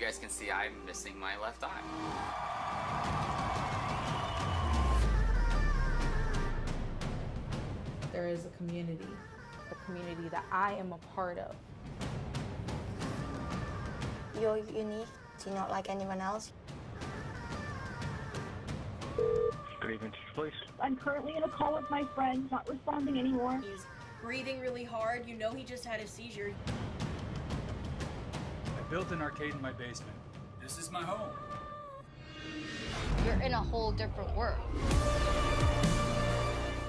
guys can see, I'm missing my left eye. There is a community that I am a part of. You're unique. You're not like anyone else. Good evening, please. I'm currently in a call with my friend, not responding anymore. He's breathing really hard. You know he just had a seizure. I built an arcade in my basement. This is my home. You're in a whole different world.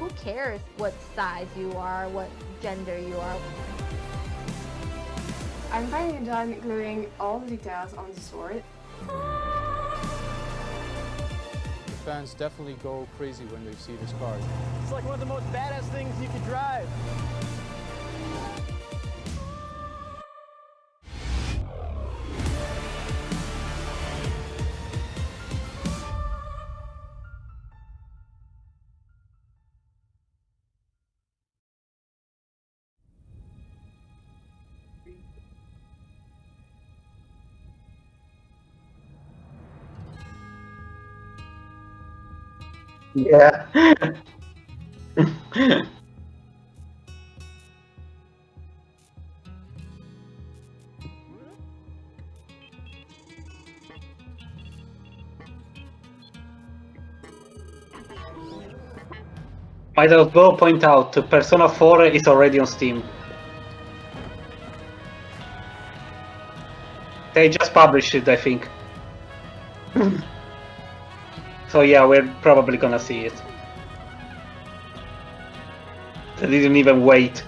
Who cares what size you are, what gender you are? I'm finally done gluing all the details on the sword. The fans definitely go crazy when they see this card. It's like one of the most badass things you could drive. Yeah. Might as well point out, Persona 4 is already on Steam. They just published it, I think. So yeah, we're probably gonna see it. They didn't even wait.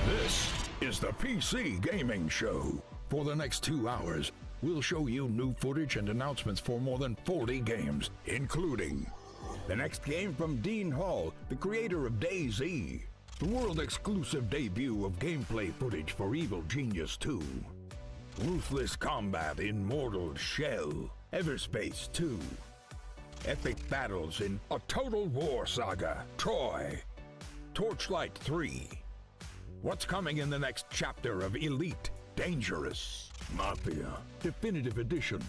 This is the PC Gaming Show. For the next 2 hours, we'll show you new footage and announcements for more than 40 games, including the next game from Dean Hall, the creator of DayZ, the world-exclusive debut of gameplay footage for Evil Genius 2, Ruthless Combat in Mortal Shell, Everspace 2, epic battles in a Total War Saga, Troy, Torchlight 3, what's coming in the next chapter of Elite Dangerous, Mafia Definitive Edition,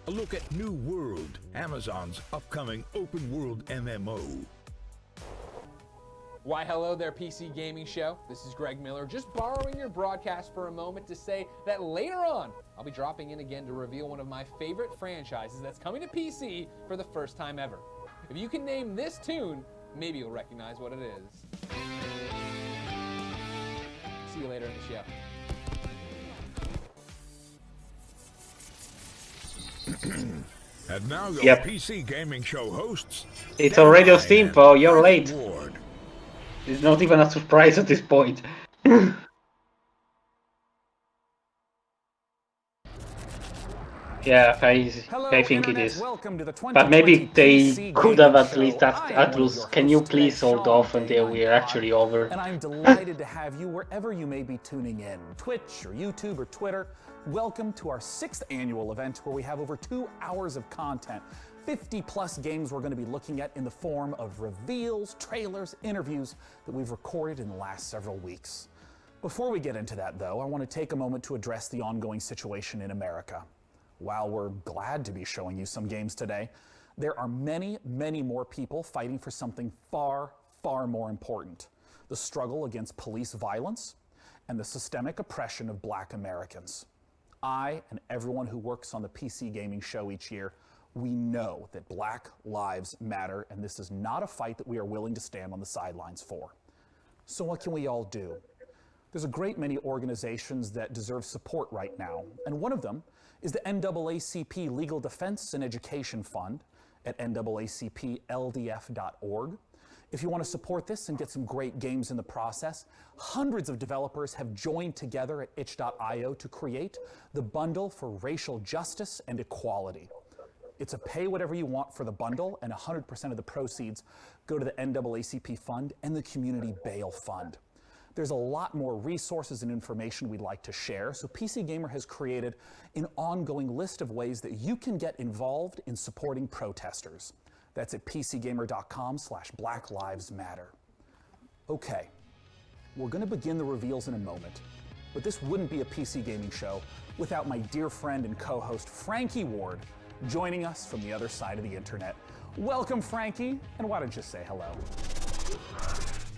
a look at New World, Amazon's upcoming open-world MMO. Why hello there, PC Gaming Show. This is Greg Miller, just borrowing your broadcast for a moment to say that later on, I'll be dropping in again to reveal one of my favorite franchises that's coming to PC for the first time ever. If you can name this tune, maybe you'll recognize what it is. See you later in the show. And now your Yep. PC Gaming Show hosts. It's already on Deadline Steam, and Paul. You're late. Ward. It's not even a surprise at this point. Yeah, I think it is. But maybe they could have at least asked Atlus, can you please hold off until we're actually over? And I'm delighted to have you wherever you may be tuning in, Twitch or YouTube or Twitter. Welcome to our 6th annual event where we have over 2 hours of content. 50 plus games we're going to be looking at in the form of reveals, trailers, interviews that we've recorded in the last several weeks. Before we get into that though, I want to take a moment to address the ongoing situation in America. While we're glad to be showing you some games today, there are many, many more people fighting for something far, far more important: the struggle against police violence and the systemic oppression of Black Americans. I and everyone who works on the PC Gaming Show each year, we know that Black lives matter, and this is not a fight that we are willing to stand on the sidelines for. So what can we all do? There's a great many organizations that deserve support right now, and one of them is the NAACP Legal Defense and Education Fund at naacpldf.org. If you want to support this and get some great games in the process, hundreds of developers have joined together at itch.io to create the Bundle for Racial Justice and Equality. It's a pay whatever you want for the bundle, and 100% of the proceeds go to the NAACP Fund and the Community Bail Fund. There's a lot more resources and information we'd like to share, so PC Gamer has created an ongoing list of ways that you can get involved in supporting protesters. That's at pcgamer.com/Black Lives Matter. Okay, we're going to begin the reveals in a moment, but this wouldn't be a PC Gaming show without my dear friend and co-host Frankie Ward joining us from the other side of the internet. Welcome, Frankie, and why don't you say hello?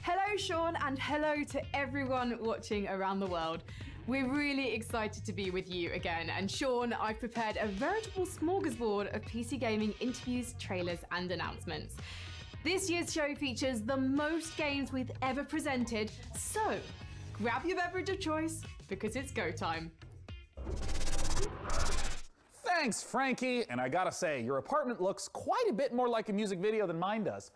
Hello, Sean, and hello to everyone watching around the world. We're really excited to be with you again, and Sean, I've prepared a veritable smorgasbord of PC Gaming interviews, trailers, and announcements. This year's show features the most games we've ever presented, so grab your beverage of choice, because it's go time. Thanks, Frankie, and I gotta say, your apartment looks quite a bit more like a music video than mine does.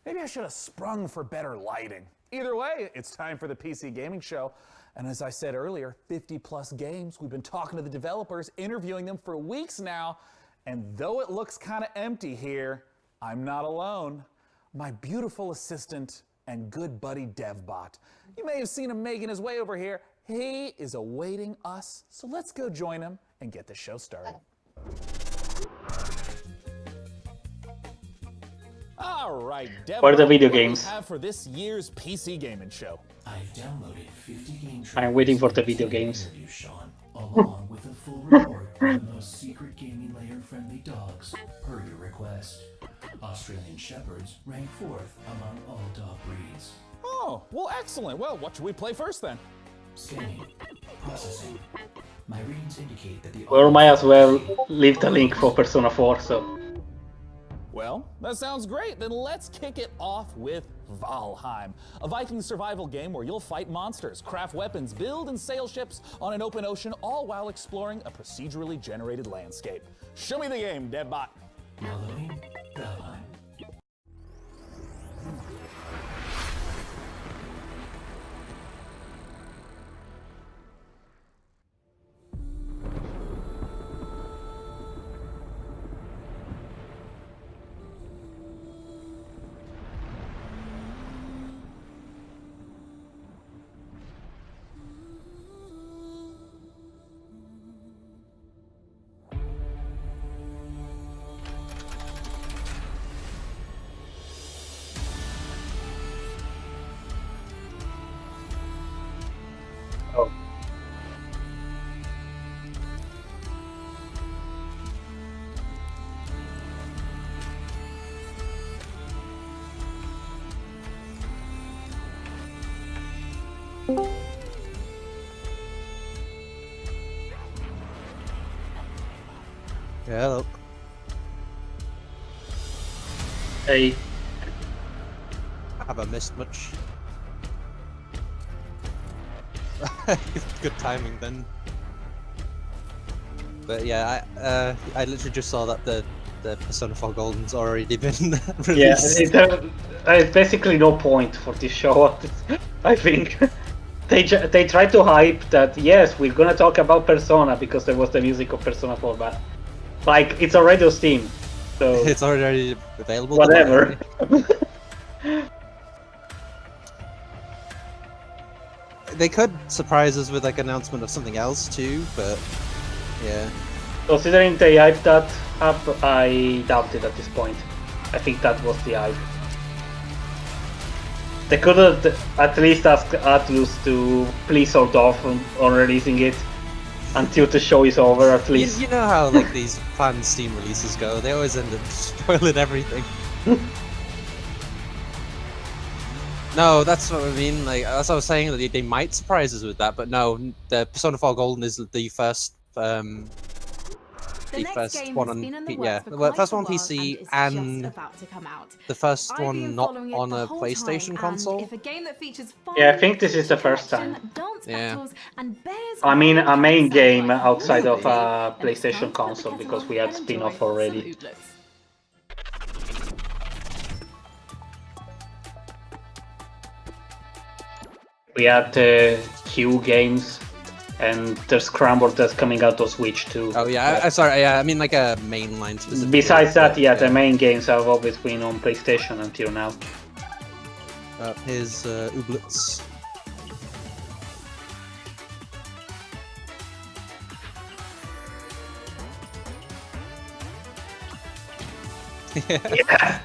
Maybe I should have sprung for better lighting. Either way, it's time for the PC Gaming Show. And as I said earlier, 50+ games. We've been talking to the developers, interviewing them for weeks now. And though it looks kind of empty here, I'm not alone. My beautiful assistant and good buddy DevBot. You may have seen him making his way over here. He is awaiting us. So let's go join him and get the show started. All right, Dev, what are the video what do we games? have for this year's PC Gaming Show? I've downloaded 50 game I'm waiting for the video games. interview, Sean, along with a full report on the most secret gaming layer friendly dogs, per your request. Australian Shepherds rank 4th among all dog breeds. Oh, well, excellent. Well, what should we play first then? Scanning. Processing. My readings indicate that the... Or might as well leave the link for Persona 4, so... Well, that sounds great. Then let's kick it off with Valheim, a Viking survival game where you'll fight monsters, craft weapons, build and sail ships on an open ocean, all while exploring a procedurally generated landscape. Show me the game, DevBot. Downloading Valheim. Oh. Hello. Hey. Have I missed much? Good timing then. But yeah, I literally just saw that the Persona 4 Golden's already been released. Yeah, there's basically no point for this show. I think they tried to hype that yes, we're gonna talk about Persona because there was the music of Persona 4, but like it's already on Steam, so it's already available. Whatever. They could surprise us with like announcement of something else too, but yeah. Considering they hyped that up, I doubt it at this point. I think that was the hype. They could have at least asked Atlus to please hold off on releasing it until the show is over, at least. You know how like these fan Steam releases go, they always end up spoiling everything. No, that's what I mean. Like, as I was saying, that they might surprise us with that, but no, the Persona 4 Golden is the first The the next first game one has on been in the yeah, works for well, quite first a one on while PC it's and just about to come out. the first I've been one not following it on the a whole PlayStation time, console. and if a game that features fun, Yeah, I think this is the feature first collection, time. dance Yeah. battles, and bears I mean, a main sounds game like outside your of thing, a then it's time PlayStation to put the console kettle because on we had and spin-off enjoy already. some ooblets. We had Q games, and there's Scramble that's coming out on Switch too. Oh yeah, sorry, yeah, I mean like a mainline specific. Besides that, yeah, the main games have always been on PlayStation until now. Here's ooblets. Yeah.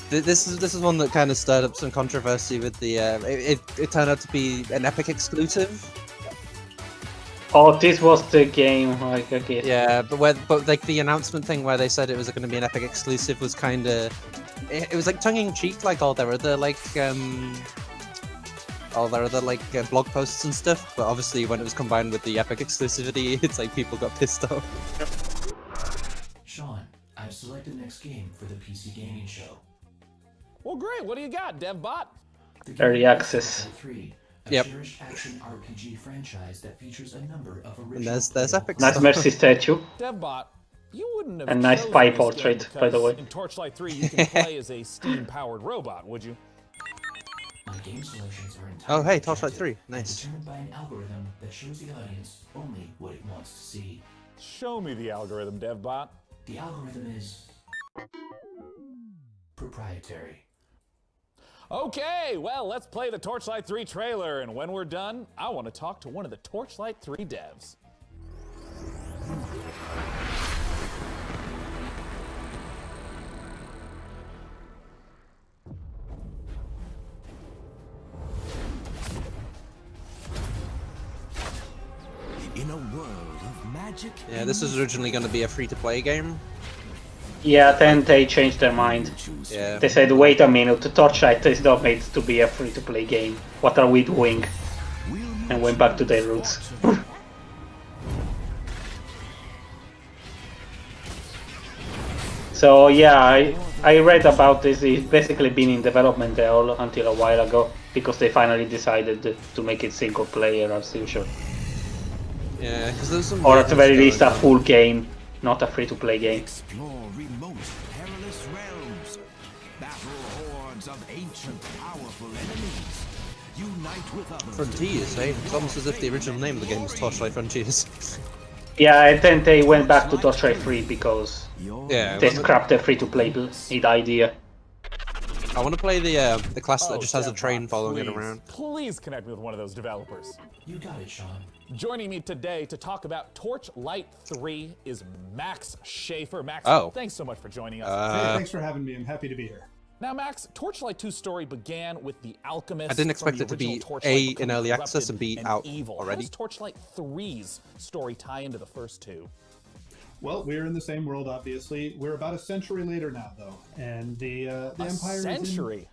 This is one that kind of stirred up some controversy with the. It turned out to be an Epic exclusive. Oh, this was the game. Like, okay. Yeah, but like the announcement thing where they said it was going to be an Epic exclusive was kind of. It was like tongue in cheek, like all their other blog posts and stuff. But obviously, when it was combined with the Epic exclusivity, it's like people got pissed off. Sean, I've selected the next game for the PC Gaming Show. Well, great. What do you got, DevBot? Early access. 3, a Yep. cherished action RPG franchise that features a number of And original. there's Epic Nice stuff. Mercy statue. DevBot, you wouldn't have A nice chosen spy this portrait, game by the because way. In Torchlight 3, you can play as a steam-powered robot, would you? My game selections are entirely Oh hey, Torchlight 3, objective and nice. determined by an algorithm that shows the audience only what it wants to see. Show me the algorithm, DevBot. The algorithm is proprietary. Okay, well, let's play the Torchlight 3 trailer, and when we're done, I want to talk to one of the Torchlight 3 devs. In a world of magic. Yeah, this was originally going to be a free-to-play game. Yeah, then they changed their mind. Yeah. They said, wait a minute, Torchlight is not made to be a free-to-play game. What are we doing? And went back to their roots. So yeah, I read about this. It's basically been in development until a while ago because they finally decided to make it single player as usual. Yeah, because there's some. Or at the very least, a full game, not a free-to-play game. Explore remote, perilous realms. Battle hordes of ancient, powerful enemies. Unite with others. Frontiers, eh? It's almost as if the original name of the game was Torchlight Frontiers. Yeah, and then they went back to Torchlight 3 because Yeah, they scrapped the free-to-play idea. I want to play the class that Oh, just has a train DevBot, following it please, around. Please connect me with one of those developers. You got it, Sean. Joining me today to talk about Torchlight 3 is Max Schaefer. Max, Oh. thanks so much for joining us. Hey, thanks for having me. I'm happy to be here. Now, Max, Torchlight 2's story began with the Alchemist. I didn't expect from it the to be original Torchlight A, in becoming early access corrupted and B, and out evil. already. How does Torchlight 3's story tie into the first two? Well, we're in the same world, obviously. We're about a century later now, though, and the Empire is century?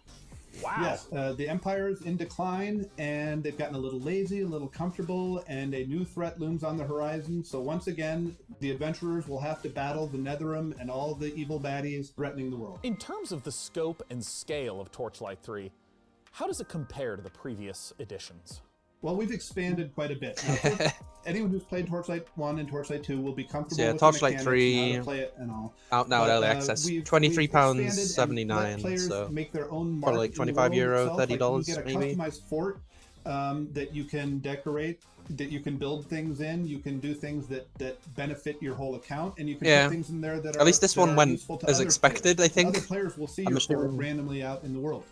Wow. Yes, the Empire is in decline, and they've gotten a little lazy, a little comfortable, and a new threat looms on the horizon. So once again, the adventurers will have to battle the Netherim and all the evil baddies threatening the world. In terms of the scope and scale of Torchlight 3, how does it compare to the previous editions? Well, we've expanded quite a bit. Now, anyone who's played Torchlight 1 and Torchlight 2 will be comfortable So yeah, with Torchlight the mechanics 3 and how to play it and all. out now But, at early access. we've £23.79, players so make their own probably mark like in the €25, world itself. $30 Like you get a maybe. customized fort that you can decorate, that you can build things in. You can do things that benefit your whole account, and you can Yeah. put things in there that are At least this that one are went useful to as other expected, players. I think. Other players will see I'm your fort assuming. randomly out in the world.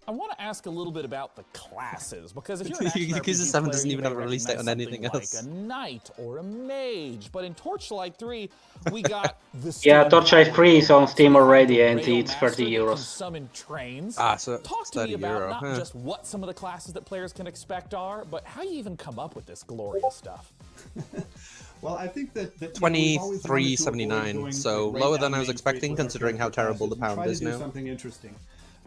I want to ask a little bit about the classes, because if you're an Yakuza action RPG 7 player, doesn't you even may have a release date recognize on anything something else. like a knight or a mage, but in Torchlight 3, we got the Yeah, Torchlight 3 is on Steam already, and Rail it's Master that can €30. summon trains. Ah, so Talk it's to me about €30, not huh. just what some of the classes that players can expect are, but how you even come up with this glorious stuff. Well, I think that we've always wanted to avoid $23.79, going, so like, right lower down than I was Main Street expecting, with our considering how character terrible the classes. We pound try is to do now. something interesting.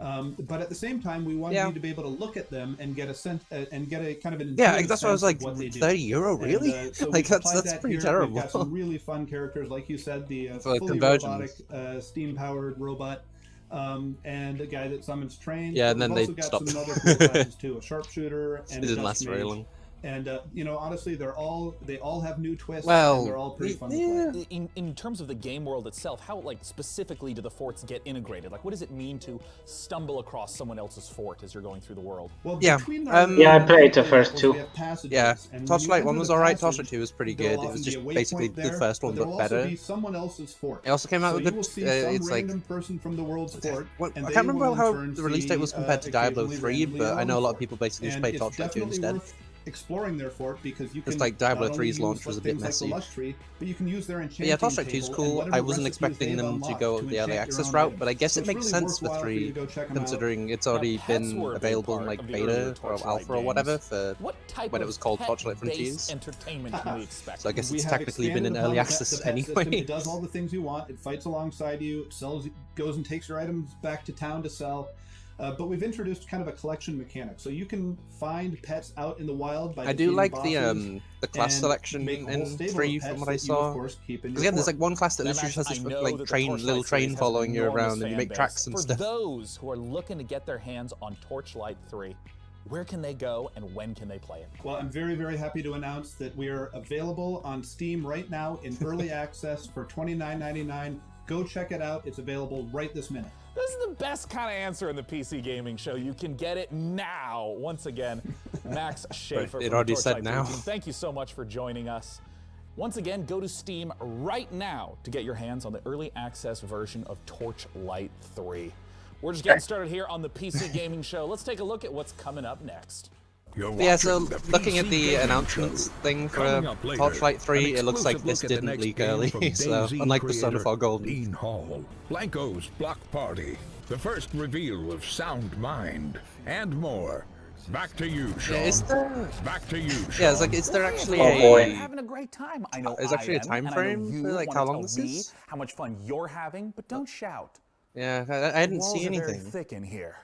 But at the same time, we wanted you to be able to look at them and get a sense and get a kind of an Yeah, intuitive that's what I was like. sense of what they do. €30, really? And, so Like we've that's applied pretty here. terrible. We've got some really fun characters, like you said, the For fully conversions. robotic, steam-powered robot, and a guy that summons trains. Yeah, But and then we've they also got stopped. some other cool classes too, a sharpshooter and It a didn't dust last very mage. long. And you know, honestly, they all have new twists. Well, and they're all pretty fun to play. In terms of the game world itself, how like specifically do the forts get integrated? Like, what does it mean to stumble across someone else's fort as you're going through the world? Well, Yeah, yeah, I played the first two. Yeah, Torchlight 1 was alright, Torchlight 2 was pretty good. It was just basically the first one, but better. Be someone else's fort. It also came out So with you the, will see some it's like, random person from the world's fort. I can't remember how the release date was compared to Diablo 3, but I know a lot of people basically just played Torchlight 2 instead. Exploring their fort because you can. It's like Diablo not only 3's use launch was a bit things like messy. the Lush Tree, but you can use their enchanting Yeah, Torchlight 2 is table cool. and whatever I wasn't recipes expecting they've them to unlocked go to the early enchant your access own route, items. but I guess So it it's makes really sense for worthwhile for you 3, to go check 'em out. considering it's already pets been were a big available in part like of the earlier beta or Torchlight alpha or games. whatever for What type when it of was called Torchlight pet-based Frontiers. entertainment can we expect? So I guess We it's have technically been in expanded early upon the access pet system. anyway. It does all the things you want. It fights alongside you. It sells, goes and takes your items back to town to sell. But we've introduced kind of a collection mechanic, so you can find pets out in the wild by I do defeating like bosses the class and selection make a whole in stable 3 of from pets what I that you, of saw. course, keep in Because your again, there's fort. like one class that Now, literally Max, has I this know like that the train, Torchlight little train series has following you enormous around, and you fan make base. tracks and For stuff. those who are looking to get their hands on Torchlight 3, where can they go and when can they play it? Well, I'm very, very happy to announce that we are available on Steam right now in early access for $29.99. Go check it out. It's available right this minute. This is the best kind of answer in the PC gaming show. You can get it now. Once again, Max Schaefer It from already the Torchlight said now. 3 team. Thank you so much for joining us. Once again, go to Steam right now to get your hands on the early access version of Torchlight 3. We're just getting started here on the PC gaming show. Let's take a look at what's coming up next. Yeah, so looking at the announcements thing for Torchlight 3, it looks like this didn't leak early, so unlike Persona 4 Golden. Dean Hall, Blanco's Block Party, the first reveal of Sound Mind, and more. Back to you, Sean. Yeah, is there... Back to you, Sean. Yeah, it's like, is there actually Having a great time. I know Is actually I a time am, and I know frame you for like wanna how long tell this me is? how much fun you're having, but don't shout. Yeah, I didn't Walls see are very anything. thick in here.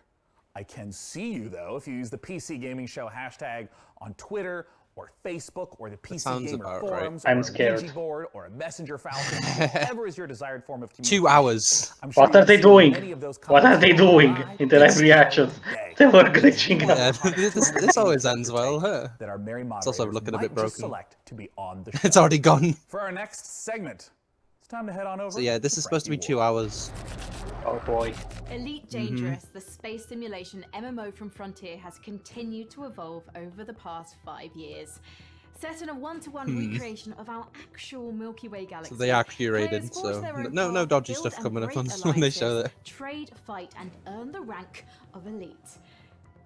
I can see you though if you use the PC Gaming Show hashtag on Twitter or Facebook or the PC sounds Gamer about forums right. or I'm a scared. Ouija board or a Messenger Falcon, whatever is your desired form of 2 communication. hours. I'm sure What are you've they seen doing? many of those What are they comments doing live in the live reactions? They were glitching Yeah, out. this always ends well, huh? that our merry It's also moderators looking a might bit just broken. select to be on the show. It's already gone. For our next segment, it's time to head on over. So yeah, this is supposed to be 2 hours. Oh boy. Elite Dangerous, the space simulation MMO from Frontier, has continued to evolve over the past 5 years. Set in a one-to-one recreation of our actual Milky Way galaxy. So they are players curated, forge so their own no path, dodgy build stuff and coming up break when they show alliances, that. Trade, fight, and earn the rank of Elite.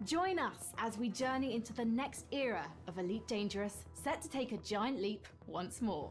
Join us as we journey into the next era of Elite Dangerous, set to take a giant leap once more.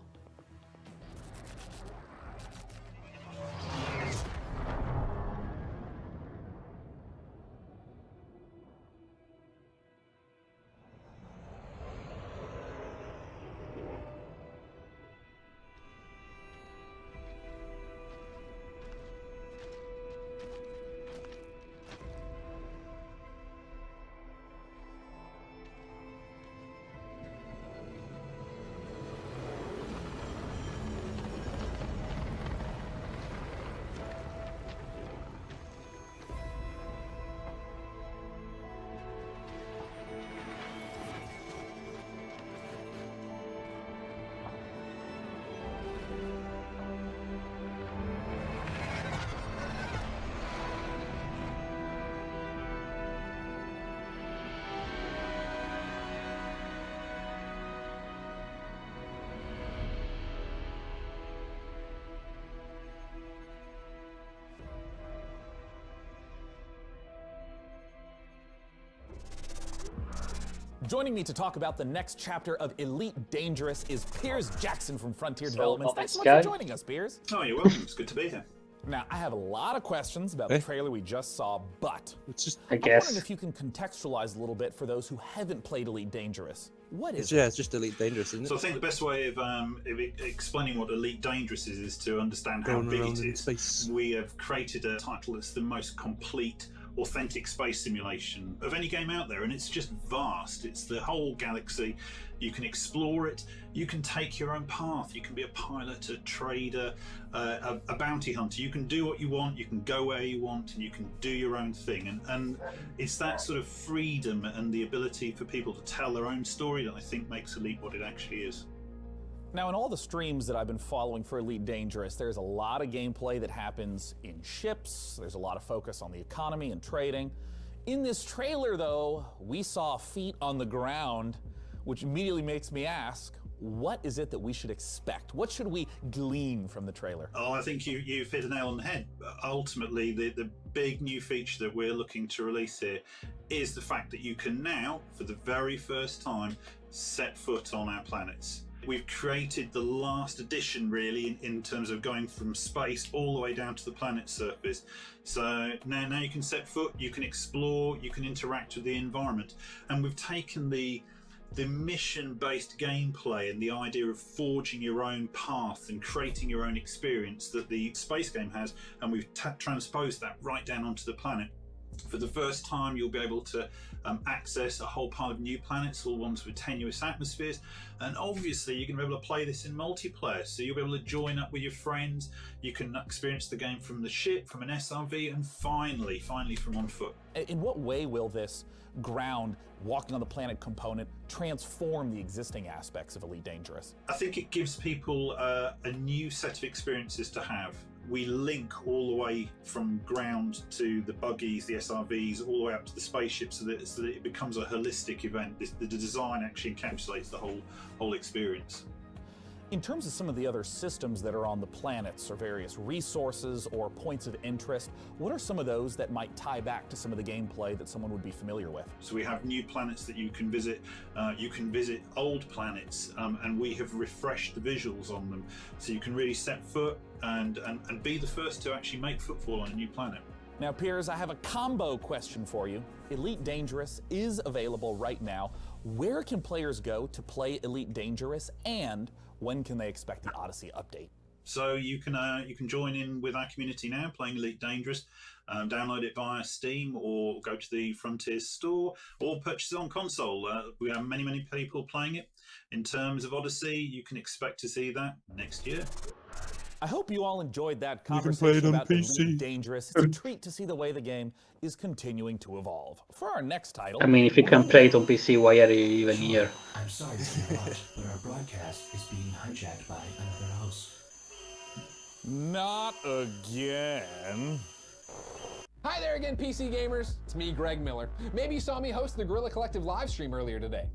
Joining me to talk about the next chapter of Elite Dangerous is Piers Jackson from Frontier Developments. Thanks so much for joining us, Piers. Oh, you're welcome. It's good to be here. Now, I have a lot of questions about the trailer we just saw, but I I'm guess. wondering if you can contextualize a little bit for those who haven't played Elite Dangerous. What is Yeah, it's just Elite Dangerous, isn't it? So I think the best way of explaining what Elite Dangerous is to understand how Going big around it in is. space. We have created a title that's the most complete authentic space simulation of any game out there, and it's just vast. It's the whole galaxy. You can explore it. You can take your own path. You can be a pilot, a trader, a bounty hunter. You can do what you want. You can go where you want, and you can do your own thing. And it's that sort of freedom and the ability for people to tell their own story that I think makes Elite what it actually is. Now, in all the streams that I've been following for Elite Dangerous, there's a lot of gameplay that happens in ships. There's a lot of focus on the economy and trading. In this trailer, though, we saw feet on the ground, which immediately makes me ask, what is it that we should expect? What should we glean from the trailer? Oh, I think you've hit the nail on the head. Ultimately, the big new feature that we're looking to release here is the fact that you can now, for the very first time, set foot on our planets. We've created the last edition, really, in terms of going from space all the way down to the planet's surface. So now you can set foot, you can explore, you can interact with the environment. And we've taken the mission-based gameplay and the idea of forging your own path and creating your own experience that the space game has, and we've transposed that right down onto the planet. For the first time, you'll be able to access a whole pile of new planets, all ones with tenuous atmospheres, and obviously you're going to be able to play this in multiplayer, so you'll be able to join up with your friends. You can experience the game from the ship, from an SRV, and finally from on foot. In what way will this ground, walking on the planet component transform the existing aspects of Elite Dangerous? I think it gives people a new set of experiences to have. We link all the way from ground to the buggies, the SRVs, all the way up to the spaceships, so that it becomes a holistic event. The design actually encapsulates the whole experience. In terms of some of the other systems that are on the planets, or various resources or points of interest, what are some of those that might tie back to some of the gameplay that someone would be familiar with? So we have new planets that you can visit. You can visit old planets, and we have refreshed the visuals on them, so you can really set foot and be the first to actually make footfall on a new planet. Now, Piers, I have a combo question for you. Elite Dangerous is available right now. Where can players go to play Elite Dangerous, and when can they expect the Odyssey update? So you can join in with our community now, playing Elite Dangerous. Download it via Steam, or go to the Frontiers store, or purchase it on console. We have many people playing it. In terms of Odyssey, you can expect to see that next year. I hope you all enjoyed that conversation about Elite Dangerous. It's a treat to see the way the game is continuing to evolve. For our next title... I mean, if you can play it on PC, why are you even here? I'm sorry to interrupt, but our broadcast is being hijacked by another host. Not again. Hi there again, PC gamers. It's me, Greg Miller. Maybe you saw me host the Guerrilla Collective live stream earlier today.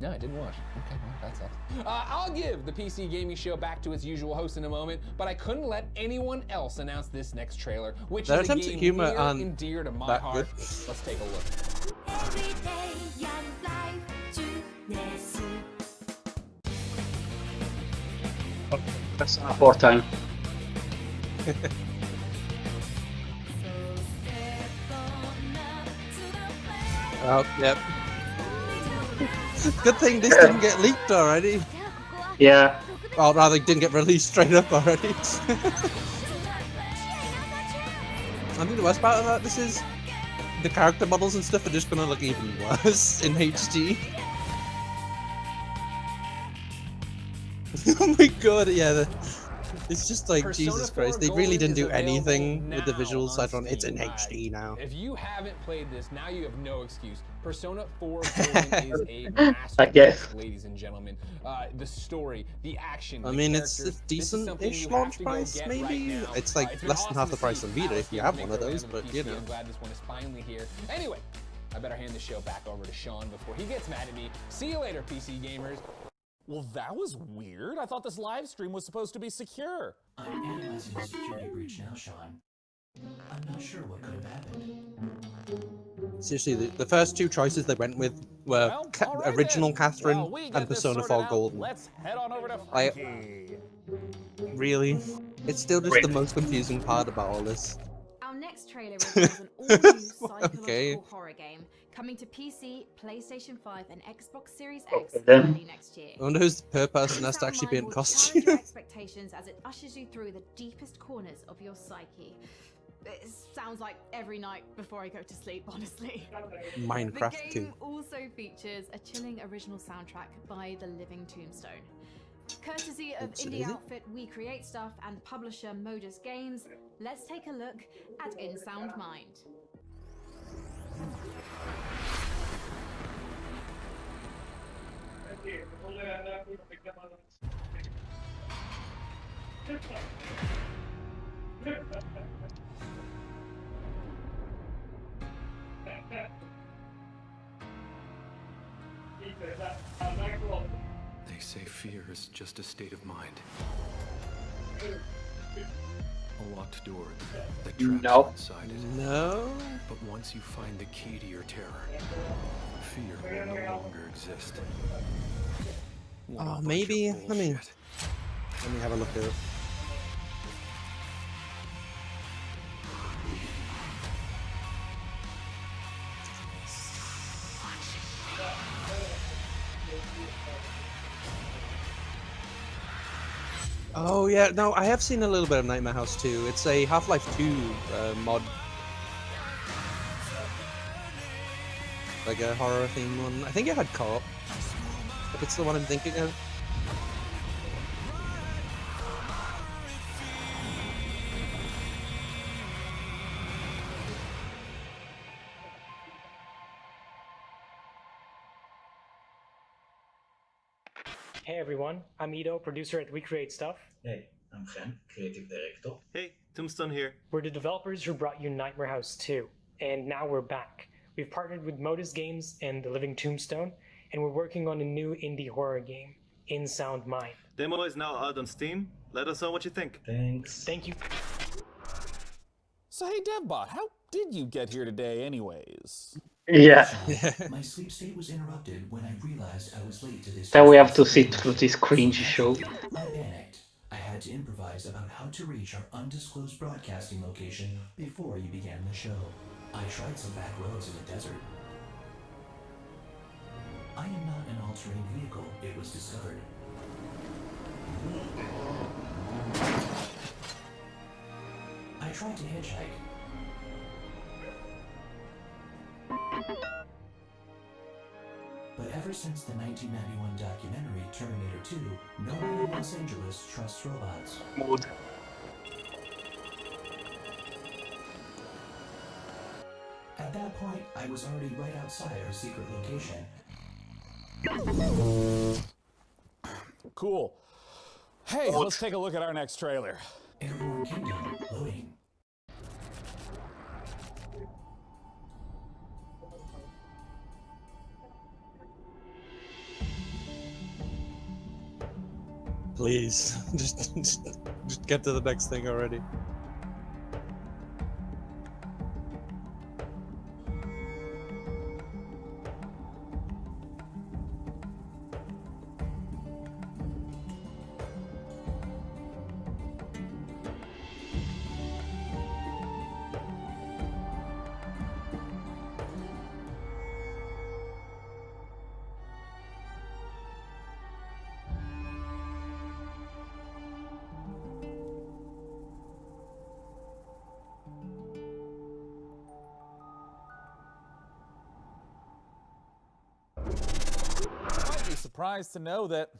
No, I didn't watch. Okay, well, that sucks. I'll give the PC Gaming Show back to its usual host in a moment, but I couldn't let anyone else announce this next trailer, which is a game near and dear to my heart. Let's take a look. Persona 4 time. Oh, yep. Good thing this didn't get leaked already. Yeah. Or rather, it didn't get released straight up already. I think the worst part of that, this is the character models and stuff are just gonna look even worse in HD. Oh my god, yeah. It's just like, Persona Jesus Christ, they really didn't do anything with the visuals aside from it's in HD now. If you haven't played this, now you have no excuse. Persona 4 Golden is a masterpiece, ladies and gentlemen. The story, the action, I mean, it's a decent-ish launch price, maybe? It's like less than half the price of Vita if you have one of those, but you know. I'm glad this one is finally here. Anyway, I better hand the show back over to Sean before he gets mad at me. See you later, PC gamers. Well, that was weird. I thought this live stream was supposed to be secure. I'm analyzing the security breach now, Sean. I'm not sure what could have happened. Seriously, the first two choices they went with were original Catherine and Persona 4 Golden. Let's head on over to Really? It's still just the most confusing part about all this. Our next trailer reveals an all-new psychological horror game coming to PC, PlayStation 5, and Xbox Series X early next year. I wonder who's the per person has to actually be in costume. Your expectations as it ushers you through the deepest corners of your psyche. It sounds like every night before I go to sleep, honestly. Minecraft The game also features a chilling original soundtrack by The Living Tombstone. Courtesy of indie outfit We Create Stuff and publisher Modus Games, let's take a look at In Sound Mind. They say fear is just a state of mind. A locked door that traps you inside it. No. But once you find the key to your terror, fear will no longer exist. Oh, maybe. Let me have a look at it. Oh yeah, no, I have seen a little bit of Nightmare House 2. It's a Half-Life 2 mod. Like a horror themed one. I think it had co-op. If it's the one I'm thinking of. Hey everyone, I'm Ido, producer at We Create Stuff. Hey, I'm Gen, creative director. Hey, Tombstone here. We're the developers who brought you Nightmare House 2, and now we're back. We've partnered with Modus Games and The Living Tombstone, and we're working on a new indie horror game, In Sound Mind. Demo is now out on Steam. Let us know what you think. Thanks. Thank you. So hey DevBot, how did you get here today anyways? Yeah. My sleep state was interrupted when I realized I was late to this. Then we have to sit through this cringe show. I panicked. I had to improvise about how to reach our undisclosed broadcasting location before you began the show. I tried some back roads in the desert. I am not an all-terrain vehicle, it was discovered. I tried to hitchhike. But ever since the 1991 documentary Terminator 2, no one in Los Angeles trusts robots. Mood. At that point, I was already right outside our secret location. Cool. Hey, let's take a look at our next trailer. Airborne Kingdom, loading. Please, just get to the next thing already. Surprised to know that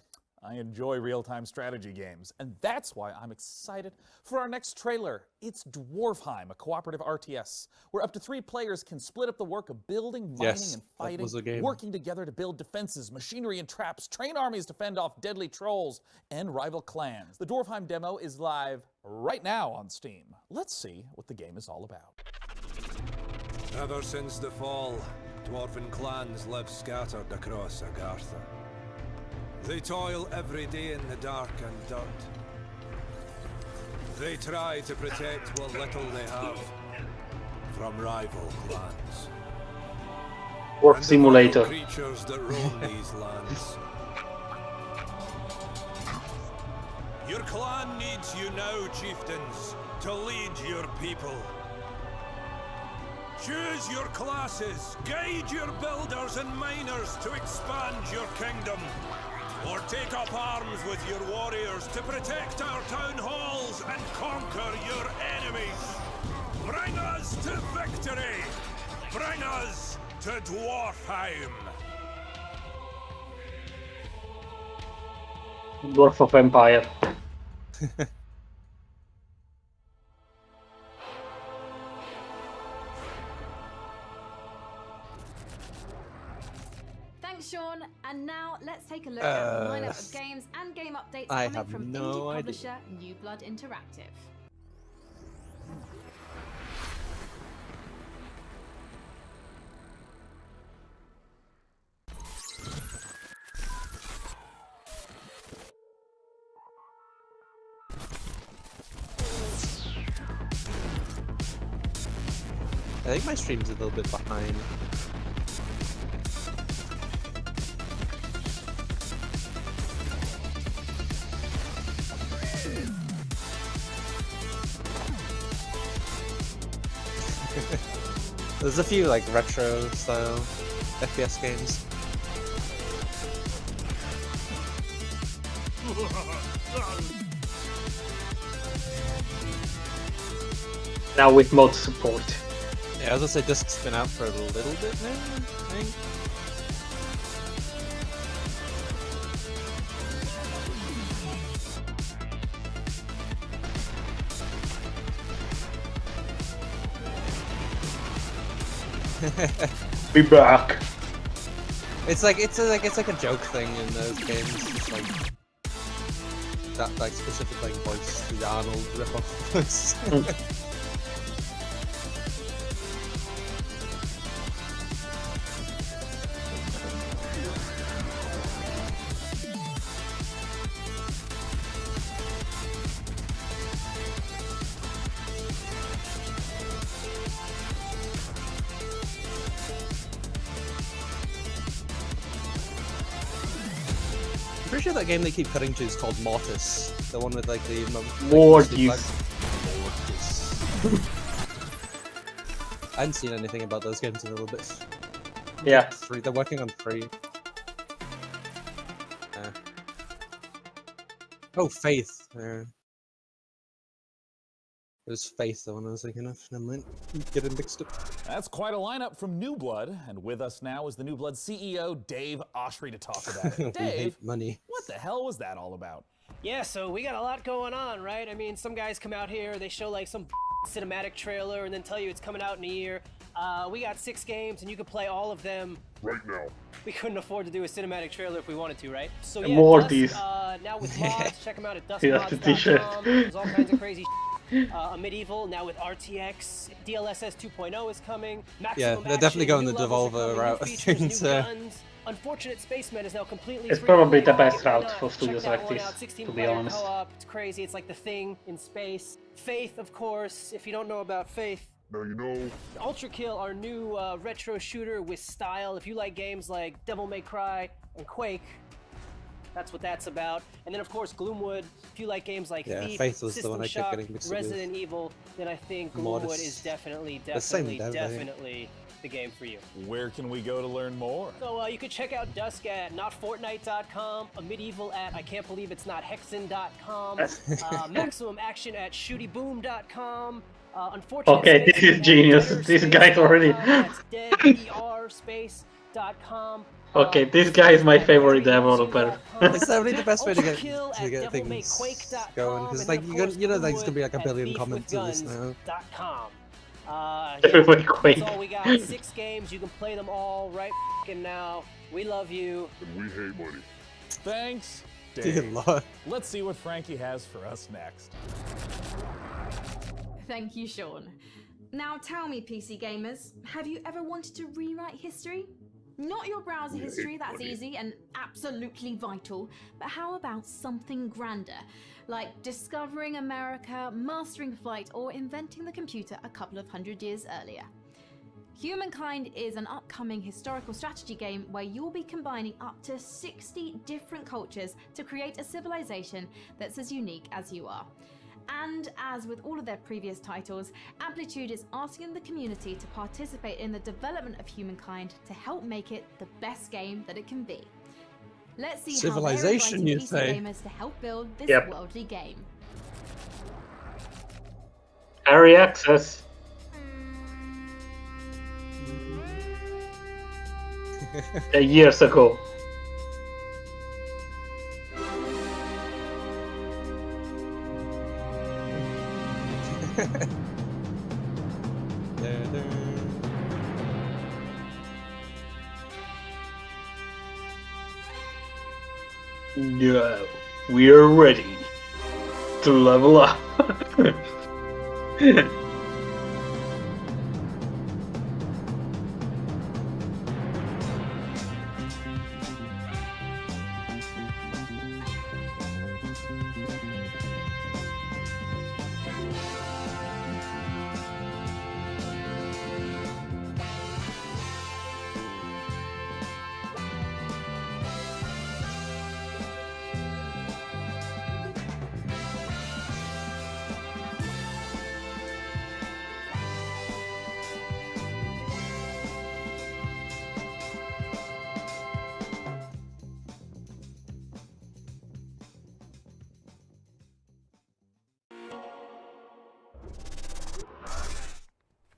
I enjoy real-time strategy games, and that's why I'm excited for our next trailer. It's Dwarfheim, a cooperative RTS, where up to 3 players can split up the work of building, mining, and fighting, working together to build defenses, machinery, and traps, train armies to fend off deadly trolls, and rival clans. The Dwarfheim demo is live right now on Steam. Let's see what the game is all about. Ever since the fall, dwarven clans live scattered across Agartha. They toil every day in the dark and dirt. They try to protect what little they have from rival clans. Work simulator. Creatures that roam these lands. Your clan needs you now, chieftains, to lead your people. Choose your classes, guide your builders and miners to expand your kingdom. Or take up arms with your warriors to protect our town halls and conquer your enemies. Bring us to victory! Bring us to Dwarfheim! Dwarf of Empire. Thanks, Sean. And now let's take a look at the lineup of games and game updates coming from indie publisher New Blood Interactive. I think my stream's a little bit behind. There's a few like retro style FPS games. Now with mod support. Yeah, I was gonna say disc's been out for a little bit now, I think. Be back. It's like a joke thing in those games. It's like that like specific like voice, the Arnold ripoff voice. I'm pretty sure that game they keep cutting to is called Mortis. The one with like the Mortis. I hadn't seen anything about those games in a little bit. Yeah. They're working on 3. Oh, Faith. It was Faith, the one I was thinking of. Never mind. Getting mixed up. That's quite a lineup from New Blood, and with us now is the New Blood CEO, Dave Oshry, to talk about it. Dave, money. What the hell was that all about? Yeah, so we got a lot going on, right? I mean, some guys come out here, they show like some cinematic trailer and then tell you it's coming out in a year. We got 6 games and you can play all of them right now. We couldn't afford to do a cinematic trailer if we wanted to, right? So And yeah, Mortis. Dust, now with mods, check them out at He has the t-shirt. dustmods.com. There's all kinds of crazy a Medieval, now with RTX, DLSS 2.0 is coming. Yeah, they're definitely going the Devolver route of things. Unfortunate Spaceman is now completely It's free probably to play. the best Why route not? for Check studios that like one this, out. 16 to be player honest. co-op. It's crazy. It's like the Thing in space. Faith, of course. If you don't know about Faith, now you know. Ultra Kill, our new retro shooter with style. If you like games like Devil May Cry and Quake, that's what that's about. And then of course Gloomwood. If you like games like Thief, Faith was the System one I kept Shock, getting mixed up with. Resident Evil, then I think Gloomwood Mortis. is definitely The same dev, I think. definitely the game for you. Where can we go to learn more? So you can check out Dusk at notfortnite.com, a Medieval at I can't believe it's not Hexen.com, Maximum Action at shootyboom.com. Unfortunately, Okay, this is genius. This guy's already. deaderspace.com. Okay, this guy is my favorite developer. It's definitely the best way to get things going, because like you know there's gonna be like a billion comments on this now. Everybody Quake. That's all we got. 6 games. You can play them all right now. We love you. And we hate money. Thanks, Dear Dave. Lord. Let's see what Frankie has for us next. Thank you, Sean. Now tell me, PC gamers, have you ever wanted to rewrite history? Not your browser history, that's easy and absolutely vital, but how about something grander, like discovering America, mastering flight, or inventing the computer a couple of hundred years earlier? Humankind is an upcoming historical strategy game where you'll be combining up to 60 different cultures to create a civilization that's as unique as you are. And as with all of their previous titles, Amplitude is asking the community to participate in the development of Humankind to help make it the best game that it can be. Let's see Civilization, how they're you inviting say? PC gamers to help build this Yep. worldly game. Early access. Years ago. Now we are ready to level up.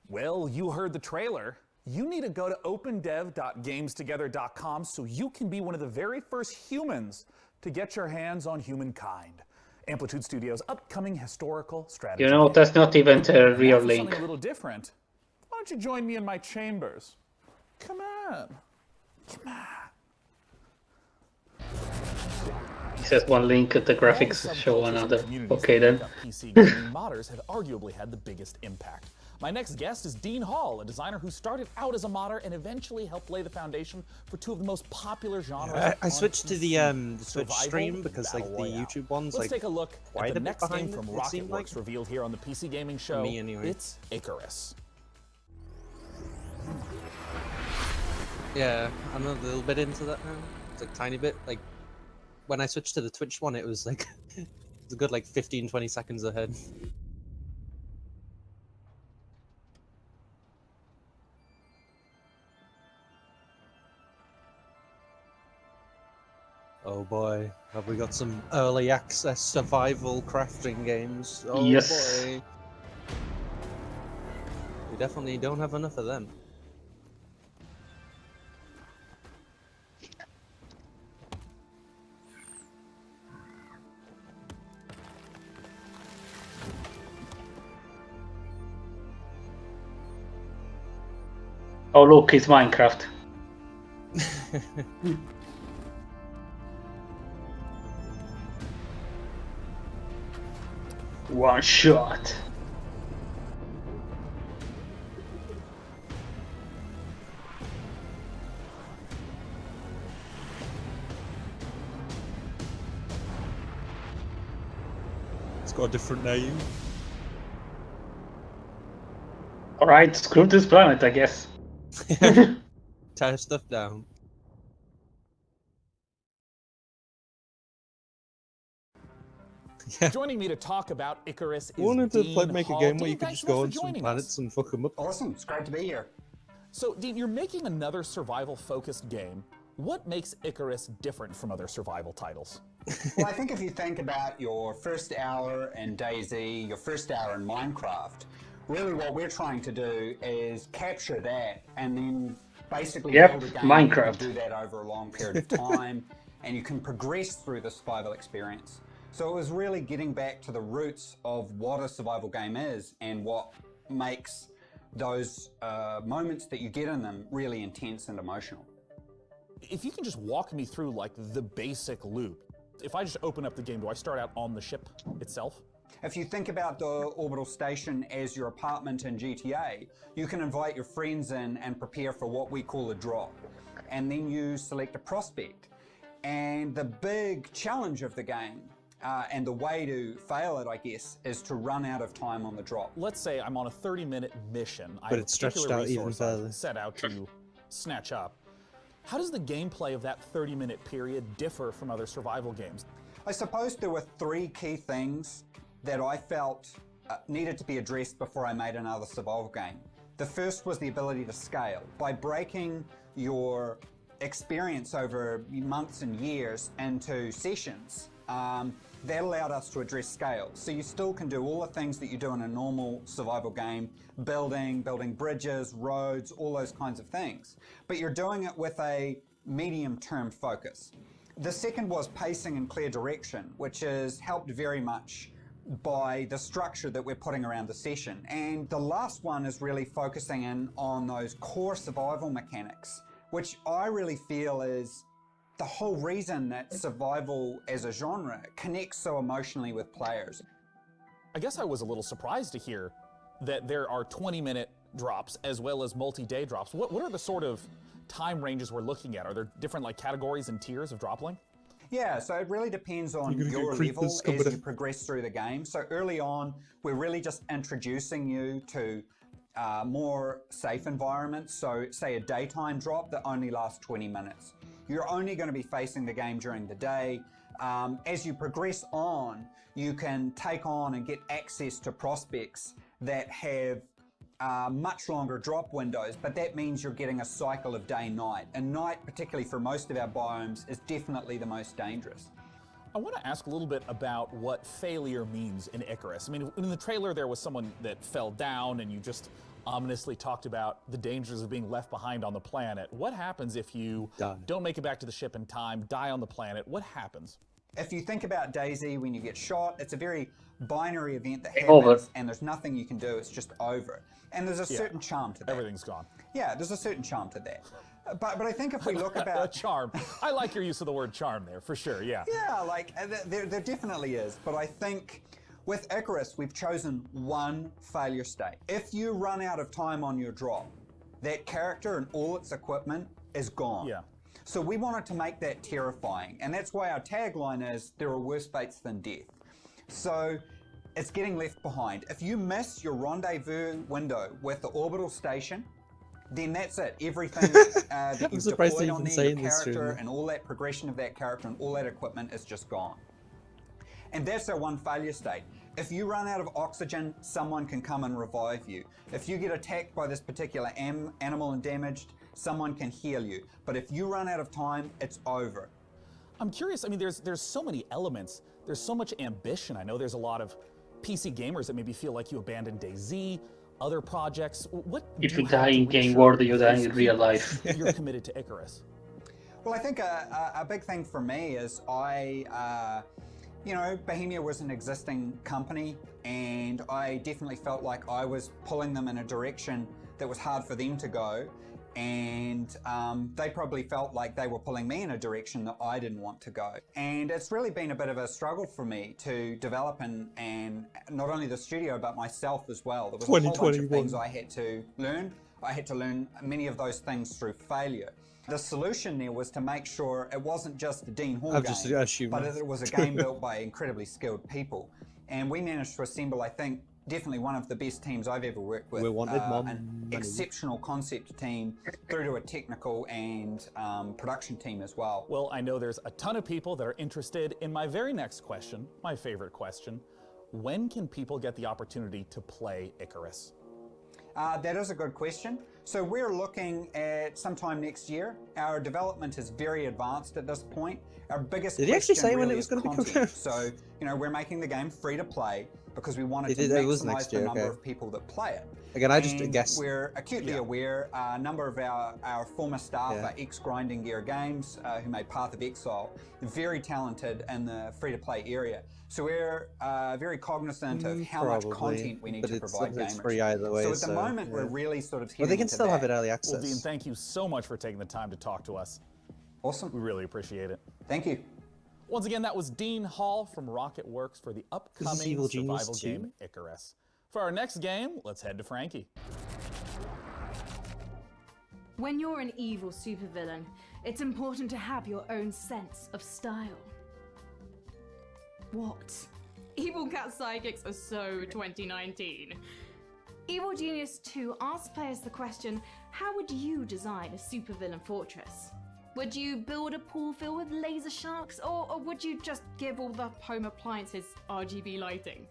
Well, you heard the trailer. You need to go to opendev.gametogether.com so you can be one of the very first humans to get your hands on Humankind, Amplitude Studios' upcoming historical strategy. You know, that's not even a And real now for link. something a little different. Why don't you join me in my chambers? Come on. Come on. He says one link at the graphics show another. Okay then. PC gaming modders have arguably had the biggest impact. My next guest is Dean Hall, a designer who started out as a modder and eventually helped lay the foundation for two of the most popular genres. I switched to the Twitch stream because like the YouTube ones, Let's like, take a look quite at the a bit next game behind from it seemed Rocketworks like. revealed here on the PC Gaming Show. Me anyway. It's Icarus. Yeah, I'm a little bit into that now. It's like tiny bit. Like when I switched to the Twitch one, it was like it's a good like 15-20 seconds ahead. Oh boy, have we got some early access survival crafting games? Oh Yes. boy. We definitely don't have enough of them. Oh look, it's Minecraft. One shot. It's got a different name. Alright, screw this planet, I guess. Tear stuff down. Joining me to talk about Icarus is Wanted to Dean make a Hall. game where Dean, you could thanks just so go much on for some joining planets us. and fuck them up. Awesome, it's great to be here. So, Dean, you're making another survival-focused game. What makes Icarus different from other survival titles? Well, I think if you think about your first hour in DayZ, your first hour in Minecraft, really what we're trying to do is capture that and then basically build a game Minecraft. and do that over a long period of time, and you can progress through the survival experience. So it was really getting back to the roots of what a survival game is and what makes those moments that you get in them really intense and emotional. If you can just walk me through like the basic loop. If I just open up the game, do I start out on the ship itself? If you think about the orbital station as your apartment in GTA, you can invite your friends in and prepare for what we call a drop. And then you select a prospect. And the big challenge of the game, and the way to fail it, I guess, is to run out of time on the drop. Let's say I'm on a 30-minute mission. I But have it's a particular stretched out even resource I've further. set out to snatch up. How does the gameplay of that 30-minute period differ from other survival games? I suppose there were three key things that I felt needed to be addressed before I made another survival game. The first was the ability to scale. By breaking your experience over months and years into sessions, that allowed us to address scale. So you still can do all the things that you do in a normal survival game, building bridges, roads, all those kinds of things. But you're doing it with a medium-term focus. The second was pacing and clear direction, which is helped very much by the structure that we're putting around the session. And the last one is really focusing in on those core survival mechanics, which I really feel is the whole reason that survival as a genre connects so emotionally with players. I guess I was a little surprised to hear that there are 20-minute drops as well as multi-day drops. What are the sort of time ranges we're looking at? Are there different like categories and tiers of drop length? Yeah, so it really depends on your level as you progress through the game. So early on, we're really just introducing you to more safe environments. So say a daytime drop that only lasts 20 minutes. You're only going to be facing the game during the day. As you progress on, you can take on and get access to prospects that have much longer drop windows, but that means you're getting a cycle of day-night. And night, particularly for most of our biomes, is definitely the most dangerous. I want to ask a little bit about what failure means in Icarus. I mean, in the trailer there was someone that fell down and you just ominously talked about the dangers of being left behind on the planet. What happens if you don't make it back to the ship in time, die on the planet? What happens? If you think about DayZ, when you get shot, it's a very binary event that happens and there's nothing you can do, it's just over. And there's a certain charm to that. Everything's gone. Yeah, there's a certain charm to that. But I think if we look about... charm. I like your use of the word charm there, for sure, yeah. Yeah, like, there definitely is. But I think with Icarus, we've chosen one failure state. If you run out of time on your drop, that character and all its equipment is gone. Yeah. So we wanted to make that terrifying. And that's why our tagline is, there are worse fates than death. So it's getting left behind. If you miss your rendezvous window with the orbital station, then that's it. Everything that you've deployed on there, your character and all that progression of that character and all that equipment is just gone. And that's our one failure state. If you run out of oxygen, someone can come and revive you. If you get attacked by this particular animal and damaged, someone can heal you. But if you run out of time, it's over. I'm curious, I mean, there's so many elements. There's so much ambition. I know there's a lot of PC gamers that maybe feel like you abandoned DayZ, other projects. What if you die in game world, you die in real life. You're committed to Icarus. Well, I think a big thing for me is you know, Bohemia was an existing company, and I definitely felt like I was pulling them in a direction that was hard for them to go, and they probably felt like they were pulling me in a direction that I didn't want to go. And it's really been a bit of a struggle for me to develop and not only the studio, but myself as well. There was a whole bunch of things I had to learn. I had to learn many of those things through failure. The solution there was to make sure it wasn't just a Dean Hall game, but it was a game built by incredibly skilled people. And we managed to assemble, I think, definitely one of the best teams I've ever worked with. An exceptional concept team through to a technical and production team as well. Well, I know there's a ton of people that are interested in my very next question, my favorite question. When can people get the opportunity to play Icarus? That is a good question. So we're looking at sometime next year. Our development is very advanced at this point. Our biggest Did he actually say when it was going to be confirmed? So, you know, we're making the game free to play because we wanted to maximize the number of people that play it. Again, I just guessed. We're acutely aware a number of our former staff are ex-Grinding Gear Games who made Path of Exile, very talented in the free-to-play area. So we're very cognizant of how much content we need to provide gamers. It's free either way, so at the moment, we're really sort of well, they can still have it early access. Well, Dean, thank you so much for taking the time to talk to us. Awesome. We really appreciate it. Thank you. Once again, that was Dean Hall from Rocket Works for the upcoming survival game Icarus. For our next game, let's head to Frankie. When you're an evil supervillain, it's important to have your own sense of style. What? Evil Cat Psychics are so 2019. Evil Genius 2 asks players the question, how would you design a supervillain fortress? Would you build a pool filled with laser sharks, or would you just give all the home appliances RGB lighting?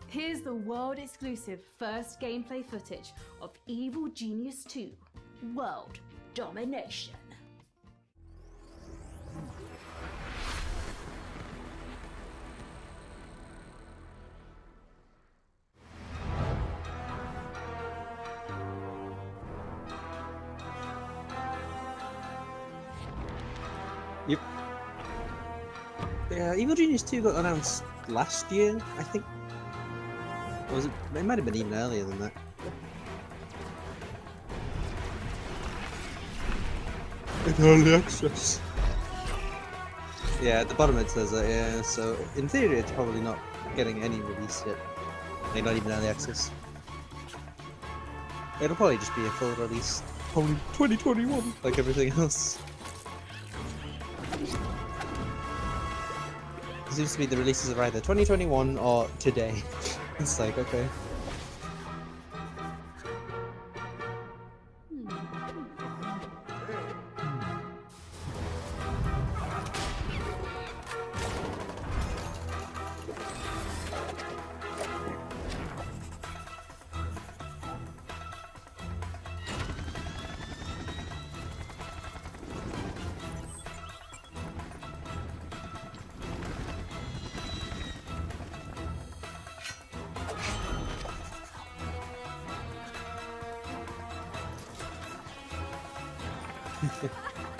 Here's the world-exclusive first gameplay footage of Evil Genius 2, World Domination. Yep. Yeah, Evil Genius 2 got announced last year, I think. Or was it? It might have been even earlier than that. In early access. Yeah, at the bottom it says that, yeah, so in theory it's probably not getting any release yet. Like, not even early access. It'll probably just be a full release. Probably 2021, like everything else. It seems to be the releases are either 2021 or today. It's like, okay.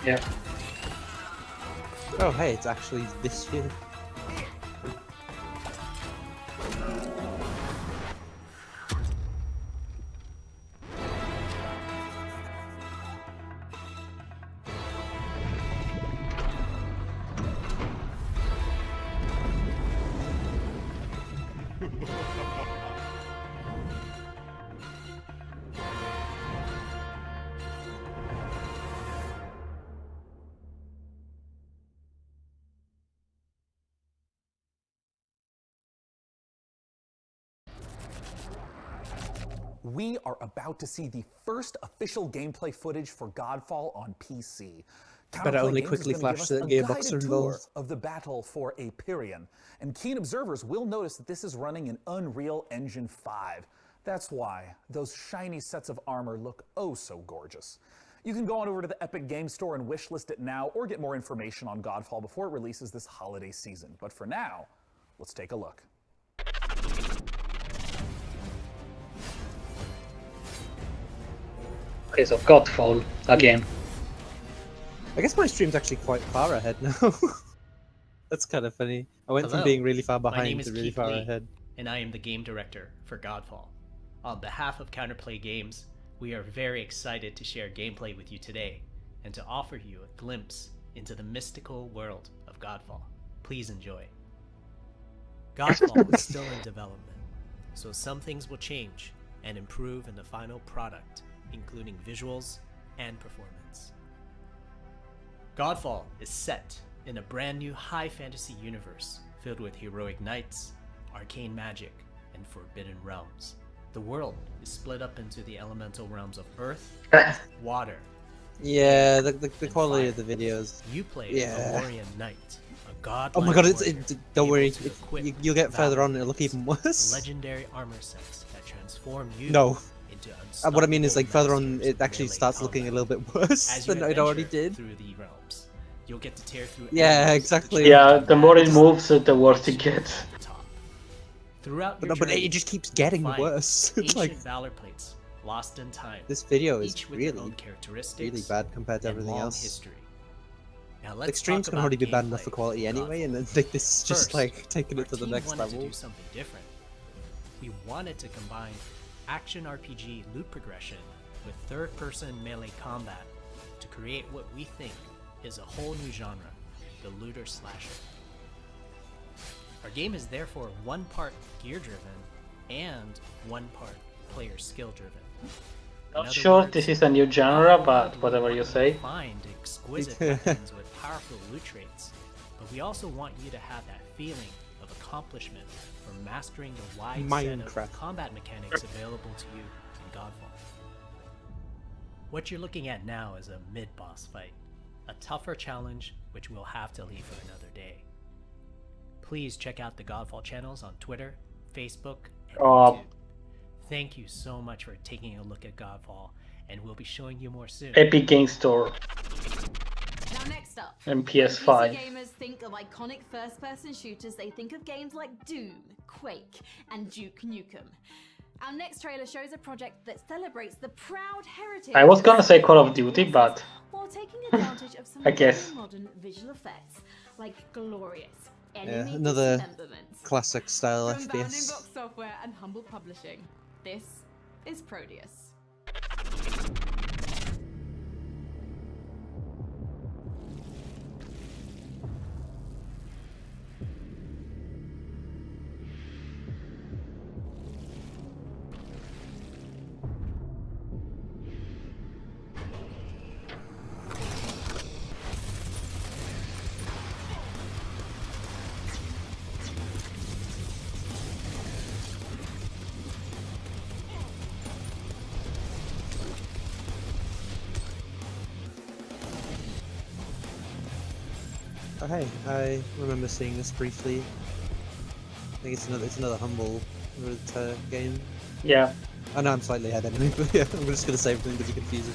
Yeah. Oh, hey, it's actually this year. We are about to see the first official gameplay footage for Godfall on PC. But I only Games quickly is gonna give flash us that a gearbox guided are tour involved. of the battle for Aperion, and keen observers will notice that this is running in Unreal Engine 5. That's why those shiny sets of armor look oh so gorgeous. You can go on over to the Epic Game Store and wishlist it now, or get more information on Godfall before it releases this holiday season. But for now, let's take a look. Okay, so Godfall again. I guess my stream's actually quite far ahead now. That's kind of funny. I went from Hello, being really far my behind name is to really Keith far Lee, ahead. and I am the game director for Godfall. On behalf of Counterplay Games, we are very excited to share gameplay with you today and to offer you a glimpse into the mystical world of Godfall. Please enjoy. Godfall is still in development, so some things will change and improve in the final product, including visuals and performance. Godfall is set in a brand new high fantasy universe filled with heroic knights, arcane magic, and forbidden realms. The world is split up into the elemental realms of earth, water. Yeah, the quality of the videos. You play Yeah. a Warrior Knight, a god. Oh my god, don't worry. You'll get further on, it'll look even worse. Legendary armor sets that transform you No. into What I mean is, like, unstoppable further on, masters it actually melee starts combat. looking a little bit worse As you than it already adventure did. through the realms, you'll get to tear through Yeah, enemies, exactly. Yeah, the more it moves, the worse it gets. Throughout But your no, but journey, it just keeps getting you'll find worse. It's ancient like valor plates lost in time. this video is each with their really, own characteristics really bad compared to and everything long else. history. Now Like, let's streams talk can about already be bad gameplay enough for quality for anyway, Godfall. and then like, this is just First, like taking our it to the team next wanted level. to do something different. We wanted to combine action RPG loot progression with third-person melee combat to create what we think is a whole new genre, the looter slasher. Our game is therefore one part gear-driven and one part player skill-driven. Not sure this is a new genre, but whatever you say. Find exquisite weapons with powerful loot traits, but we also want you to have that feeling of accomplishment for mastering the wide set Minecraft. of combat mechanics available to you in Godfall. What you're looking at now is a mid-boss fight, a tougher challenge which we'll have to leave for another day. Please check out the Godfall channels on Twitter, Facebook, and YouTube. Thank you so much for taking a look at Godfall, and we'll be showing you more soon. Epic Game Store. Now next up, And when PS5. PC gamers think of iconic first-person shooters, they think of games like Doom, Quake, and Duke Nukem. Our next trailer shows a project that celebrates the proud heritage. I was gonna of say Call of Soviet Duty, forces but while taking advantage of some I guess. Modern visual effects, like glorious Yeah, enemy another dismemberment. classic style From Bounding FPS. Box Software and Humble Publishing, this is Proteus. Oh hey, I remember seeing this briefly. I think it's another Humble game. Yeah. I know I'm slightly ahead anyway, but yeah, I'm just gonna say everything to be confusing.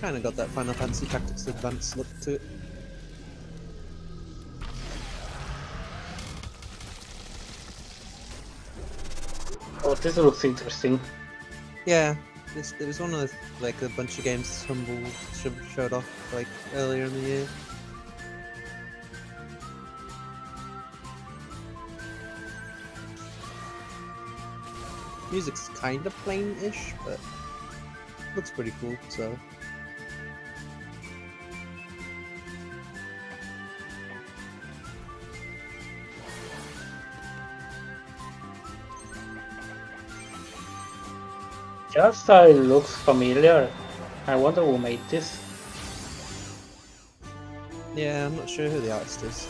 Kinda got that Final Fantasy Tactics Advance look to it. Oh, this looks interesting. Yeah, it was one of the, like a bunch of games Humble showed off like earlier in the year. Music's kind of plain-ish, but looks pretty cool. So. Art style looks familiar. I wonder who made this. Yeah, I'm not sure who the artist is.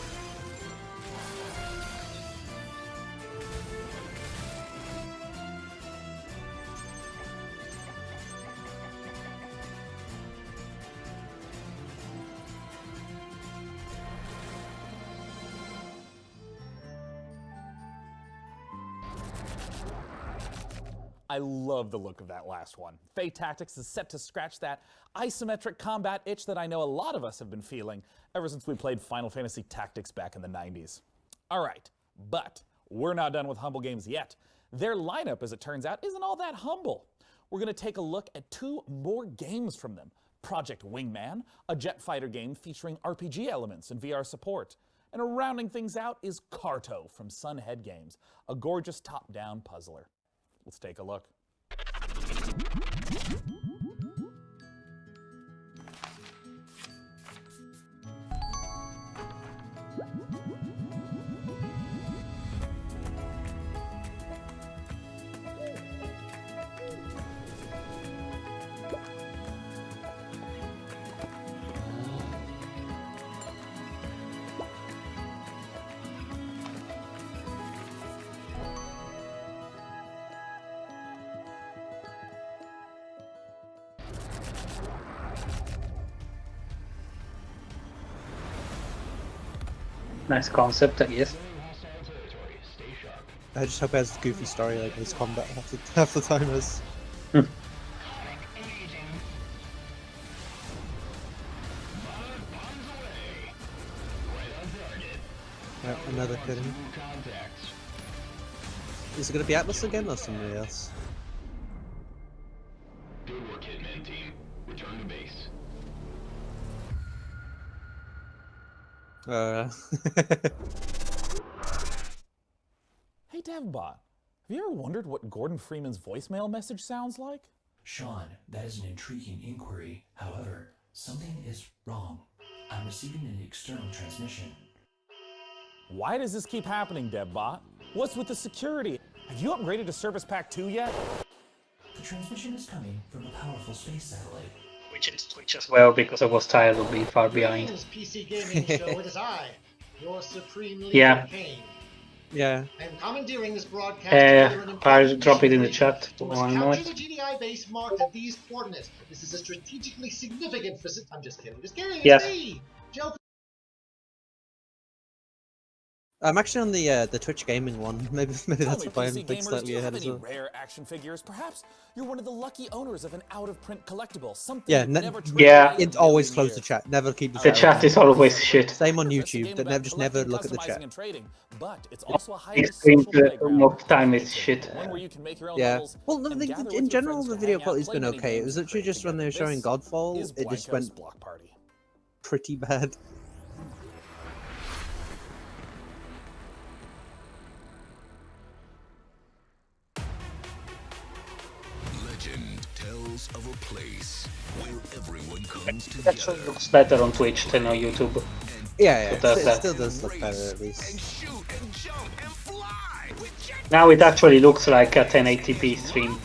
I love the look of that last one. Fate Tactics is set to scratch that isometric combat itch that I know a lot of us have been feeling ever since we played Final Fantasy Tactics back in the 90s. All right, but we're not done with Humble games yet. Their lineup, as it turns out, isn't all that humble. We're going to take a look at 2 more games from them. Project Wingman, a jet fighter game featuring RPG elements and VR support. And rounding things out is Carto from Sunhead Games, a gorgeous top-down puzzler. Let's take a look. Nice concept, I guess. I just hope it has a goofy story like his combat half the time is. Another kidding. Is it gonna be Atlas again or somebody else? Good work, Hitman team. Return to base. Hey Devbot, have you ever wondered what Gordon Freeman's voicemail message sounds like? Sean, that is an intriguing inquiry. However, something is wrong. I'm receiving an external transmission. Why does this keep happening, Devbot? What's with the security? Have you upgraded to Service Pack 2 yet? The transmission is coming from a powerful space satellite. Which is Twitch as well, because I was tired of being far behind. PC Gaming Show, it is I, your supreme leader, Yeah. Kane. Yeah. I am commandeering this broadcast. I'll drop it in the chat. We must One capture moment. the GDI base marked at these coordinates. This is a strategically significant I'm just kidding. Just kidding. It's Yes. me, Joe. I'm actually on the Twitch gaming one. Maybe that's Tell why me, I'm PC like gamers, slightly do you have ahead as any well. rare action figures? Perhaps you're one of the lucky owners of an out-of-print collectible. Something Yeah, you've never traded Yeah. away in it a always million close the years. chat. Never keep the The chat is always shit. Same on It's a YouTube. game That about just never collecting, look at the chat. customizing, and trading, but it's also a highly Extreme social playground. most time is shit. One where you can make your own Yeah. levels. Well, no, and gather with in your general, friends the to video hang out, quality's play been mini okay. It games, was and literally create just when they were together. showing This Godfall, is it just Blanco's went Block Party. pretty bad. Legend tells of a place where everyone comes It actually together. looks better on Twitch than on YouTube. Yeah, It does it that. still does look better at least. Now it actually looks like a 1080p stream.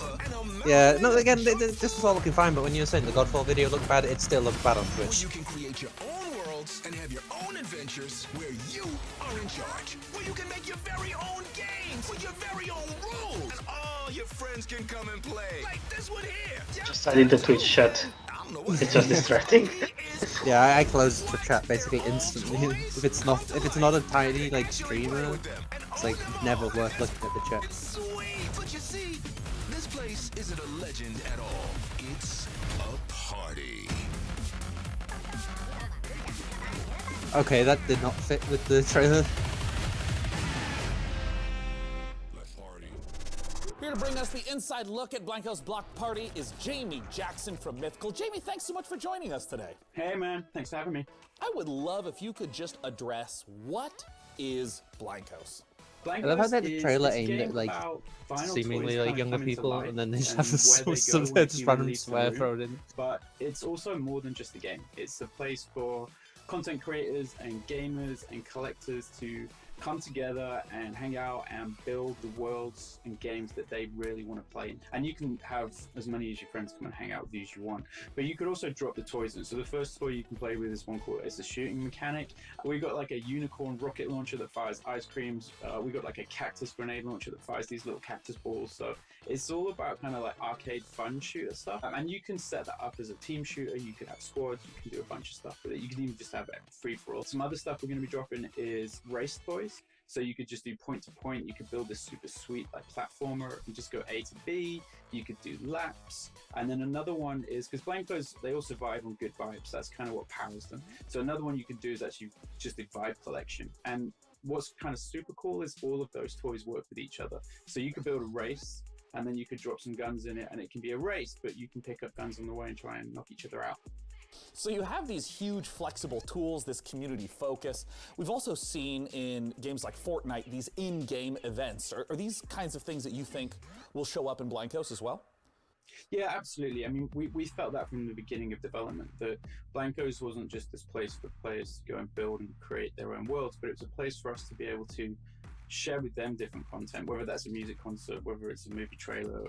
Yeah, no, again, this was all looking fine, but when you were saying the Godfall video looked bad, it still looked bad on Twitch. You can create your own worlds and have your own adventures where you are in charge. Where you can make your very own games with your very own rules. And all your friends can come and play. Like this one here. Just added the Twitch chat. It's just distracting. Yeah, I closed the chat basically instantly. if it's not a tiny like streamer, it's like never worth looking at the chat. Sweet, but you see, this place isn't a legend at all. It's a party. Okay, that did not fit with the trailer. Here to bring us the inside look at Blanco's Block Party is Jamie Jackson from Mythical. Jamie, thanks so much for joining us today. Hey man, thanks for having me. I would love if you could just address what is Blancos. I love how that trailer aimed at like seemingly like younger people, and then they just have some random swear thrown in. But it's also more than just a game. It's a place for content creators and gamers and collectors to come together and hang out and build the worlds and games that they really want to play in. And you can have as many as your friends come and hang out with you as you want, but you could also drop the toys in. So the first toy you can play with is one called it's a shooting mechanic. We got like a unicorn rocket launcher that fires ice creams. We got like a cactus grenade launcher that fires these little cactus balls. So it's all about kind of like arcade fun shooter stuff. And you can set that up as a team shooter. You could have squads. You can do a bunch of stuff with it. You can even just have it free for all. Some other stuff we're going to be dropping is race toys. So you could just do point to point. You could build this super sweet like platformer and just go A to B. You could do laps. And then another one is, because Blancos, they all survive on good vibes. That's kind of what powers them. So another one you can do is actually just a vibe collection. And what's kind of super cool is all of those toys work with each other. So you could build a race, and then you could drop some guns in it, and it can be a race, but you can pick up guns on the way and try and knock each other out. So you have these huge flexible tools, this community focus. We've also seen in games like Fortnite, these in-game events. Are these kinds of things that you think will show up in Blancos as well? Yeah, absolutely. I mean, we felt that from the beginning of development, that Blancos wasn't just this place for players to go and build and create their own worlds, but it was a place for us to be able to share with them different content, whether that's a music concert, whether it's a movie trailer,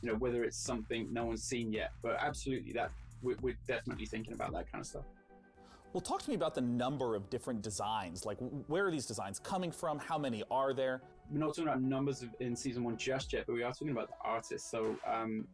you know, whether it's something no one's seen yet. But absolutely, that we're definitely thinking about that kind of stuff. Well, talk to me about the number of different designs. Like, where are these designs coming from? How many are there? We're not talking about numbers in season one just yet, but we are talking about the artists. So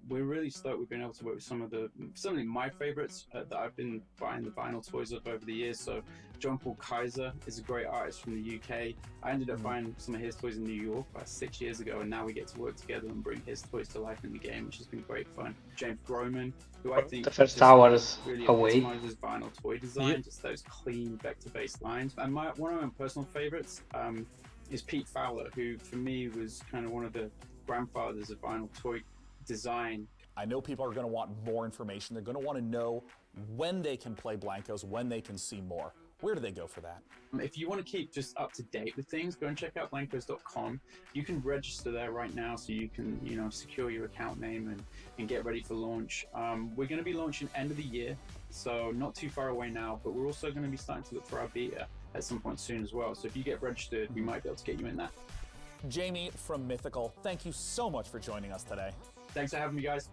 we're really stoked we've been able to work with some of my favorites that I've been buying the vinyl toys of over the years. So John Paul Kaiser is a great artist from the UK. I ended up buying some of his toys in New York about 6 years ago, and now we get to work together and bring his toys to life in the game, which has been great fun. James Groman, who I think The first hour is really away. epitomizes vinyl toy design, just those clean vector-based lines. And one of my personal favorites is Pete Fowler, who for me was kind of one of the grandfathers of vinyl toy design. I know people are going to want more information. They're going to want to know when they can play Blancos, when they can see more. Where do they go for that? If you want to keep just up to date with things, go and check out blancos.com. You can register there right now, so you can, you know, secure your account name and get ready for launch. We're going to be launching end of the year, so not too far away now, but we're also going to be starting to look for our beta at some point soon as well. So if you get registered, we might be able to get you in that. Jamie from Mythical, thank you so much for joining us today. Thanks for having me, guys.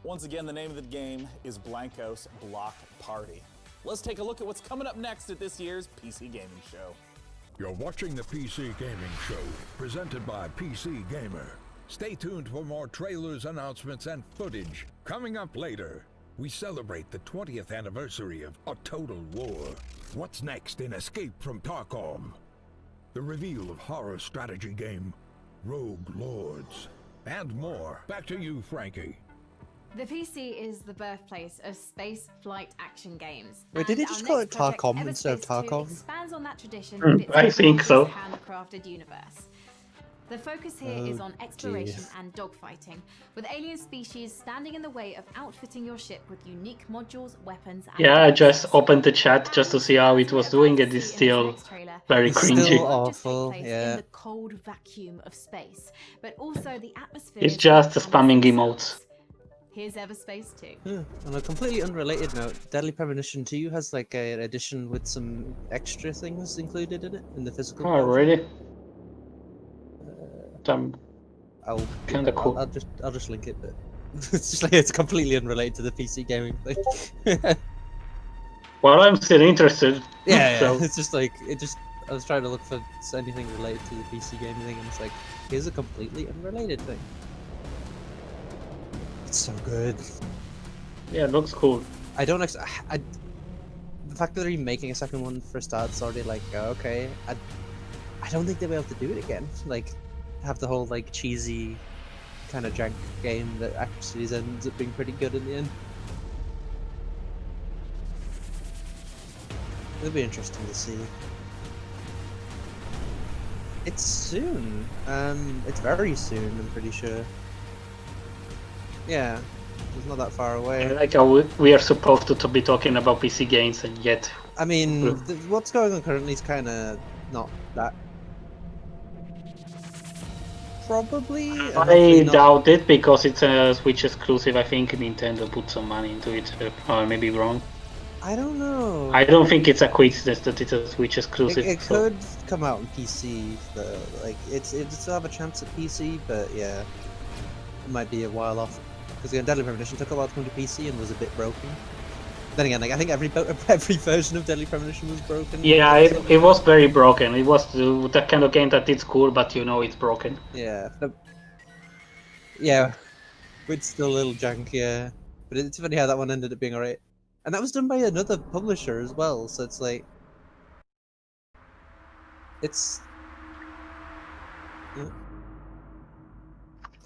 Once again, the name of the game is Blancos Block Party. Let's take a look at what's coming up next at this year's PC Gaming Show. You're watching the PC Gaming Show, presented by PC Gamer. Stay tuned for more trailers, announcements, and footage. Coming up later, we celebrate the 20th anniversary of A Total War. What's next in Escape from Tarkov? the reveal of horror strategy game Rogue Lords, and more. Back to you, Frankie. The PC is the birthplace of space flight action games. Wait, did he And just our call next it project, Tarkov instead of Everspace 2, Tarkov? expands on that tradition with its I think so. handcrafted universe. The focus here Oh, is on exploration jeez. and dogfighting, with alien species standing in the way of outfitting your ship with unique modules, weapons, and Yeah, I just opened the chat just to see how it was doing. It is still very It's cringy. still awful, in yeah. the cold vacuum of space, but also the atmosphere. It's just spamming emotes. Here's Everspace 2. On a completely unrelated note, Deadly Premonition 2 has like an edition with some extra things included in it in the physical. Oh, version. really? Kinda cool. I'll just link it, but it's just like it's completely unrelated to the PC gaming thing. Well, I'm still interested. Yeah, So it's just like I was trying to look for anything related to the PC gaming thing, and it's like here's a completely unrelated thing. It's so good. yeah, it looks cool. I don't. The fact that they're making a second one for a start, it's already like okay. I don't think they'll be able to do it again. Like have the whole like cheesy kind of jank game that actually ends up being pretty good in the end. It'll be interesting to see. It's soon. It's very soon, I'm pretty sure. Yeah, it's not that far away. Like how we are supposed to be talking about PC games, and yet. I mean, what's going on currently is kind of not that. Probably. I doubt it because it's a Switch exclusive. I think Nintendo put some money into it. Or maybe wrong. I don't know. I don't think it's a coincidence that it's a Switch exclusive. It could come out on PC, though. Like it still have a chance at PC, but yeah, it might be a while off. Because again, Deadly Premonition took a while to come to PC and was a bit broken. Then again, like I think every version of Deadly Premonition was broken. Yeah, it was very broken. It was that kind of game that it's cool, but you know it's broken. Yeah. Yeah, it's still a little janky, yeah. But it's funny how that one ended up being alright. And that was done by another publisher as well, so it's like... It's... Yeah.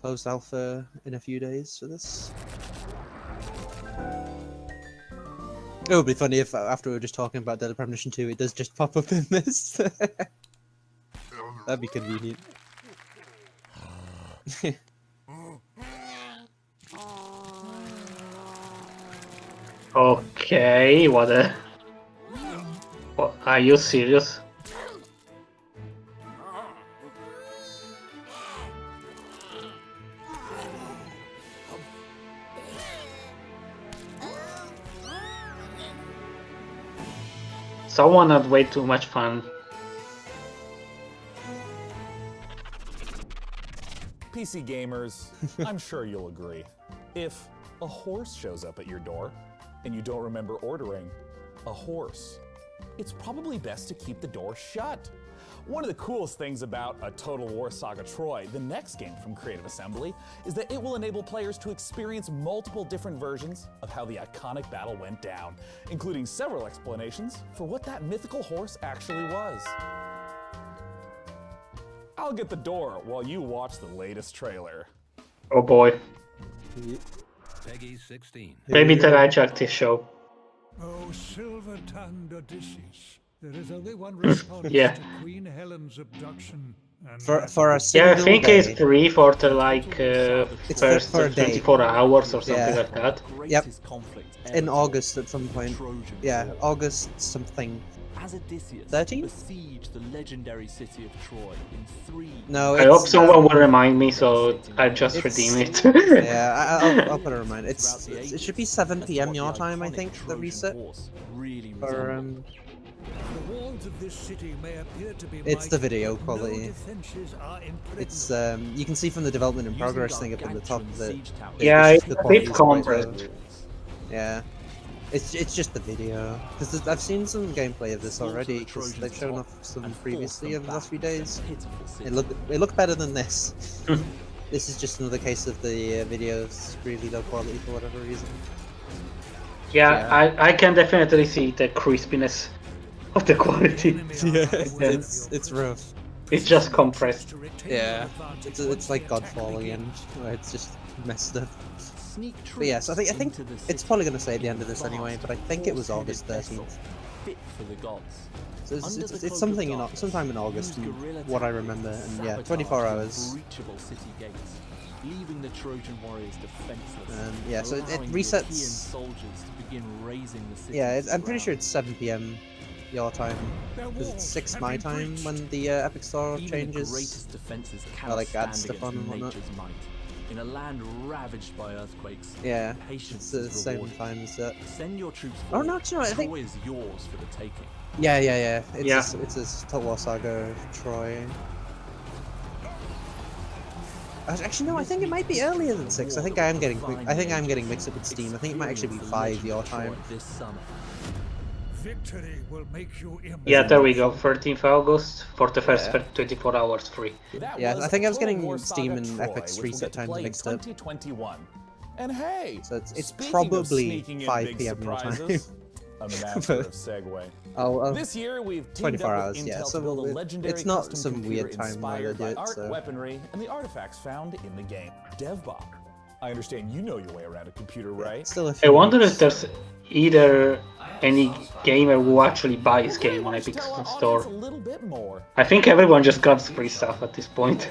Closed alpha in a few days for this. It would be funny if after we were just talking about Deadly Premonition 2, it does just pop up in this. That'd be convenient. Okay, what are you serious? Someone had way too much fun. PC gamers, I'm sure you'll agree. If a horse shows up at your door and you don't remember ordering a horse, it's probably best to keep the door shut. One of the coolest things about a Total War Saga Troy, the next game from Creative Assembly, is that it will enable players to experience multiple different versions of how the iconic battle went down, including several explanations for what that mythical horse actually was. I'll get the door while you watch the latest trailer. Oh boy. Peggy 16. Maybe the hijacked this show. Oh, silver-tongued Odysseus. There is only one response Yeah. to Queen Helen's abduction. And For a Yeah, single I think day. it's free for the It's first for a day. 24 hours or something Yeah. like that. Yep. In August at some point. Yeah, August something. As Odysseus 13th? besieged the legendary city of Troy in 3 No, I hope someone will remind me, so I just redeem it. Yeah, I'll put a reminder. It should be 7 PM your time, I think, the reset. Or the walls of this city may appear to be it's the mighty, video but quality. no defenses are impregnable. It's you can see from the development in progress thing up at the top that Yeah, it's it's just the a bit quality's quite compressed. low. Yeah. It's just the video, because I've seen some gameplay of this already, because they've shown off some previously over the last few days. It looked better than this. This is just another case of the video's really low quality for whatever reason. Yeah, I can definitely see the crispiness of the quality. Yeah, it's rough. It's just compressed. Yeah, it's like Godfall again, where it's just messed up. But yes, I think it's probably going to say at the end of this anyway. But I think it was August 13th. Fit for the gods. So it's something sometime in August, from what I remember, and yeah, 24 hours. Breachable city gates, leaving the Trojan warriors defenseless. Yeah, so it allowing resets. European soldiers to begin raising the city. Yeah, I'm pretty sure it's 7 p.m. your time, because it's 6 my time when the Epic Store changes. The greatest defenses Or like add stand stuff on and against whatnot. nature's might. In a land ravaged by earthquakes, Yeah, patience it's the is same rewarded. time as that. Send your troops Oh no, forward. actually, no, I think. Troy is yours for the taking. Yeah. It's a Total War Saga of Troy. Actually, no. I think it might be earlier than 6. I think I'm getting mixed up with Steam. I think it might actually be 5 your time. This summer. Victory will make you Yeah, there we go. 13th August for the first 24 hours free. Yeah, I think I was getting Steam and Epic's reset times mixed up. 2021. And hey, So it's speaking of probably sneaking in 5 big p.m. your time. surprises, a master of segue. Oh, This year we've teamed 24 up hours, with yeah, Intel so to build a it- legendary it's not custom some computer weird time where they inspired do by it, art, so- weaponry, and the artifacts found in the game. DevBot. I understand you know your way around a computer, right? Still a I few wonder weeks. if there's either any gamer who actually buys game on Epic Tell our Store. audience a little bit more. I think everyone just got free stuff at this point.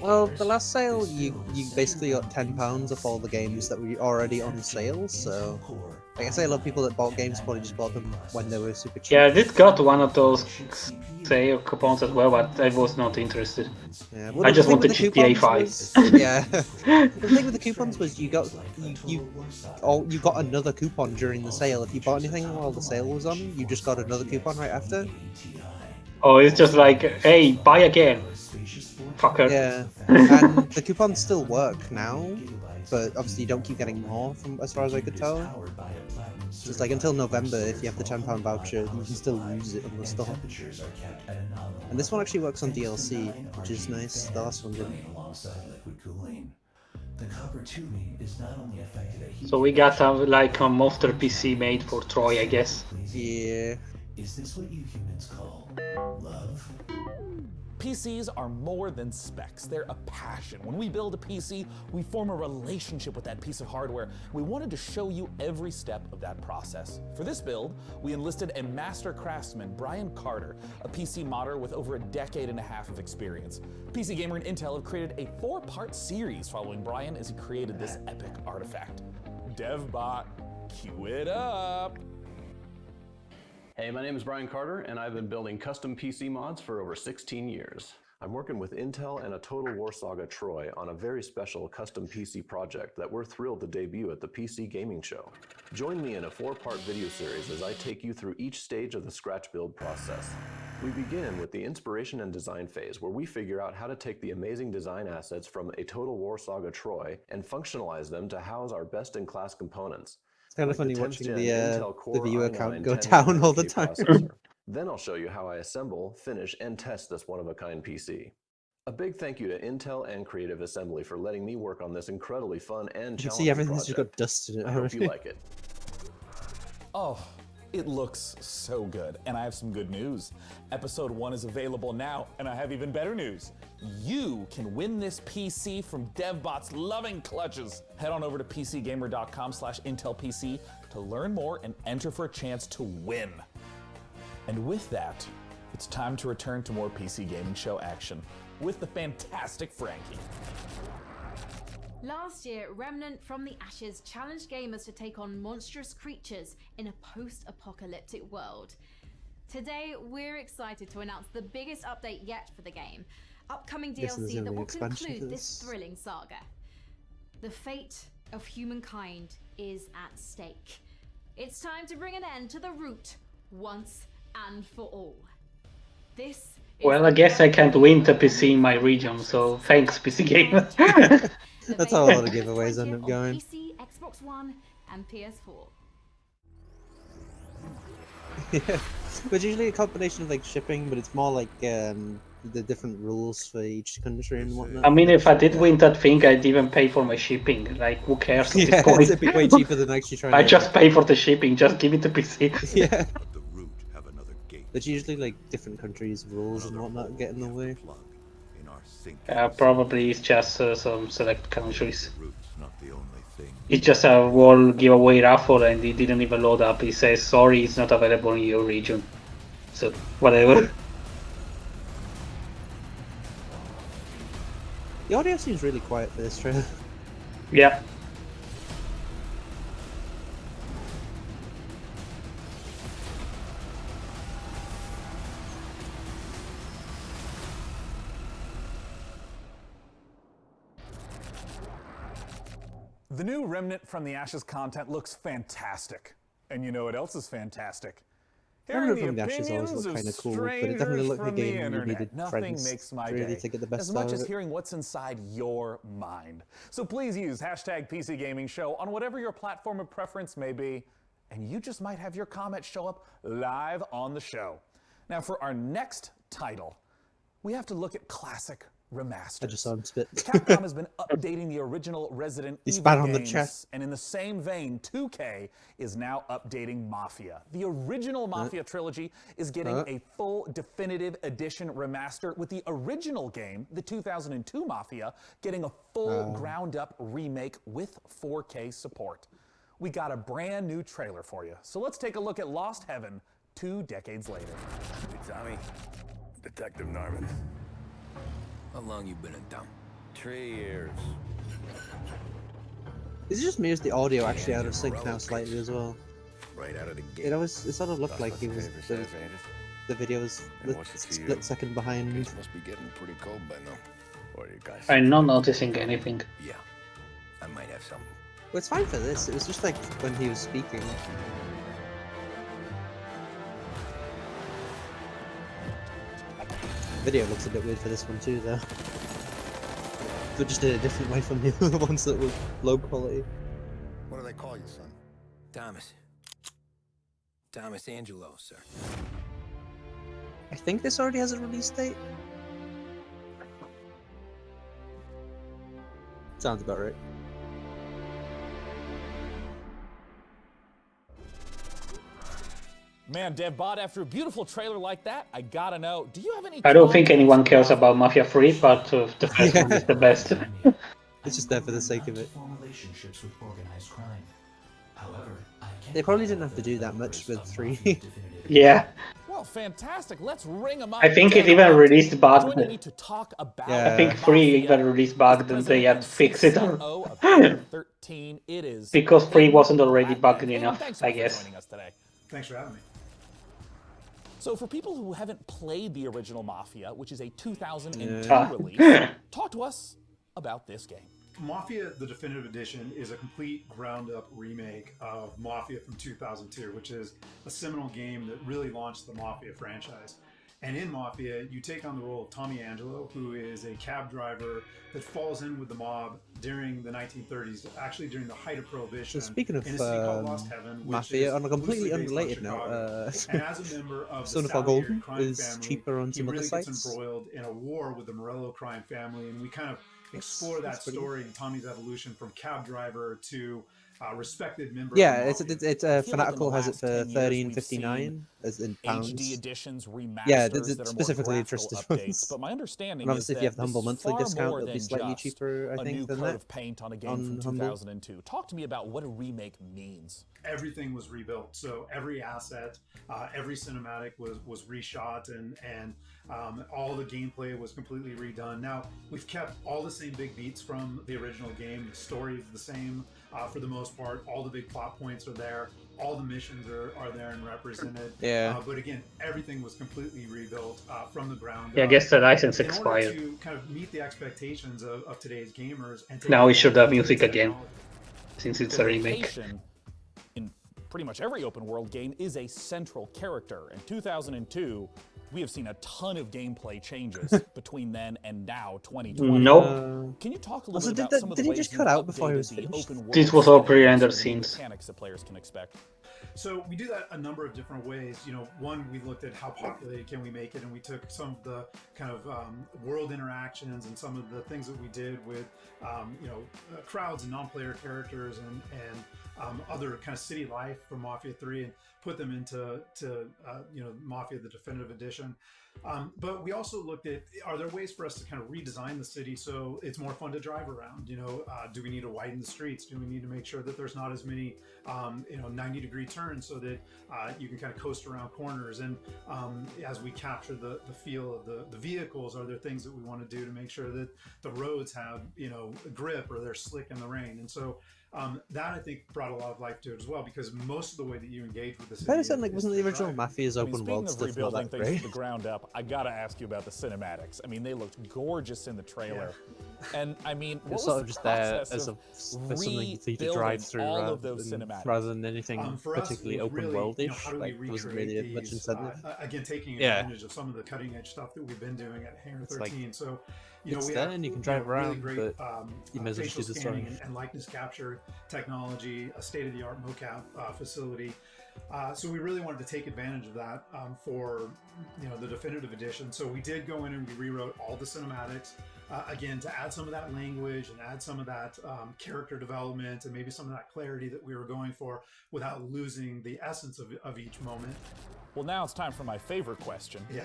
Well, the last sale, you basically got £10 off all the games that were already on sale, so... Like I say, a lot of people that bought games probably just bought them when they were super cheap. Yeah, I did got one of those sale coupons as well, but I was not interested. Yeah, I just the thing wanted with the GTA coupons 5. was- yeah. The thing with the coupons was you got another coupon during the sale. If you bought anything while the sale was on, you just got another coupon right after. Oh, it's just like, hey, buy again. Fucker. Yeah, and the coupons still work now, but obviously you don't keep getting more, from as far as I could tell. Just like until November, if you have the £10 voucher, you can still use it in the store. And this one actually works on DLC, which is nice. The last one didn't. The copper tubing is not only effective at heat. So we got like a monster PC made for Troy, I guess. Yeah. Is this what you humans call love? PCs are more than specs, they're a passion. When we build a PC, we form a relationship with that piece of hardware. We wanted to show you every step of that process. For this build, we enlisted a master craftsman, Brian Carter, a PC modder with over a decade and a half of experience. PC Gamer and Intel have created a 4-part series following Brian as he created this epic artifact. DevBot, cue it up! Hey, my name is Brian Carter, and I've been building custom PC mods for over 16 years. I'm working with Intel and a Total War Saga Troy on a very special custom PC project that we're thrilled to debut at the PC Gaming Show. Join me in a 4-part video series as I take you through each stage of the scratch build process. We begin with the inspiration and design phase, where we figure out how to take the amazing design assets from a Total War Saga Troy and functionalize them to house our best-in-class components. It's kind of Like funny the watching 10th the gen Intel Core viewer i9 count go 10 down all the 9K time. processor. Then I'll show you how I assemble, finish, and test this one-of-a-kind PC. A big thank you to Intel and Creative Assembly for letting me work on this incredibly fun and You can challenging see everything's just project. got dust in it I hope already. you like it. Oh, it looks so good, and I have some good news. Episode 1 is available now, and I have even better news. You can win this PC from DevBot's loving clutches. Head on over to pcgamer.com/IntelPC to learn more and enter for a chance to win. And with that, it's time to return to more PC Gaming Show action with the fantastic Frankie. Last year, Remnant from the Ashes challenged gamers to take on monstrous creatures in a post-apocalyptic world. Today, we're excited to announce the biggest update yet for the game, upcoming Guessing there's DLC gonna that be an will expansion conclude to this this. thrilling saga. The fate of humankind is at stake. It's time to bring an end to the root once and for all. This Well, I guess I can't win the PC in my region, so thanks, PC Gamer. That's how a lot of giveaways end up going. PC, Xbox One, and PS4. Yeah, but usually a combination of like shipping, but it's more like the different rules for each country and whatnot. I mean, if I did win that thing, I'd even pay for my shipping. Like, who cares at Yeah, this point? it'd be way cheaper than actually trying I to- just pay for the shipping, just give it to PC. Yeah. But usually, like, different countries' rules and whatnot get in the way. Probably it's just some select countries. It's just a world giveaway raffle and it didn't even load up. It says, sorry, it's not available in your region. So, whatever. The audio seems really quiet for this trailer. Yeah. The new Remnant from the Ashes content looks fantastic. And you know what else is fantastic? Remnant from the Ashes always looked kind of cool, but it definitely looked like a game where you needed friends really to get the best as much out as of it. hearing what's inside your mind. So please use hashtag PC Gaming Show on whatever your platform of preference may be, and you just might have your comment show up live on the show. Now for our next title, we have to look at classic remasters. I just saw him spit. Capcom has been updating the original Resident He Evil spat on the games, chest. and in the same vein, 2K is now updating Mafia. The original Mafia trilogy is getting a full definitive edition remaster, with the original game, the 2002 Mafia, getting a full ground-up remake with 4K support. We got a brand new trailer for you, so let's take a look at Lost Heaven 2 decades later. Hey, Tommy. Detective Norman. How long you been in town? 3 years. Is it just me or is the audio actually out of sync now slightly as well? Right out of the gate. It sort of looked like it was the video was a split second behind. It must be getting pretty cold by now. Or you guys. I'm not noticing anything. Yeah, I might have something. Well, it's fine for this. It was just like when he was speaking. Video looks a bit weird for this one too, though. They just did it a different way from the other ones that were low quality. What do they call you, son? Thomas. Thomas Angelo, sir. I think this already has a release date. Sounds about right. Man, DevBot, after a beautiful trailer like that, I gotta know, do you have any... I don't think anyone cares about Mafia 3, but the first one is the best. It's just there for the sake of it. Relationships with organized crime. However, They probably didn't have to do that much with 3. Yeah. Well, fantastic. Let's ring them up. I think it even released bugged. Joining me to talk about I think 3 even released bugged and they had to fix it. 13, it is Because 3 wasn't already bugged enough, I guess. Thanks for having me. So for people who haven't played the original Mafia, which is a 2002 release, talk to us about this game. Mafia, the Definitive Edition, is a complete ground-up remake of Mafia from 2002, which is a seminal game that really launched the Mafia franchise. And in Mafia, you take on the role of Tommy Angelo, who is a cab driver that falls in with the mob during the 1930s, actually during the height of Prohibition. So speaking of in a city called Lost Heaven, which Mafia, is on a completely loosely based on unrelated note, Chicago. And as a member of Son the of Our Salieri Golden crime is family, cheaper on some he other really sites. gets embroiled in a war with the Morello crime family, and we kind of explore that story and Tommy's evolution from cab driver to respected member. Yeah, of the it's mafia. Fanatical has it for 13.59 as in pounds. HD editions, remasters Yeah, that are more specifically graphical interested updates. ones. But my understanding And obviously, is if you have that the Humble this monthly far discount, more it'll be than slightly just cheaper, I a think, new than coat that. of paint on a game on from Humble. 2002. Talk to me about what a remake means. Everything was rebuilt, so every asset, every cinematic was reshot, and all the gameplay was completely redone. Now we've kept all the same big beats from the original game. The story is the same for the most part. All the big plot points are there. All the missions are there and represented. Yeah. But again, everything was completely rebuilt from the ground Yeah, I up. guess the license In order expired. to kind of meet the expectations of today's gamers, and Now we should have take music again, technology. since it's The a remake. location in pretty much every open world game is a central character. In 2002, we have seen a ton of gameplay changes between then and now, 2020. Nope. Can you talk a Also, little bit did about some of the did he ways just you've cut out before he updated was the finished? open world This was all settings pre-rendered and the new scenes. mechanics that players can expect? So we do that a number of different ways. You know, one, we looked at how populated can we make it, and we took some of the kind of world interactions and some of the things that we did with, crowds and non-player characters and other kind of city life from Mafia 3 and put them into Mafia the Definitive Edition. But we also looked at, are there ways for us to kind of redesign the city so it's more fun to drive around? You know, do we need to widen the streets? Do we need to make sure that there's not as many 90-degree turns so that you can kind of coast around corners? And as we capture the feel of the vehicles, are there things that we want to do to make sure that the roads have grip or they're slick in the rain? And so that I think brought a lot of life to it as well, because most of the way that you engage with the city. Wasn't the original Mafia's open world stuff not that things great? from the ground up, I gotta ask you about the cinematics. I mean, they looked gorgeous in the trailer, and I mean, what It's was sort the of just there process as of something for you to drive through all of those cinematics rather than anything For us, particularly it was open really, worldish. how do we Like there wasn't really recreate much these, incentive. again, taking Yeah. advantage of some of the cutting edge stuff that we've been doing at Hangar It's like, 13. So, it's we there have and you can drive really around, great but you may as well just facial do the scanning story. and likeness capture technology, a state-of-the-art mocap facility. So we really wanted to take advantage of that for the definitive edition. So we did go in and we rewrote all the cinematics again to add some of that language and add some of that character development and maybe some of that clarity that we were going for without losing the essence of each moment. Well, now it's time for my favorite question. Yeah.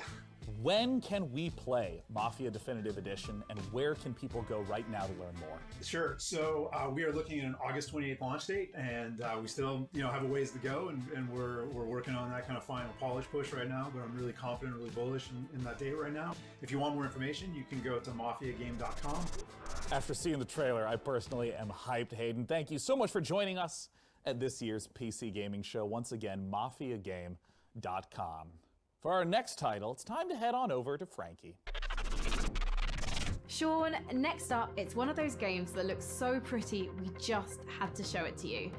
When can we play Mafia Definitive Edition, and where can people go right now to learn more? Sure. So we are looking at an August 28th launch date, and we still, have a ways to go, and we're working on that kind of final polish push right now. But I'm really confident, really bullish in that date right now. If you want more information, you can go to mafiagame.com. After seeing the trailer, I personally am hyped, Hayden. Thank you so much for joining us at this year's PC Gaming Show. Once again, mafiagame.com. For our next title, it's time to head on over to Frankie. Sean, next up, it's one of those games that looks so pretty we just had to show it to you.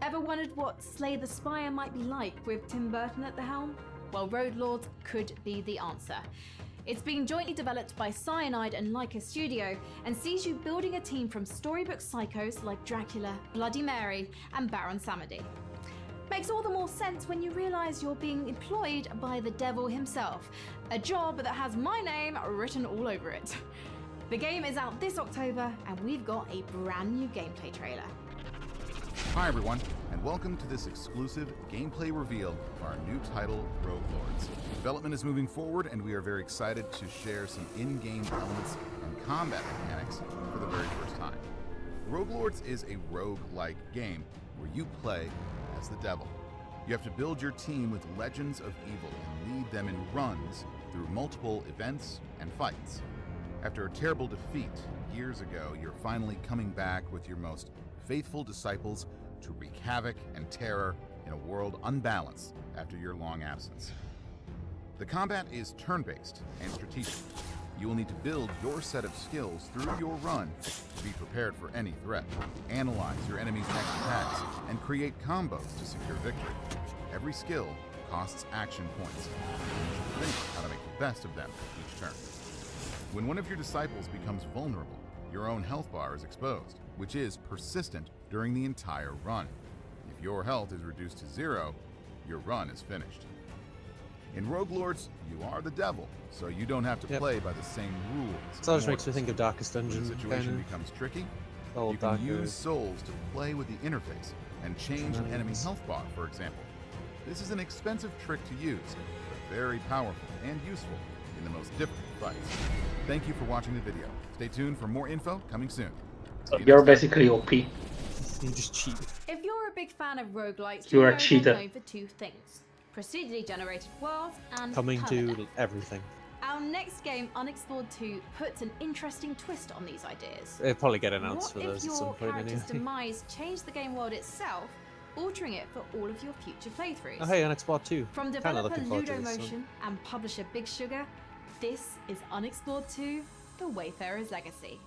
Ever wondered what Slay the Spire might be like with Tim Burton at the helm? Well, Road Lords could be the answer. It's being jointly developed by Cyanide and Leica Studio and sees you building a team from storybook psychos like Dracula, Bloody Mary, and Baron Samedi. Makes all the more sense when you realise you're being employed by the devil himself, a job that has my name written all over it. The game is out this October, and we've got a brand new gameplay trailer. Hi everyone, and welcome to this exclusive gameplay reveal of our new title, Rogue Lords. Development is moving forward, and we are very excited to share some in-game elements and combat mechanics for the very first time. Rogue Lords is a rogue-like game where you play as the devil. You have to build your team with legends of evil and lead them in runs through multiple events and fights. After a terrible defeat years ago, you're finally coming back with your most faithful disciples to wreak havoc and terror in a world unbalanced after your long absence. The combat is turn-based and strategic. You will need to build your set of skills through your run to be prepared for any threat, analyze your enemy's next attacks, and create combos to secure victory. Every skill costs action points, and you should think how to make the best of them each turn. When one of your disciples becomes vulnerable, your own health bar is exposed, which is persistent during the entire run. If your health is reduced to 0, your run is finished. In Rogue Lords, you are the devil, so you don't have to play by the same rules. It always makes me think of Darkest Dungeon. When the situation becomes tricky, you can use souls to play with the interface and change an enemy health bar, for example. This is an expensive trick to use, but very powerful and useful in the most difficult fights. Thank you for watching the video. Stay tuned for more info coming soon. So you're basically OP. You just cheat. If you're a big fan of roguelikes, You're a know they're cheater. known for two things: procedurally generated worlds and Coming permadeath. to everything. Our next game, Unexplored 2, puts an interesting twist on these ideas. It'll probably get announced What for if those at some your point character's anyway. demise changed the game world itself, altering it for all of your future playthroughs? Oh hey, Unexplored 2. From Kinda developer looking forward to this one. Ludomotion and publisher Big Sugar, this is Unexplored 2, The Wayfarer's Legacy.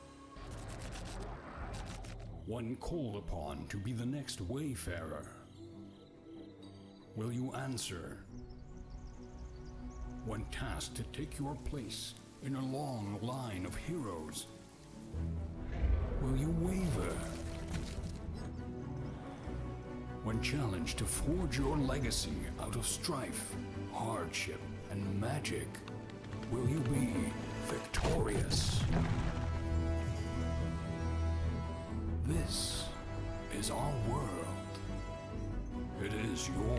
When called upon to be the next Wayfarer, will you answer? When tasked to take your place in a long line of heroes, will you waver? When challenged to forge your legacy out of strife, hardship, and magic, will you be victorious? This is our world. It is your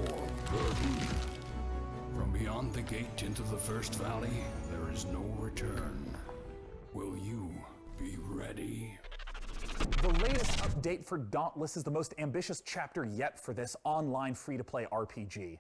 burden. From beyond the gate into the First Valley, there is no return. Will you be ready? The latest update for Dauntless is the most ambitious chapter yet for this online free-to-play RPG.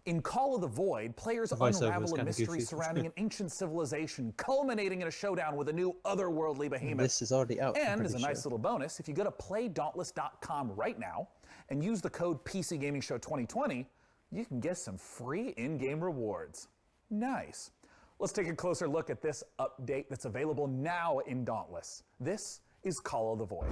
In Call of the Void, players unravel a mystery surrounding an ancient civilization, culminating in a showdown with a new otherworldly behemoth. This is already out. And as a nice little bonus, if you go to playdauntless.com right now and use the code PCGamingShow2020, you can get some free in-game rewards. Nice. Let's take a closer look at this update that's available now in Dauntless. This is Call of the Void.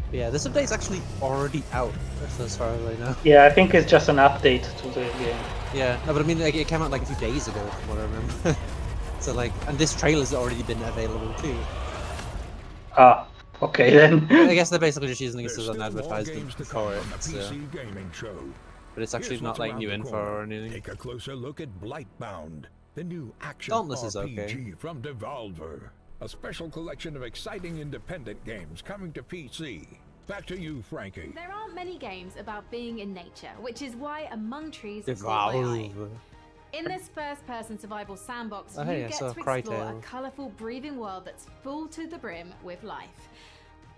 Yeah, this update's actually already out, as far as I know. Yeah, I think it's just an update to the game. Yeah, no, but I mean, like, it came out like a few days ago, from what I remember. So, like, and this trailer's already been available too. Ah, okay then. I guess they're basically just using this as an advertisement for it. PC Gaming Show. But it's actually Here's not what's like around new the info corner. or anything. Take a closer look at Blightbound, the new action Dauntless RPG is okay. from Devolver. A special collection of exciting independent games coming to PC. Back to you, Frankie. There aren't many games about being in nature, which is why Among Trees caught my eye. Devolver. In this first-person survival sandbox, Oh, you hey, I get saw to explore Crytail. a colourful, breathing world that's full to the brim with life.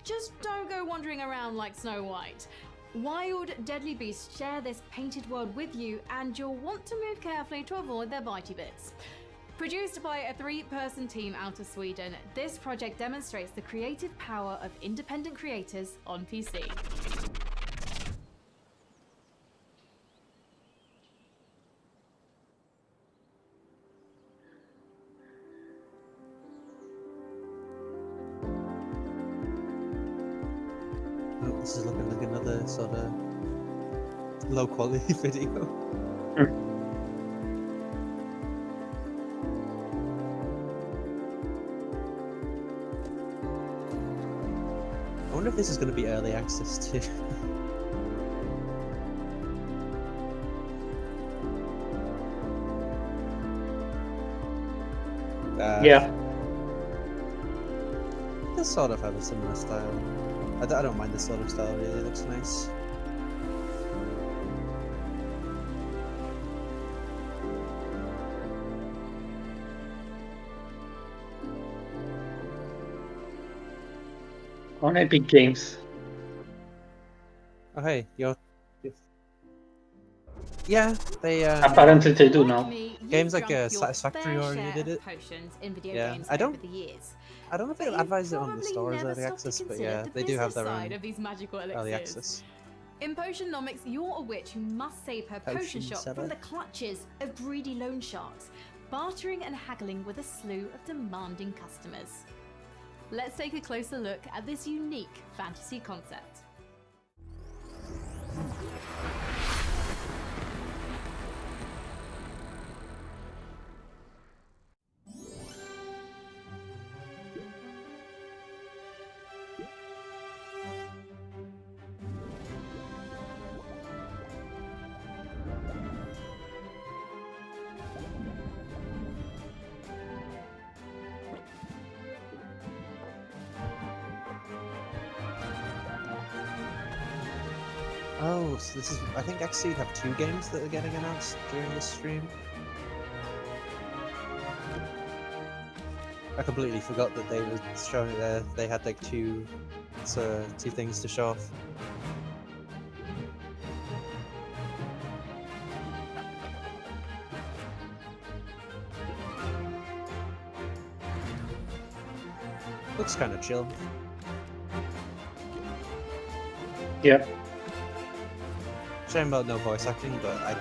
Just don't go wandering around like Snow White. Wild, deadly beasts share this painted world with you, and you'll want to move carefully to avoid their bitey bits. Produced by a 3-person team out of Sweden, this project demonstrates the creative power of independent creators on PC. Oh, this is looking like another sort of low quality video. I wonder if this is going to be early access too. Yeah. It does sort of have a similar style. I don't mind this sort of style, really. It looks nice. On Epic Games. Oh, hey, yeah, they Apparently they do now. games like Satisfactory already did it. Yeah, I don't know if they advise it on the stores early access, but yeah, they do have their own of these magical early elixirs. access. In Potionnomics, you're a witch who must save her potion Potion shop seller. from the clutches of greedy loan sharks, bartering and haggling with a slew of demanding customers. Let's take a closer look at this unique fantasy concept. Oh, so this is. I think XSeed have 2 games that are getting announced during this stream. I completely forgot that they were showing they had like 2 two things to show off. Looks kind of chill. Yeah. Shame about no voice acting, but I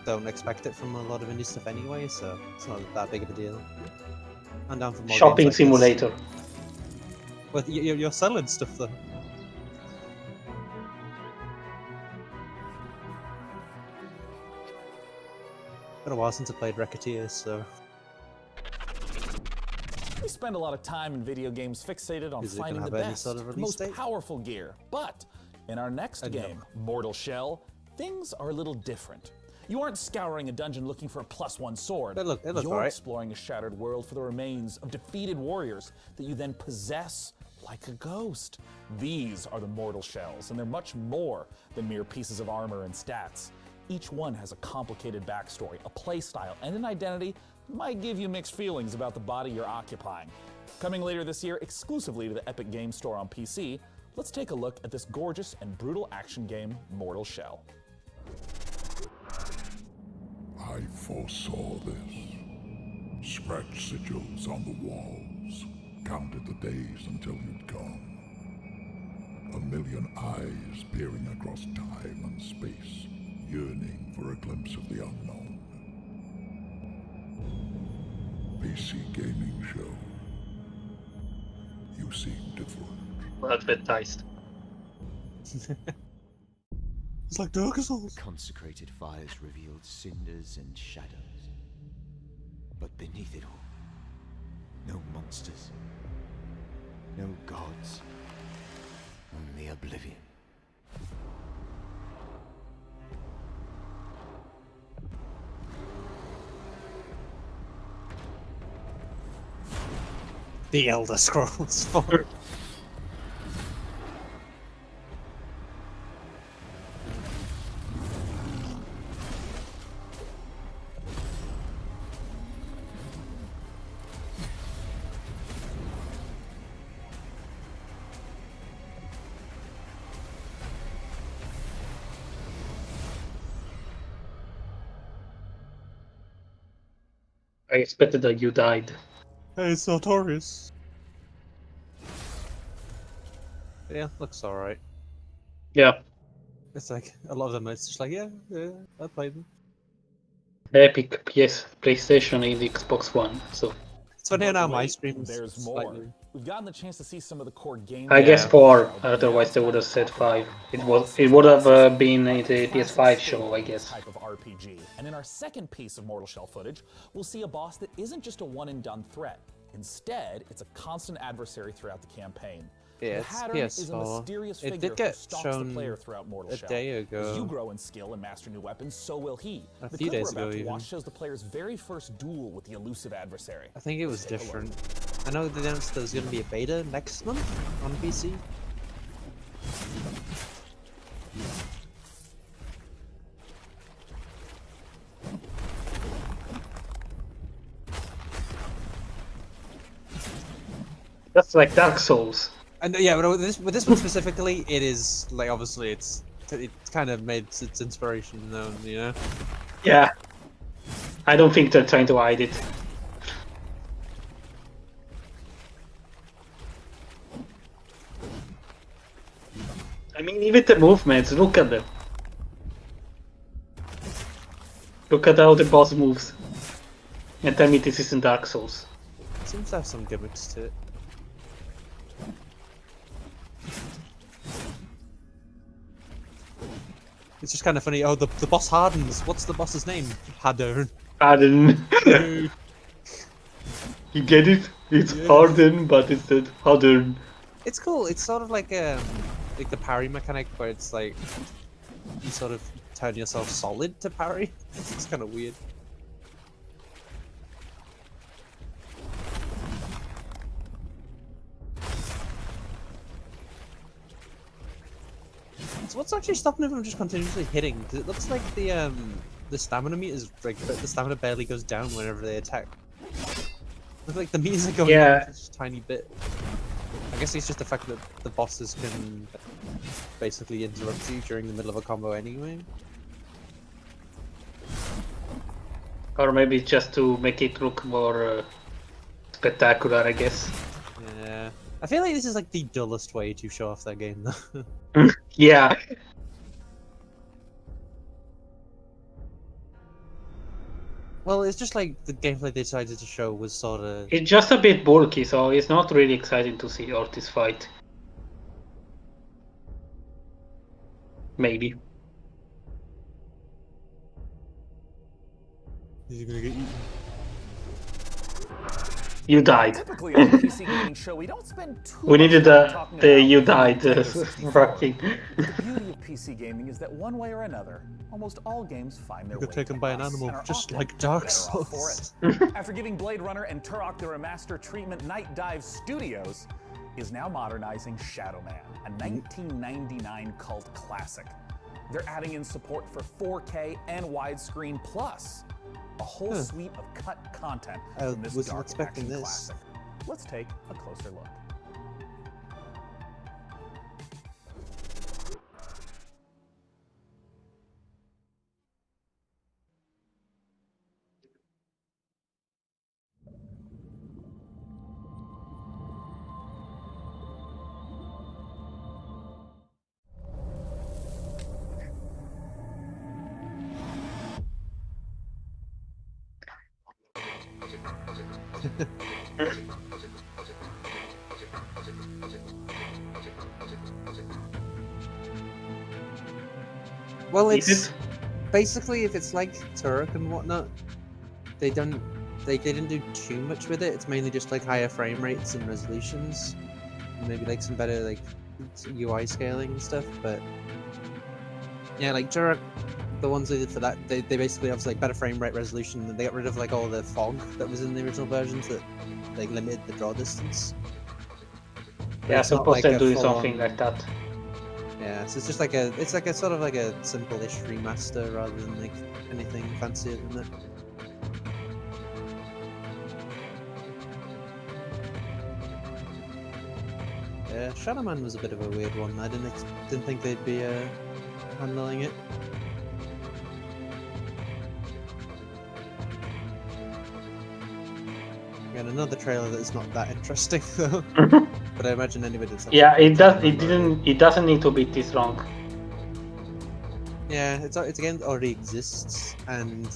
don't expect it from a lot of indie stuff anyway, so it's not that big of a deal. I'm down for more Shopping games like simulator. this. Well, you're selling stuff though. Been a while since I played Racketeer, so. We spend a lot of time in video games fixated on Is it gonna finding the have any best, sort of the release most date? powerful gear. But in our next game, Mortal Shell, things are a little different. You aren't scouring a dungeon looking for a +1 sword. They look You're alright. exploring a shattered world for the remains of defeated warriors that you then possess like a ghost. These are the Mortal Shells, and they're much more than mere pieces of armor and stats. Each one has a complicated backstory, a playstyle, and an identity that might give you mixed feelings about the body you're occupying. Coming later this year exclusively to the Epic Games Store on PC, let's take a look at this gorgeous and brutal action game, Mortal Shell. I foresaw this. Scratched sigils on the walls. Counted the days until you'd gone. A million eyes peering across time and space, yearning for a glimpse of the unknown. PC Gaming Show. You seem different. Advertised. It's like Dark Souls. Consecrated fires revealed cinders and shadows. But beneath it all, no monsters, no gods, only oblivion. The Elder Scrolls 4. I expected that you died. Hey, it's Sartorius. Yeah, looks alright. Yeah. It's like, a lot of them, it's just like, yeah, I played them. Epic, PS, PlayStation, and Xbox One. So It's funny how now my Wait, stream is there's slightly... more. We've gotten the chance to see some of the core game. I guess 4. Otherwise, they would have said 5. It would have been a PS5 show, I guess. Type of RPG. And in our second piece of Mortal Shell footage, we'll see a boss that isn't just a one-and-done threat. Instead, it's a constant adversary throughout the campaign. Yeah, the it's Hattern is a PS4. mysterious It figure did get who stalks shown the player throughout Mortal a Shell. day ago. As you grow in skill and master new weapons, so will he. A The few clip days we're about ago, to even. watch shows the player's very first duel with the elusive adversary. I think it was different. I know they announced there's going to be a beta next month on PC. That's like Dark Souls. And yeah, but with this one specifically, it is like obviously it kind of made its inspiration known, you know. Yeah. I don't think they're trying to hide it. I mean, even the movements, look at them. Look at how the boss moves. And tell me this isn't Dark Souls. Seems to have some gimmicks to it. It's just kind of funny. Oh, the boss hardens. What's the boss's name? Haddern. Harden. You get it? It's Harden, but it's the Harden. It's cool. It's sort of like the parry mechanic, where it's like you sort of turn yourself solid to parry. It's kind of weird. So what's actually stopping him from just continuously hitting? Because it looks like the stamina meter is like the stamina barely goes down whenever they attack. Looks like the meters are going down just a tiny bit. guess it's just the fact that the bosses can basically interrupt you during the middle of a combo anyway. Or maybe it's just to make it look more spectacular, I guess. Yeah. I feel like this is like the dullest way to show off that game, though. Yeah. Well, it's just like the gameplay they decided to show was sort of... It's just a bit bulky, so it's not really exciting to see Ortiz fight. Maybe. Is he gonna get eaten? You died. Typically on the PC gaming show, we don't spend too We much needed time talking the about you died Nintendo 64. fucking. The beauty of PC gaming is that one way or another, almost all games find their You way got taken to by an us animal, and are just often like Dark better off for Souls. it. After giving Blade Runner and Turok the remaster treatment, Night Dive Studios is now modernizing Shadow Man, a 1999 cult classic. They're adding in support for 4K and widescreen plus a whole suite of cut content from this wasn't dark expecting action this. classic. Let's take a closer look. Well, it's basically, if it's like Turok and whatnot, they didn't do too much with it. It's mainly just like higher frame rates and resolutions, and maybe like some better like UI scaling and stuff. But yeah, like Turok, the ones they did for that, they basically have like better frame rate resolution, and they got rid of like all the fog that was in the original versions that like limited the draw distance. Yeah, I suppose they're doing full-on- something like that. Yeah, so it's just like it's like a sort of like a simple-ish remaster rather than like anything fancier than that. Yeah, Shadow Man was a bit of a weird one. I didn't think they'd be handling it. Again, another trailer that's not that interesting though. But I imagine anybody that's Yeah, it doesn't need to be this long. Yeah, it's a game that already exists, and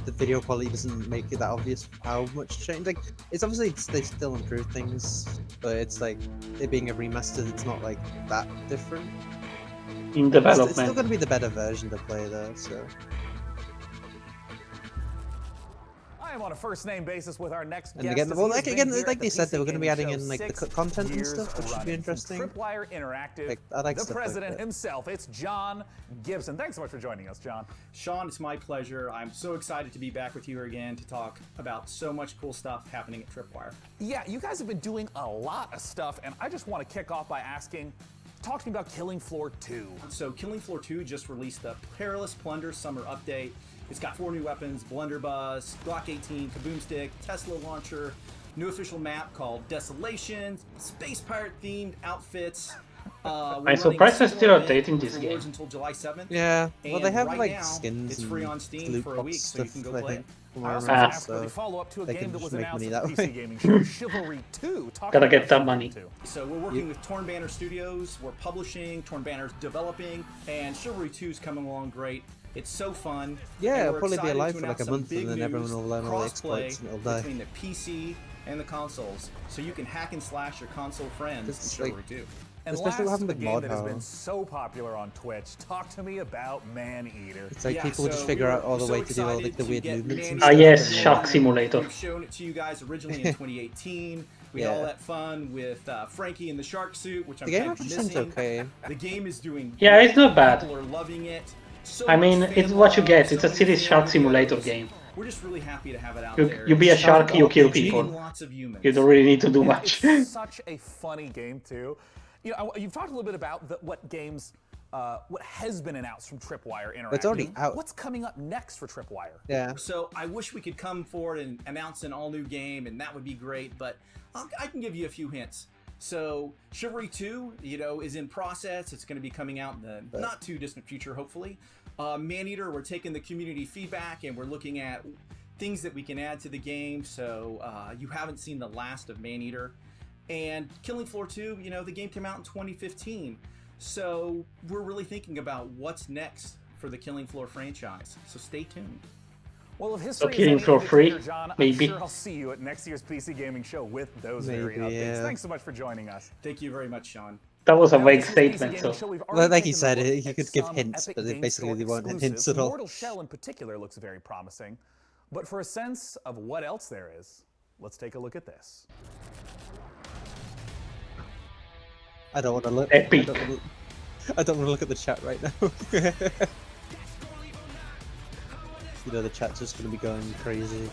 the video quality doesn't make it that obvious how much change. Like, it's obviously they still improve things, but it's like it being a remaster, it's not like that different. In development. It's still going to be the better version to play though. So. I am on a first-name basis with our next And guest. again, as well, he has like been again, here like at they the said, they PC were going to be Gaming adding Show in like the 6 content and years stuff, which should be running. interesting. From Tripwire Interactive, Like, I like the stuff like president that. himself, it's John Gibson. Thanks so much for joining us, John. Sean, it's my pleasure. I'm so excited to be back with you again to talk about so much cool stuff happening at Tripwire. Yeah, you guys have been doing a lot of stuff, and I just want to kick off by asking, talk to me about Killing Floor 2. So Killing Floor 2 just released the Perilous Plunder Summer Update. It's got 4 new weapons: Blunderbuss, Glock 18, Kaboom Stick, Tesla Launcher, new official map called Desolation, Space Pirate themed outfits. I'm surprised they're still updating this game. Until July 7th. Yeah, well, they And have right like now, skins it's free and on Steam loot for a box week, so you stuff, can go I play think, it. from I what also I want remember, to ask for the so follow-up to a they game can that just was make announced money at the that way. PC Gaming Show, Chivalry 2. Talk Gotta about get that Chivalry money. 2. So we're working with Torn Banner Studios, we're publishing, Torn Banner's developing, and Chivalry 2 is coming along great. It's so fun. Yeah, and it'll we're probably be excited alive to for like announce a some month, and big then everyone news, will learn all the crossplay exploits and it'll die. between the PC and the consoles, so you can hack and slash your console friends It's in like- Chivalry 2. And Especially what last, happened the with game Mod that has Power. been so popular on Twitch. Talk to me about Man-Eater. It's like Yeah, people just so figure we out all were the so way to do all like excited the to weird get movements and Man-Eater stuff. yes, going. Shark Simulator. We've shown it to you guys originally in 2018. We had all that fun with Frankie in the shark suit, which I'm The game kind of actually seems missing. okay. The game is doing Yeah, great. it's not bad. People are loving it. So I mean, much it's fan what you love, get. It's so a many serious fan shark simulator videos. game. We're just really happy to have it out You, there. you be a It's shark, you kill RPG. people. lots of humans. You don't really need to do And much. it's such a funny game too. You know, you've talked a little bit about what games, what has been announced from Tripwire Interactive. It's already out. What's coming up next for Tripwire? Yeah. So I wish we could come forward and announce an all-new game, and that would be great, but I can give you a few hints. So Chivalry 2, is in process. It's going to be coming out in the not too distant future, hopefully. Maneater, we're taking the community feedback and we're looking at things that we can add to the game. So you haven't seen the last of Maneater. And Killing Floor 2, the game came out in 2015. So we're really thinking about what's next for the Killing Floor franchise. So stay tuned. Well, if history Killing is Floor any 3, indicator, John, maybe. I'm sure I'll see you at next year's PC Gaming Show with those very Maybe, updates. yeah. Thanks so much for joining us. Thank you very much, Sean. That was a Now, vague this year's PC statement, Gaming so. Show, we've Well, already like you taken a said, look he at could give some hints, Epic but they Game basically Store weren't hints at exclusives. all. Mortal Shell in particular looks very promising. But for a sense of what else there is, let's take a look at this. I don't want to look. Epic. I don't want to look at the chat right now. The chat's just going to be going crazy.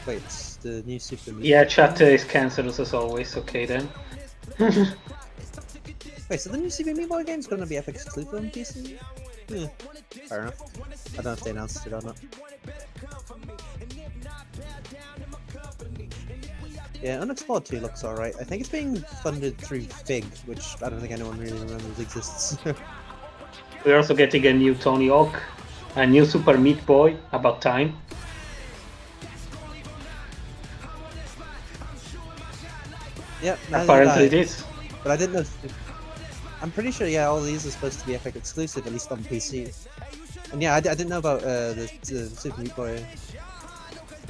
Wait, it's the new Super Meat. Yeah, chat is cancerous as always. Okay then. Wait, so the new Super Meat Boy game's going to be Epic exclusive on PC? Yeah, fair enough. I don't know if they announced it or not. Yeah, Unexplored 2 looks alright. I think it's being funded through Fig, which I don't think anyone really remembers exists. We're also getting a new Tony Hawk, a new Super Meat Boy, about time. Yep, Apparently it is. But I didn't know. I'm pretty sure, yeah, all these are supposed to be Epic exclusive, at least on PC. And yeah, I didn't know about the Super Meat Boy.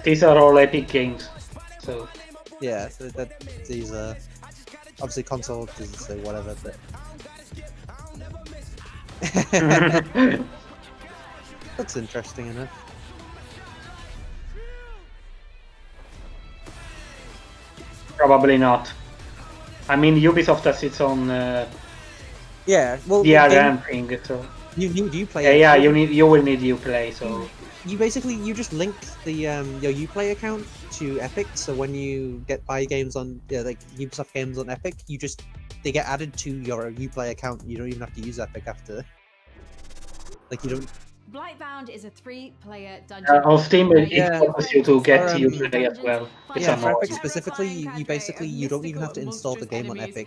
These are all Epic games, so. Yeah, so these are obviously console, doesn't say whatever, but. That's interesting enough. Probably not. I mean, Ubisoft has its own yeah, well, DRM thing, so. You play. Yeah, you will need Uplay, so. You just link the your Uplay account to Epic, so when you buy games on like Ubisoft games on Epic, they get added to your Uplay account. You don't even have to use Epic after. Like you don't. Blightbound is a 3-player dungeon. On Steam, it forces you to get Uplay as well. It's Yeah, for annoying. Epic specifically, you don't even have to install the game on Epic.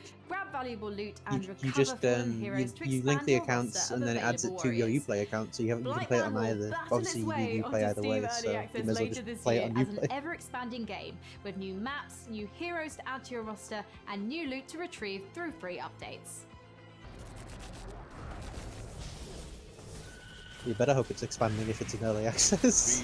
You just you link the accounts and then it adds it to your Uplay account, so you can play it on either. Obviously, you need Uplay either way, so you may as well just play it on as an Uplay. ever-expanding game with new maps, new heroes to add to your roster, and new loot to retrieve through free updates. You better hope it's expanding if it's in early access.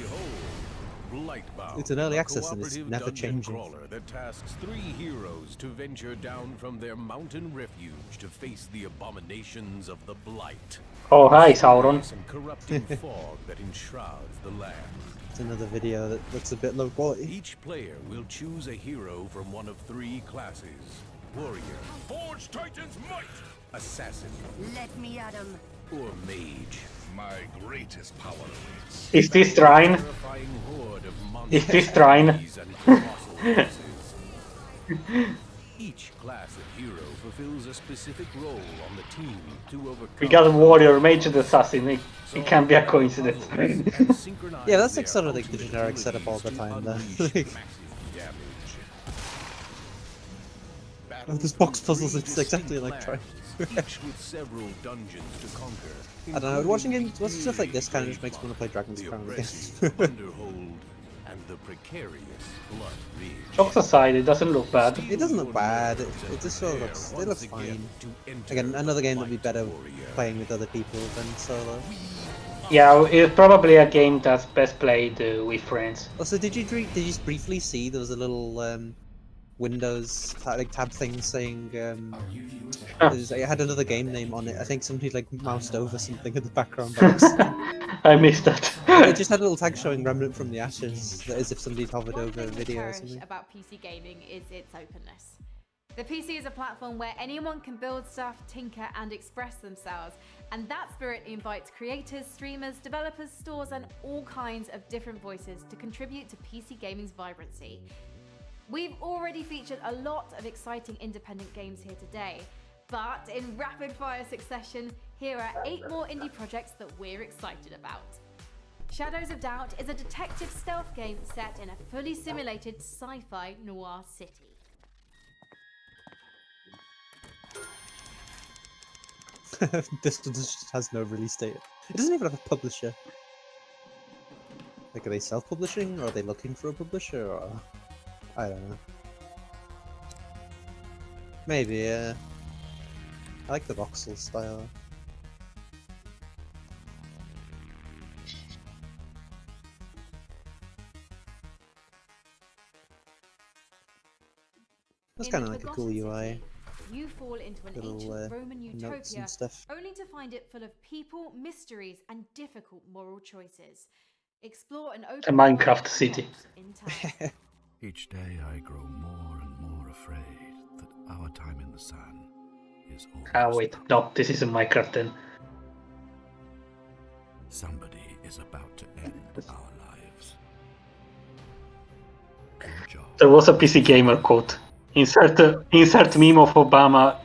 Blightbound, It's an early a access and it's cooperative never dungeon changing. crawler that tasks 3 heroes to venture down from their mountain refuge to face the abominations of the Blight. Oh, hi, Sauron. Some corrupting fog that enshrouds the land. It's another video that looks a bit low quality. Each player will choose a hero from one of 3 classes: warrior, forge Titan's might, assassin, Let me at him. or mage. My greatest power awaits. Is this Trine? Terrifying horde of Is this Trine? monsters and colossal forces. Each class of hero fulfills a specific role on the team to overcome. We got a warrior, mage, and assassin. It can't be a coincidence. Yeah, that's like sort of like the generic setup all the time, though. Oh, this box puzzles, it's exactly like Triumph. Each with several dungeons to conquer. I don't know, watching stuff like this kind of just makes me want to play Dragon's Crown again. Underhold and the precarious Blood Ridge. Jokes aside, it doesn't look bad. It doesn't look bad, it just sort of looks fine. Again, another game that'd be better playing with other people than solo. Yeah, it's probably a game that's best played with friends. Also, did you briefly see there was a little Windows tab thing saying it had another game name on it. I think somebody like moused over something in the background box. I missed that. It just had a little tag showing Remnant from the Ashes, as if somebody'd hovered over a video or something. About PC gaming is its openness. The PC is a platform where anyone can build stuff, tinker, and express themselves. And that spirit invites creators, streamers, developers, stores, and all kinds of different voices to contribute to PC gaming's vibrancy. We've already featured a lot of exciting independent games here today, but in rapid fire succession, here are 8 more indie projects that we're excited about. Shadows of Doubt is a detective stealth game set in a fully simulated sci-fi noir city. This just has no release date. It doesn't even have a publisher. Like, are they self-publishing, or are they looking for a publisher, or... I don't know. Maybe, yeah. I like the voxel style. That's kind of like a cool UI. You fall into an Little ancient Roman notes utopia, and stuff. only to find it full of people, mysteries, and difficult moral choices. Explore an open A Minecraft city. in time. Each day I grow more and more afraid that our time in the sun is almost Ah, wait, no, this is a Minecraft then. Somebody is about to end our lives. Your job. There was a PC Gamer quote. Insert meme of Obama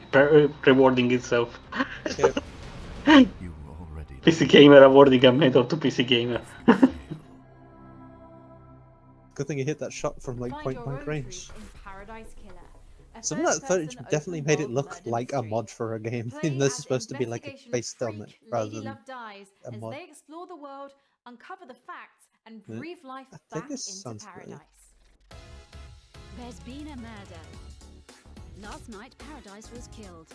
rewarding itself. PC Gamer awarding a medal to PC Gamer. Good thing you hit that shot from like Find point your blank own range. truth in Paradise Killer, a Some of that first-person footage definitely made it look open-world like a murder mod for a game. Play This as is supposed to be like investigation based on it freak rather Lady than Love Dies a as mod. they explore the world, uncover the facts, and Yeah. breathe life I back think this into sounds familiar. paradise. There's been a murder. Last night, Paradise was killed.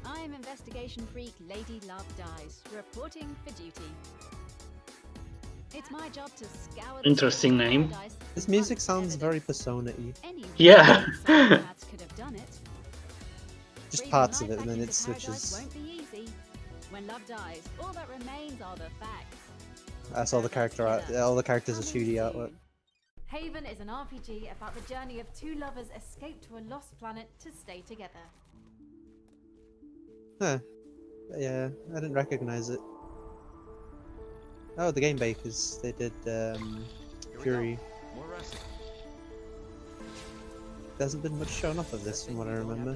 I'm investigation freak Lady Love Dies, reporting for duty. It's my job to scour the Interesting name. Paradise. This music sounds very Persona-y. Yeah. Psychopaths could have done it. Just Breathing parts of life it, and back then into it Paradise switches. won't be easy. When love dies, all that remains are the facts. That's all the character art. All the characters are 2D artwork. Haven is an RPG about the journey of two lovers escape to a lost planet to stay together. Huh. Yeah, I didn't recognize it. Oh, the Game Bakers. They did Fury. More wrestling. There hasn't been much shown off of this from what I remember.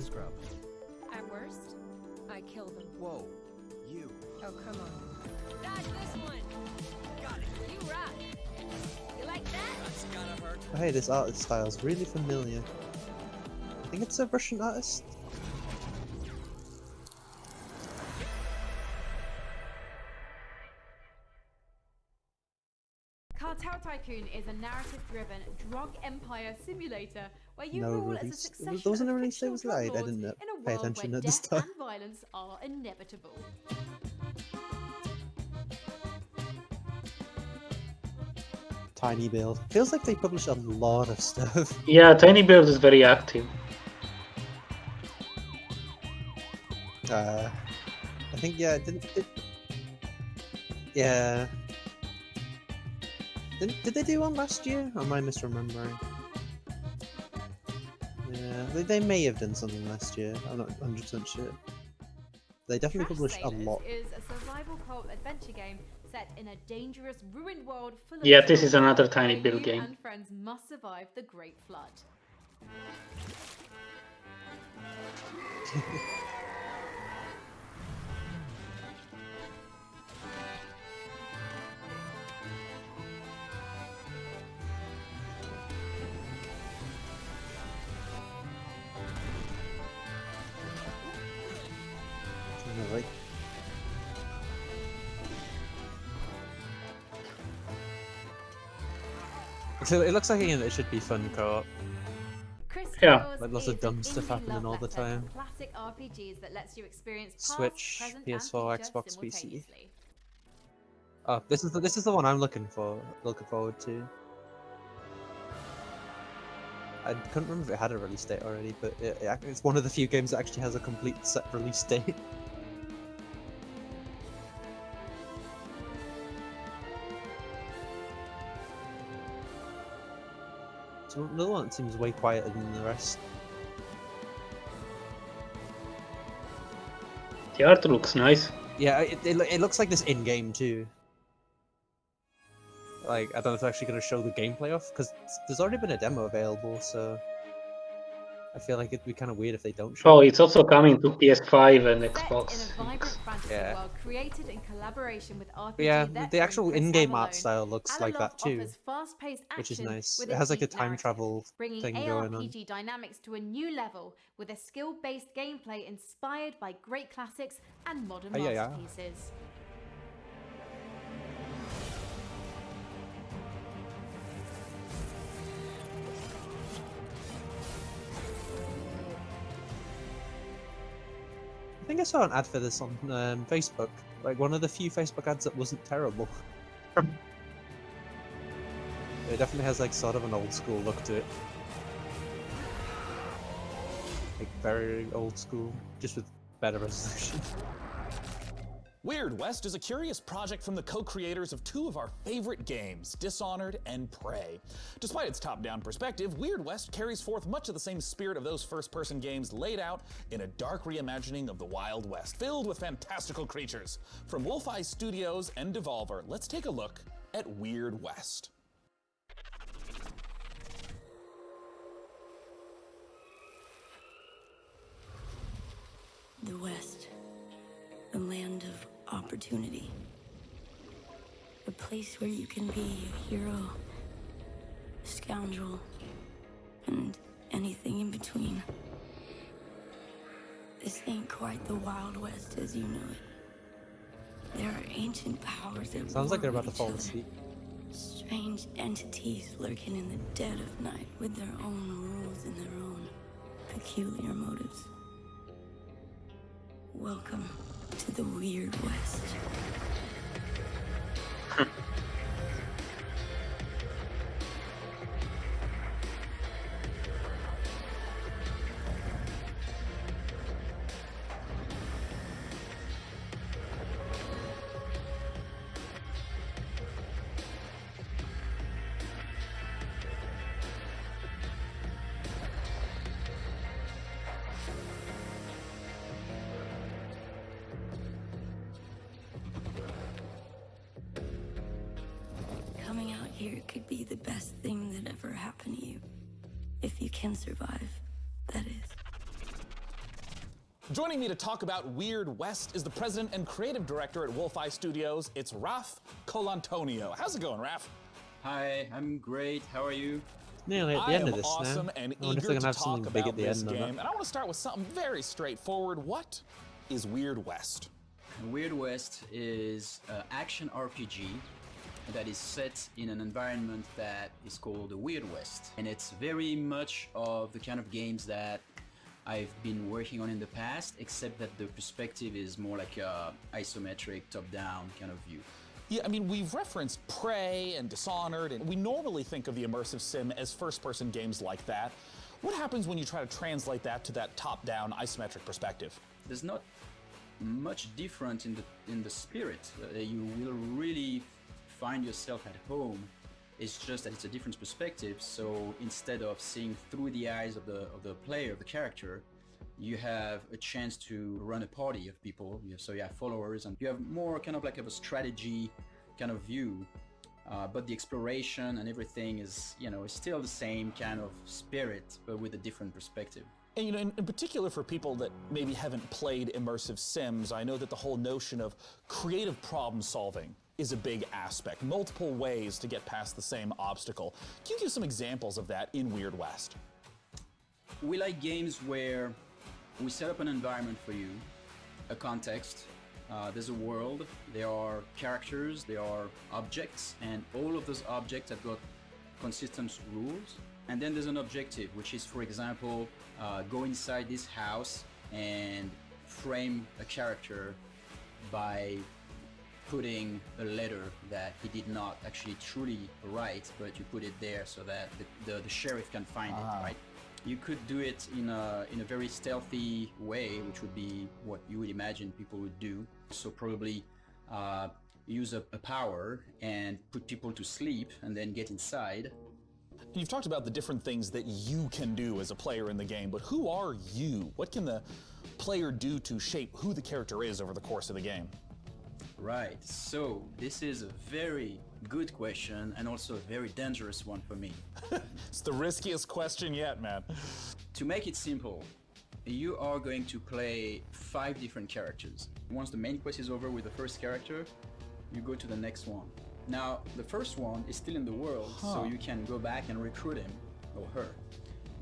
At worst, I kill them. Whoa, you. Oh, come on. Dodge this one! Got it. You rock! You like that? That's gotta hurt. Oh, hey, this art style is really familiar. I think it's a Russian artist. Cartel Tycoon is a narrative-driven drug empire simulator where you No rule as a release. succession There wasn't a of release date, fictional was drug there? I lords didn't in a pay world attention where at this death time. and violence are inevitable. Tiny Build. Feels like they publish a lot of stuff. Yeah, Tiny Build is very active. I think yeah, yeah. Did they do one last year? Or am I misremembering? Yeah, they may have done something last year. I'm not 100% sure. They definitely published a Sailors lot. is a survival cult adventure game set in a dangerous, ruined world full of Yeah, this is trouble, another Tiny where Build you game. and friends must survive the Great Flood. Alright. So it looks like again it should be fun co-op. Yeah. Like lots of dumb stuff happening all the time. Classic RPGs that lets you experience past, Switch, present, PS4, and future Xbox, PC. simultaneously. Oh, this is the one I'm looking forward to. I couldn't remember if it had a release date already, but it's one of the few games that actually has a complete set release date. So another one that seems way quieter than the rest. The art looks nice. Yeah, it looks like this in-game too. Like, I don't know if they're actually going to show the gameplay off, because there's already been a demo available, so... I feel like it'd be kind of weird if they don't show Oh, it. it's also coming to PS5 and Set in a Xbox. vibrant fantasy Yeah. world created in collaboration with RPG But yeah, veteran the actual Chris in-game Avallone, art style looks like Alalov that too, offers fast-paced which is action nice. with It has like a deep time narrative, travel bringing thing going on. ARPG dynamics to a new level with a skill-based gameplay inspired by great classics and modern Oh, yeah. masterpieces. I think I saw an ad for this on Facebook. Like one of the few Facebook ads that wasn't terrible. It definitely has like sort of an old school look to it. Like very old school, just with better resolution. Weird West is a curious project from the co-creators of two of our favorite games, Dishonored and Prey. Despite its top-down perspective, Weird West carries forth much of the same spirit of those first-person games laid out in a dark reimagining of the Wild West, filled with fantastical creatures. From Wolf-Eye Studios and Devolver, let's take a look at Weird West. The West, the land of opportunity. A place where you can be a hero, a scoundrel, and anything in between. This ain't quite the Wild West as you know it. There are ancient powers that Sounds like they're about to war fall with each asleep. other. Strange entities lurking in the dead of night with their own rules and their own peculiar motives. Welcome to the Weird West. Coming out here could be the best thing that ever happened to you. If you can survive, that is. Joining me to talk about Weird West is the president and creative director at Wolf-Eye Studios. It's Raf Colantonio. How's it going, Raf? Hi, I'm great. How are you? Nearly at the I end am of this awesome now. and I wonder if eager they're to gonna have talk something big about at the this end. game. Or And not. I want to start with something very straightforward. What is Weird West? Weird West is an action RPG that is set in an environment that is called the Weird West. And it's very much of the kind of games that I've been working on in the past, except that the perspective is more like a isometric top-down kind of view. Yeah, I mean, we've referenced Prey and Dishonored, and we normally think of the immersive sim as first-person games like that. What happens when you try to translate that to that top-down isometric perspective? There's not much different in the spirit. You will really find yourself at home. It's just that it's a different perspective. So instead of seeing through the eyes of the player, of the character, you have a chance to run a party of people. So you have followers, and you have more kind of like a strategy kind of view. But the exploration and everything is, is still the same kind of spirit, but with a different perspective. And in particular for people that maybe haven't played immersive sims, I know that the whole notion of creative problem solving is a big aspect, multiple ways to get past the same obstacle. Can you give some examples of that in Weird West? We like games where we set up an environment for you, a context, there's a world, there are characters, there are objects, and all of those objects have got consistent rules. And then there's an objective, which is, for example, go inside this house and frame a character by putting a letter that he did not actually truly write, but you put it there so that the sheriff can find it, right? You could do it in a very stealthy way, which would be what you would imagine people would do. So probably use a power and put people to sleep and then get inside. You've talked about the different things that you can do as a player in the game, but who are you? What can the player do to shape who the character is over the course of the game? Right, so this is a very good question and also a very dangerous one for me. It's the riskiest question yet, man. To make it simple, you are going to play 5 different characters. Once the main quest is over with the first character, you go to the next one. Now, the first one is still in the world, so you can go back and recruit him or her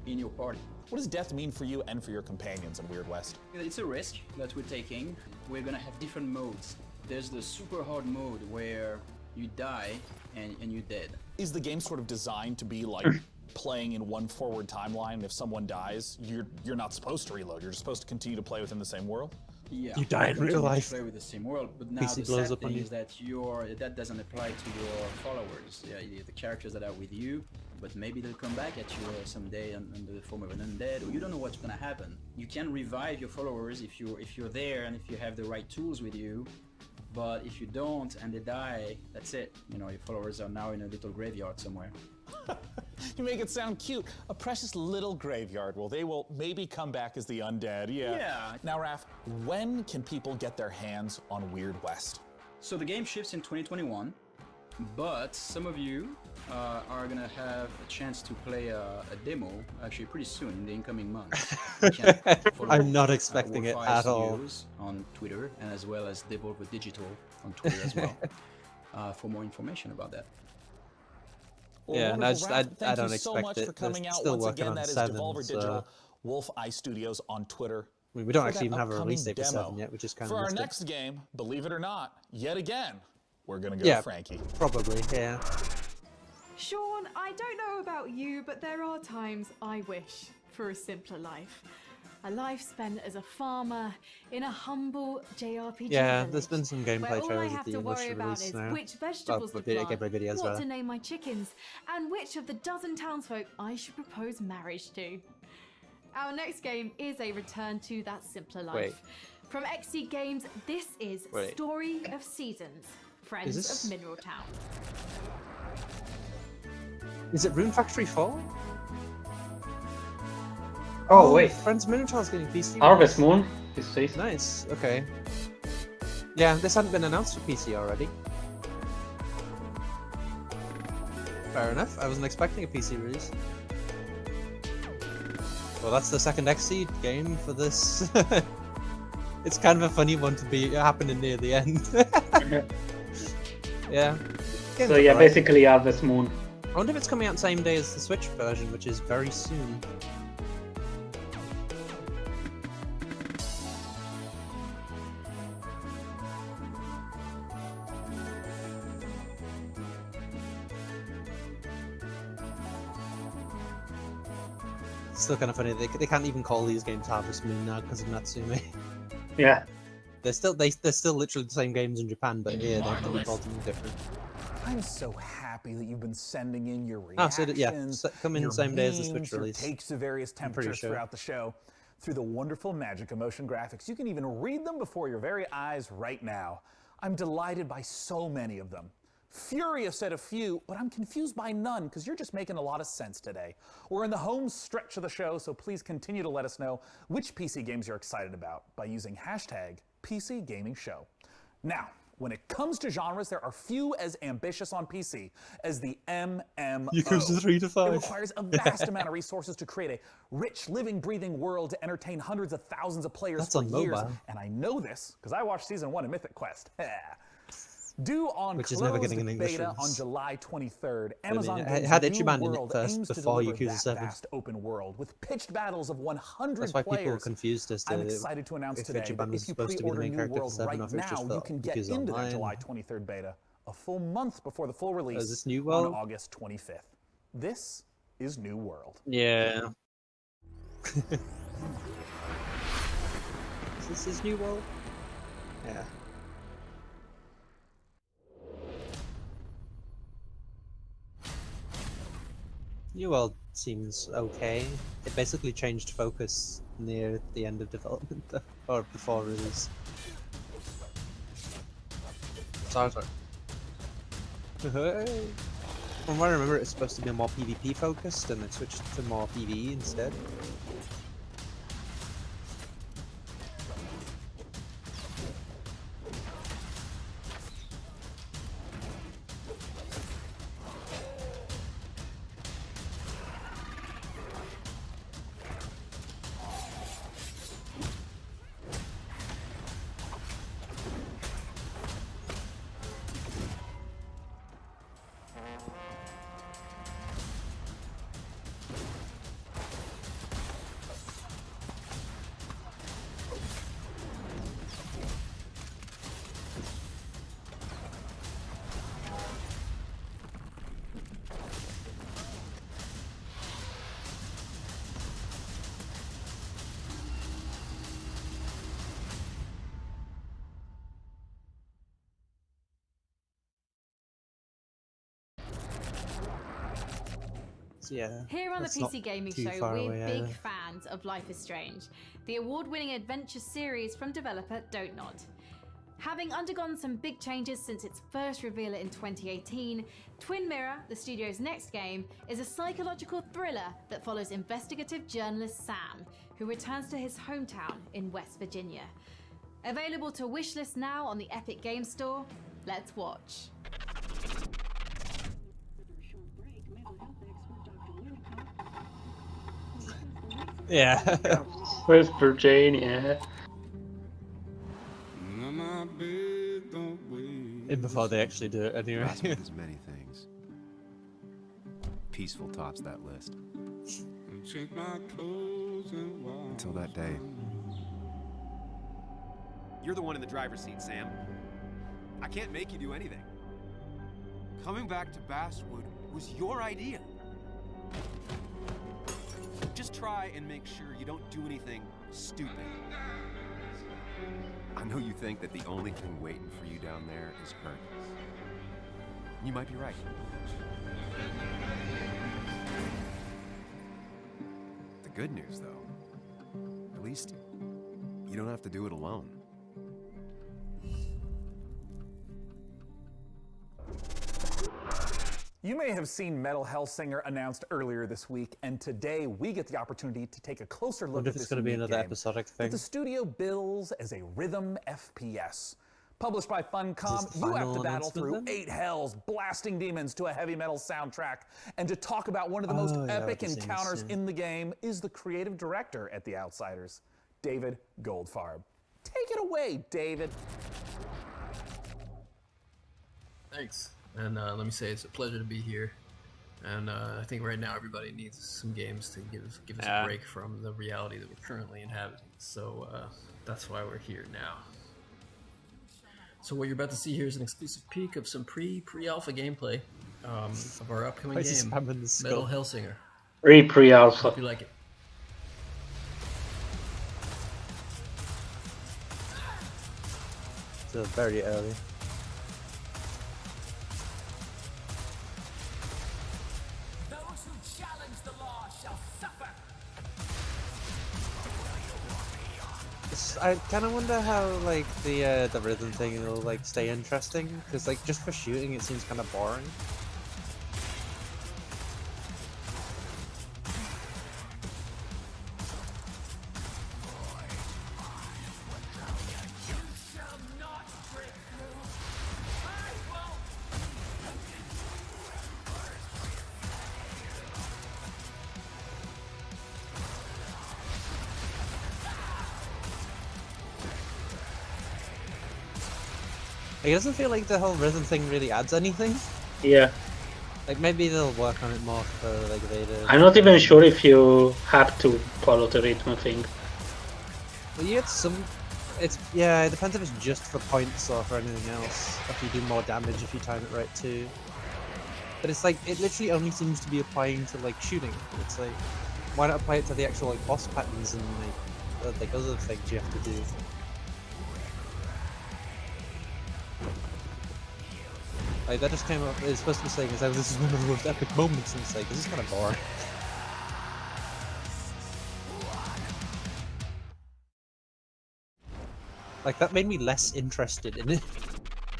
in your party. What does death mean for you and for your companions in Weird West? It's a risk that we're taking. We're gonna have different modes. There's the super hard mode where you die and you're dead. Is the game sort of designed to be like playing in one forward timeline? If someone dies, you're not supposed to reload. You're just supposed to continue to play within the same world? Yeah, You die in real life. Play with the same world, but now PC the blows sad up on thing you. is that that doesn't apply to your followers. Yeah, the characters that are with you, but maybe they'll come back at you someday under the form of an undead, or you don't know what's gonna happen. You can revive your followers if you're there and if you have the right tools with you. But if you don't and they die, that's it. You know, your followers are now in a little graveyard somewhere. You make it sound cute. A precious little graveyard. Well, they will maybe come back as the undead. Yeah. Now, Raph, when can people get their hands on Weird West? So the game ships in 2021, but some of you are gonna have a chance to play a demo actually pretty soon in the incoming months. You can follow, I'm not expecting it Warfire at all. Studios on Twitter, and as well as Devolver Digital on Twitter as well, for more information about that. Well, Yeah, and I thank don't you so expect much it. for coming They're out still once working again. on That is 7, Devolver so- Digital, Wolf Eye Studios on Twitter. I mean, we don't for actually that even have a release upcoming date for demo. 7 yet, which is kind For of our missed it. next game, believe it or not, yet again, we're gonna go Yeah, Frankie. probably, yeah. Sean, I don't know about you, but there are times I wish for a simpler life. A life spent as a farmer in a humble JRPG Yeah, village, there's been some where gameplay all I trailers have of the to English worry about release is now. which vegetables to gameplay plant, videos what rather. to name my chickens, and which of the dozen townsfolk I should propose marriage to. Our next game is a return to that simpler life. Wait. From XTgames, this is Wait. Story of Seasons, Friends this- of Mineral Town. Is it Rune Factory 4? Oh, wait. Friends Minotaur's getting PC. Harvest Moon is safe. Nice, okay. Yeah, this hadn't been announced for PC already. Fair enough, I wasn't expecting a PC release. Well, that's the second XC game for this. It's kind of a funny one to be happening near the end. Yeah. Game's So yeah, alright. basically Harvest Moon. I wonder if it's coming out the same day as the Switch version, which is very soon. It's still kind of funny. They can't even call these games Harvest Moon now because of Natsume. Yeah. They're still literally the same games in Japan, but here they have to be called something different. I'm so happy that you've been sending in your Oh, so reactions, come in your the same day as the memes, Switch your release. takes of various I'm pretty temperatures sure. throughout the show. Through the wonderful magic of motion graphics, you can even read them before your very eyes right now. I'm delighted by so many of them. Furious at a few, but I'm confused by none because you're just making a lot of sense today. We're in the home stretch of the show, so please continue to let us know which PC games you're excited about by using hashtag #PCGamingShow. Now, when it comes to genres, there are few as ambitious on PC as the MMO. Yakuza 3 to 5. It requires a vast amount of resources to create a rich, living, breathing world to entertain hundreds of thousands of players That's for on years. mobile. And I know this because I watched Season 1 of Mythic Quest. Due on Which is closed never getting an English beta on release. July 23rd, I mean, Amazon it Games' had New Ichiban in it World first aims to before deliver Yakuza that 7. vast open world with pitched battles of 100 That's why people players. were confused as to I'm excited to announce if today Ichiban that was if you supposed to be the pre-order main New character for World 7 right or if it's just now, you for can get Yakuza into that Online. July 23rd beta a full month before the full release is this New on World? August 25th. This is New World. Yeah. Is this his new world? Yeah. New World seems okay. It basically changed focus near the end of development, though, or before release. Sorry. From what I remember, it's supposed to be more PvP focused, and it switched to more PvE instead. yeah. Here on the that's not PC Gaming too Show, far we're away big either. fans of Life is Strange, the award-winning adventure series from developer Dontnod. Having undergone some big changes since its first reveal in 2018, Twin Mirror, the studio's next game, is a psychological thriller that follows investigative journalist Sam, who returns to his hometown in West Virginia. Available to wishlist now on the Epic Games Store. Let's watch. Yeah. West Virginia. And before they actually do it anyway. Rasmussen is many things. Peaceful tops that list. Until that day. You're the one in the driver's seat, Sam. I can't make you do anything. Coming back to Basswood was your idea. Just try and make sure you don't do anything stupid. I know you think that the only thing waiting for you down there is hurt. You might be right. The good news, though, at least you don't have to do it alone. You may have seen Metal Hellsinger announced earlier this week, and today we get the opportunity to take a closer look Wonder at if it's this going to be unique another game episodic that thing. the studio bills as a rhythm FPS. Published by Funcom, Is this the you have final to battle through announcement then? 8 hells, blasting demons to a heavy metal soundtrack. And to talk about one of the most Oh, yeah, epic I've seen this, encounters yeah. in the game is the creative director at The Outsiders, David Goldfarb. Take it away, David. Thanks. And let me say it's a pleasure to be here. And I think right now everybody needs some games to give us a break from the reality that we're currently inhabiting. So that's why we're here now. So what you're about to see here is an exclusive peek of some pre-alpha gameplay of our upcoming Why is he game, spamming the skull? Metal Hellsinger. Pre-alpha. Hope you like it. So very early. Those who challenge the law shall suffer. I kind of wonder how like the rhythm thing will like stay interesting because like just for shooting it seems kind of boring. Like, it doesn't feel like the whole rhythm thing really adds anything. Yeah. Like maybe they'll work on it more for like later. I'm not even sure if you have to follow the rhythm thing. Well, you get some. It's yeah. It depends if it's just for points or for anything else. If you do more damage if you time it right too. But it's like it literally only seems to be applying to like shooting. It's like why not apply it to the actual like boss patterns and like other things you have to do. Like that just came up. It's supposed to be saying, "This is one of the most epic moments," and it's like this is kind of boring. Like that made me less interested in it.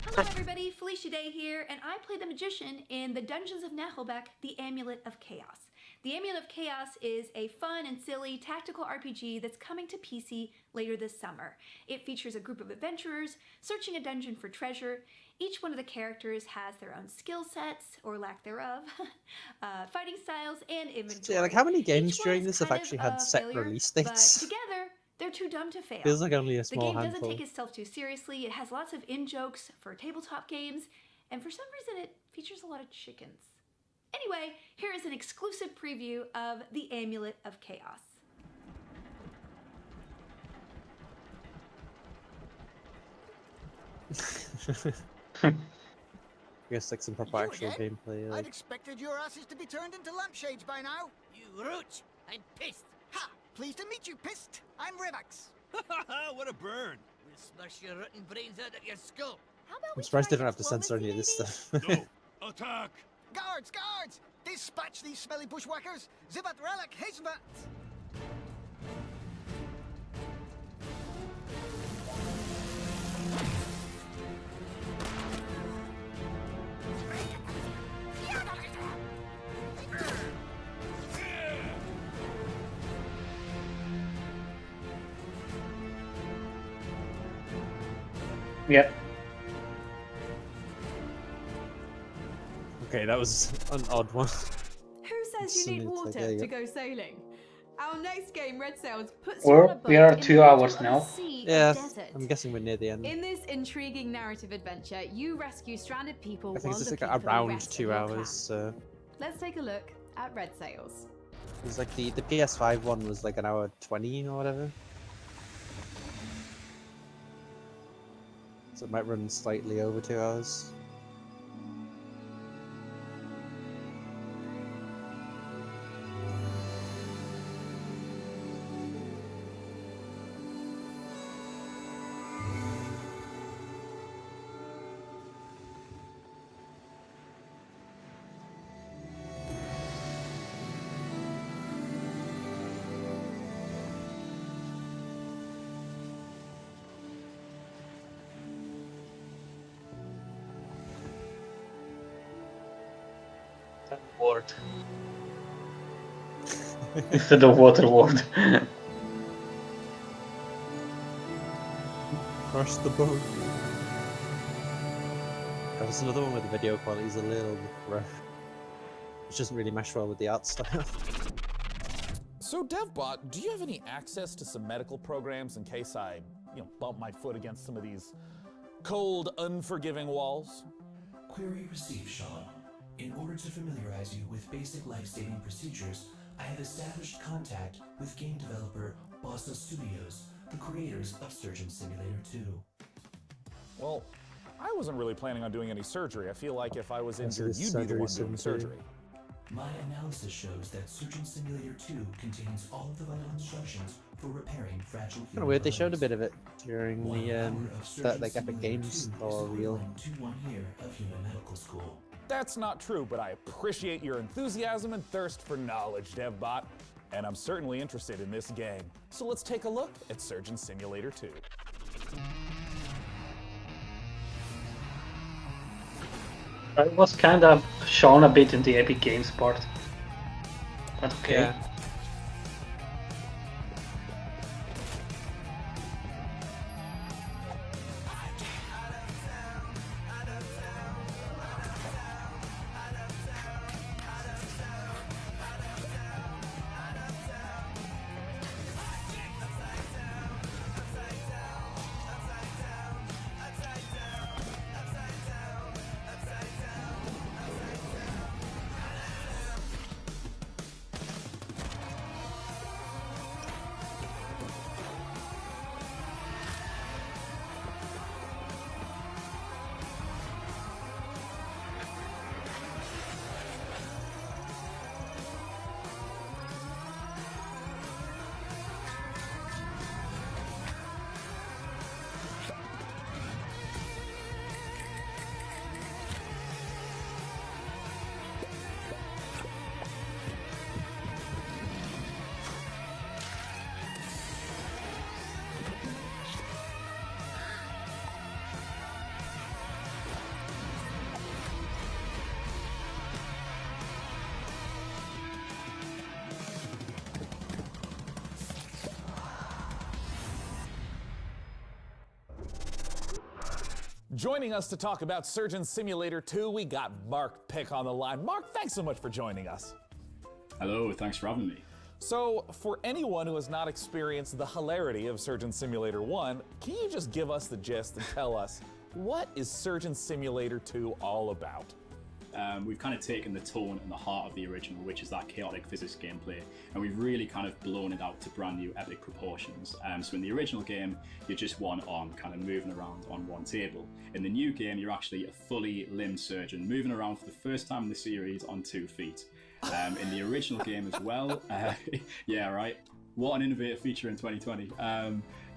Hello everybody, Felicia Day here, and I play the Magician in the Dungeons of Nahelbeck, The Amulet of Chaos. The Amulet of Chaos is a fun and silly tactical RPG that's coming to PC later this summer. It features a group of adventurers searching a dungeon for treasure. Each one of the characters has their own skill sets, or lack thereof, fighting styles, and inventory. So, yeah, like how many games Each one during is this have kind actually of had a set failure, release but dates? together, they're too dumb to fail. Feels like only a small The game handful. doesn't take itself too seriously. It has lots of in-jokes for tabletop games, and for some reason it features a lot of chickens. Anyway, here is an exclusive preview of The Amulet of Chaos. I guess like some proper actual again? gameplay. I'd Like... expected your asses to be turned into lampshades by now. You roach! I'm pissed. Ha! Pleased to meet you, pissed. I'm Revax. What a burn! We'll smash your rotten brains out of your skull. I'm surprised they don't have to censor any of this stuff. Attack! Guards, guards! Dispatch these smelly bushwhackers! Zivat relic hizmat! Yeah. Okay, that was an odd one. Who says you need water to go sailing? Our next game, Red Sails, puts you on a boat We are in 2 the hours middle of now. a sea Yeah, of desert. I'm guessing we're near the end. In this intriguing narrative adventure, you rescue stranded people I think while it's looking like for the around rest 2 of your hours. clan. So Let's take a look at Red Sails. it's like the PS5 one was like an hour 20 or whatever. So it might run slightly over 2 hours. Ward. Instead of water ward. Crush the boat. There's another one where the video quality is a little bit rough. It doesn't really mesh well with the art style. So DevBot, do you have any access to some medical programs in case I, bump my foot against some of these cold, unforgiving walls? Query received, Sean. In order to familiarize you with basic life-saving procedures, I have established contact with game developer Bossa Studios, the creators of Surgeon Simulator 2. Well, I wasn't really planning on doing any surgery. I feel like if I was injured, this you'd be the surgery one doing the sim too. surgery. My analysis shows that Surgeon Simulator 2 contains all of the vital instructions for repairing fragile Kind human of weird. They bodies. showed a bit of it during 1 the hour of Surgeon like Epic Simulator Games 2 or is real. equivalent to 1 year of human medical school. That's not true, but I appreciate your enthusiasm and thirst for knowledge, DevBot. And I'm certainly interested in this game. So let's take a look at Surgeon Simulator 2. I was kind of shown a bit in the Epic Games part. But okay. Yeah. Joining us to talk about Surgeon Simulator 2, we got Mark Pick on the line. Mark, thanks so much for joining us. Hello, thanks for having me. So, for anyone who has not experienced the hilarity of Surgeon Simulator 1, can you just give us the gist and tell us, what is Surgeon Simulator 2 all about? We've kind of taken the tone and the heart of the original, which is that chaotic physics gameplay, and we've really kind of blown it out to brand new epic proportions. So in the original game, you're just one arm kind of moving around on one table. In the new game, you're actually a fully limbed surgeon moving around for the first time in the series on 2 feet. In the original game as well, yeah, right. What an innovative feature in 2020.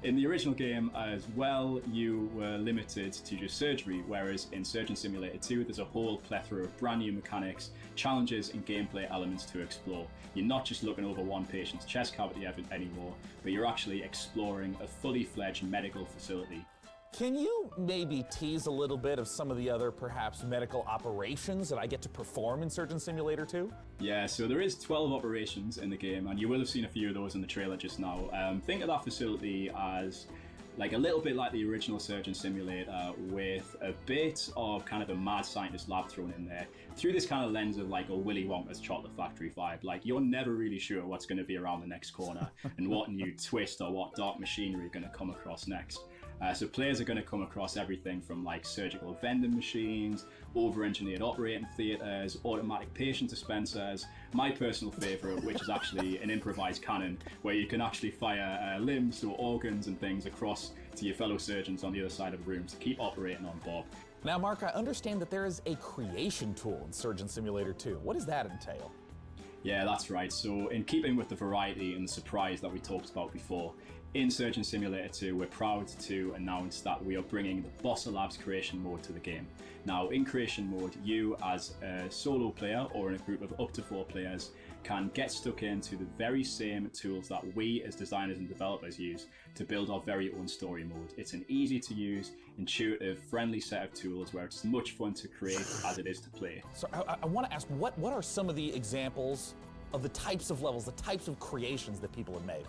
In the original game as well, you were limited to just surgery, whereas in Surgeon Simulator 2, there's a whole plethora of brand new mechanics, challenges, and gameplay elements to explore. You're not just looking over one patient's chest cavity anymore, but you're actually exploring a fully fledged medical facility. Can you maybe tease a little bit of some of the other, perhaps, medical operations that I get to perform in Surgeon Simulator 2? Yeah, so there is 12 operations in the game, and you will have seen a few of those in the trailer just now. Think of that facility as like a little bit like the original Surgeon Simulator, with a bit of kind of a mad scientist lab thrown in there, through this kind of lens of like a Willy Wonka's Chocolate Factory vibe. Like, you're never really sure what's going to be around the next corner and what new twist or what dark machinery are going to come across next. So players are going to come across everything from like surgical vending machines, over-engineered operating theatres, automatic patient dispensers, my personal favourite, which is actually an improvised cannon, where you can actually fire limbs or organs and things across to your fellow surgeons on the other side of the room to keep operating on Bob. Now, Mark, I understand that there is a creation tool in Surgeon Simulator 2. What does that entail? Yeah, that's right. So in keeping with the variety and the surprise that we talked about before, in Surgeon Simulator 2, we're proud to announce that we are bringing the Bossa Labs creation mode to the game. Now, in creation mode, you as a solo player or in a group of up to 4 players can get stuck into the very same tools that we as designers and developers use to build our very own story mode. It's an easy to use, intuitive, friendly set of tools where it's as much fun to create as it is to play. So I want to ask, what are some of the examples of the types of levels, the types of creations that people have made?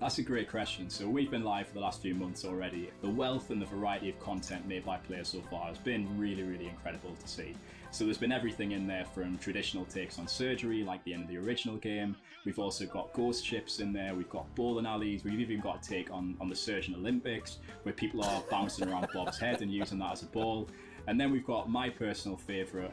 That's a great question. So we've been live for the last few months already. The wealth and the variety of content made by players so far has been really, really incredible to see. So there's been everything in there from traditional takes on surgery, like the end of the original game. We've also got ghost ships in there. We've got bowling alleys. We've even got a take on the Surgeon Olympics, where people are bouncing around Bob's head and using that as a ball. And then we've got my personal favourite,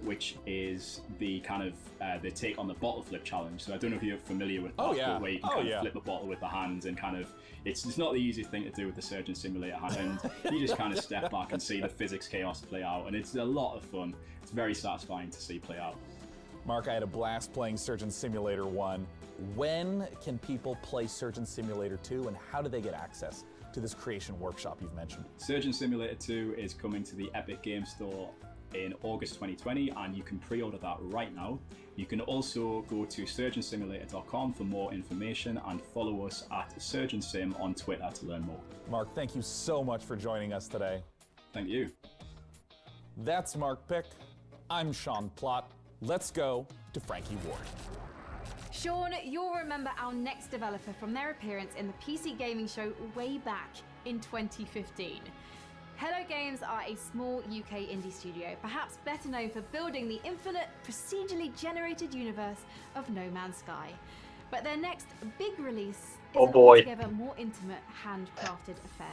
which is the kind of the take on the bottle flip challenge. So I don't know if you're familiar with that, but where you can kind of flip a bottle with the hands and kind of, it's not the easiest thing to do with the Surgeon Simulator hand. And you just kind of step back and see the physics chaos play out, and it's a lot of fun. It's very satisfying to see play out. Mark, I had a blast playing Surgeon Simulator 1. When can people play Surgeon Simulator 2, and how do they get access to this creation workshop you've mentioned? Surgeon Simulator 2 is coming to the Epic Game Store in August 2020, and you can pre-order that right now. You can also go to surgeonsimulator.com for more information and follow us at SurgeonSim on Twitter to learn more. Mark, thank you so much for joining us today. Thank you. That's Mark Pick. I'm Sean Plott. Let's go to Frankie Ward. Sean, you'll remember our next developer from their appearance in the PC Gaming Show way back in 2015. Hello Games are a small UK indie studio, perhaps better known for building the infinite, procedurally generated universe of No Man's Sky. But their next big release is an altogether more intimate, handcrafted affair.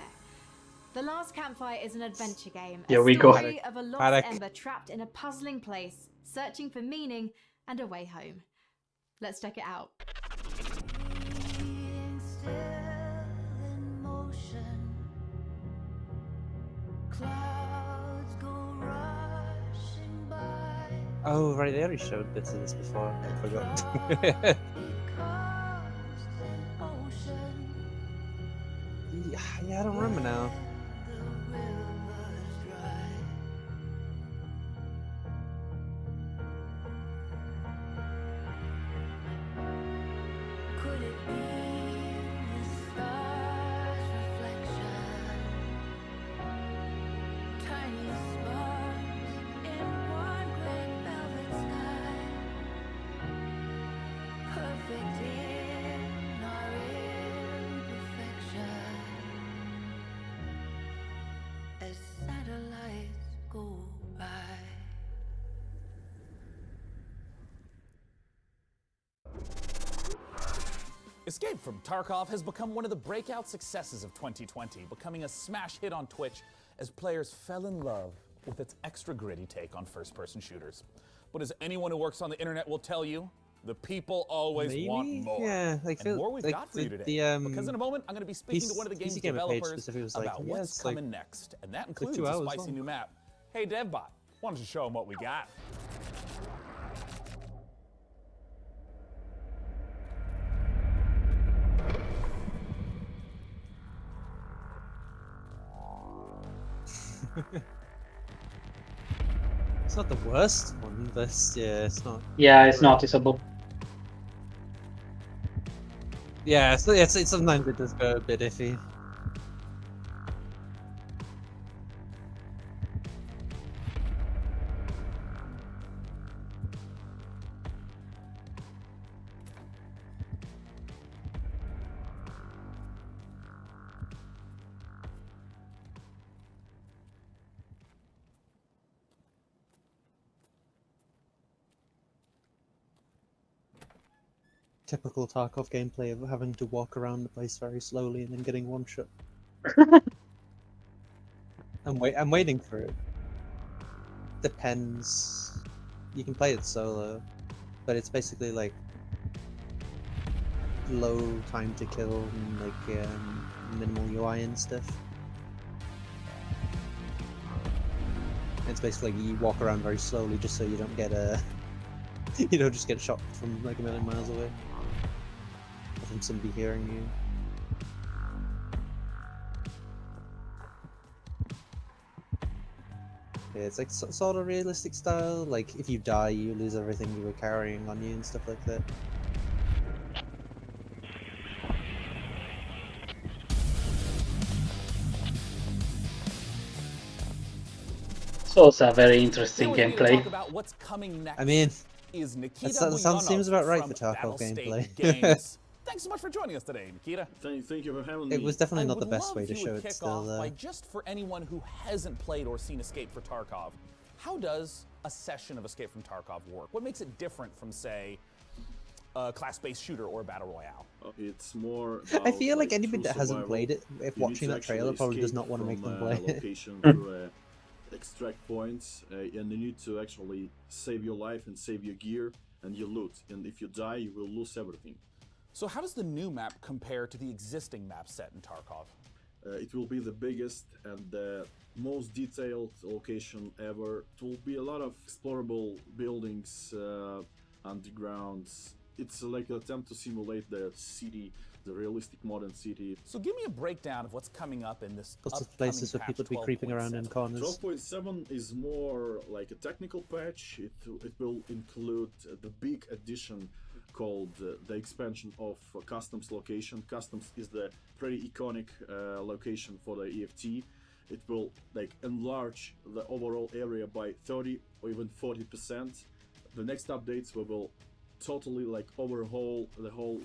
The Last Campfire is an adventure game, a story of a lost ember trapped in a puzzling place, searching for meaning and a way home. Let's check it out. Oh, right, they already showed bits of this before. I forgot. Yeah, I don't remember now. Escape from Tarkov has become one of the breakout successes of 2020, becoming a smash hit on Twitch as players fell in love with its extra gritty take on first-person shooters. But as anyone who works on the internet will tell you, the people always want more. Yeah, and more we've got for you today. Because in a moment, I'm going to be speaking to one of the game's developers about what's coming next. And that includes a spicy new map. Hey, DevBot, why don't you show them what we got? It's not the worst one, but yeah, it's not. Yeah, it's noticeable. Yeah, so it's sometimes it does go a bit iffy. Typical Tarkov gameplay of having to walk around the place very slowly and then getting one shot. I'm waiting for it. Depends. You can play it solo, but it's basically like low time to kill and like minimal UI and stuff. It's basically like you walk around very slowly just so you don't get you don't just get shot from like a million miles away. Or from somebody hearing you. Yeah, it's like sort of realistic style, like if you die you lose everything you were carrying on you and stuff like that. It's also a very interesting Here with me to gameplay. talk about what's coming next. I mean, is Nikita that seems about right from for Tarkov Battlestate gameplay. Games. Thanks so much for joining us today, Nikita. Thank you for having me. It was definitely I not the would best love way to if you show would it kick still, off by just for anyone who hasn't played or seen Escape from Tarkov, how does a session of Escape from Tarkov work? What makes it different from, say, a class-based shooter or a battle royale? It's more. I feel like anybody that hasn't played it, if watching that trailer, probably does not want to make them play it. Location through extract points, and you need to actually save your life and save your gear and your loot. And if you die, you will lose everything. So how does the new map compare to the existing map set in Tarkov? It will be the biggest and the most detailed location ever. It will be a lot of explorable buildings, undergrounds. It's like an attempt to simulate the city, the realistic modern city. So give me a breakdown of what's coming up in this Lots of upcoming places for patch people to be creeping around in corners. 12.7 is more like a technical patch. It will include the big addition called the expansion of Customs location. Customs is the pretty iconic location for the EFT. It will like enlarge the overall area by 30 or even 40%. The next updates we will totally like overhaul the whole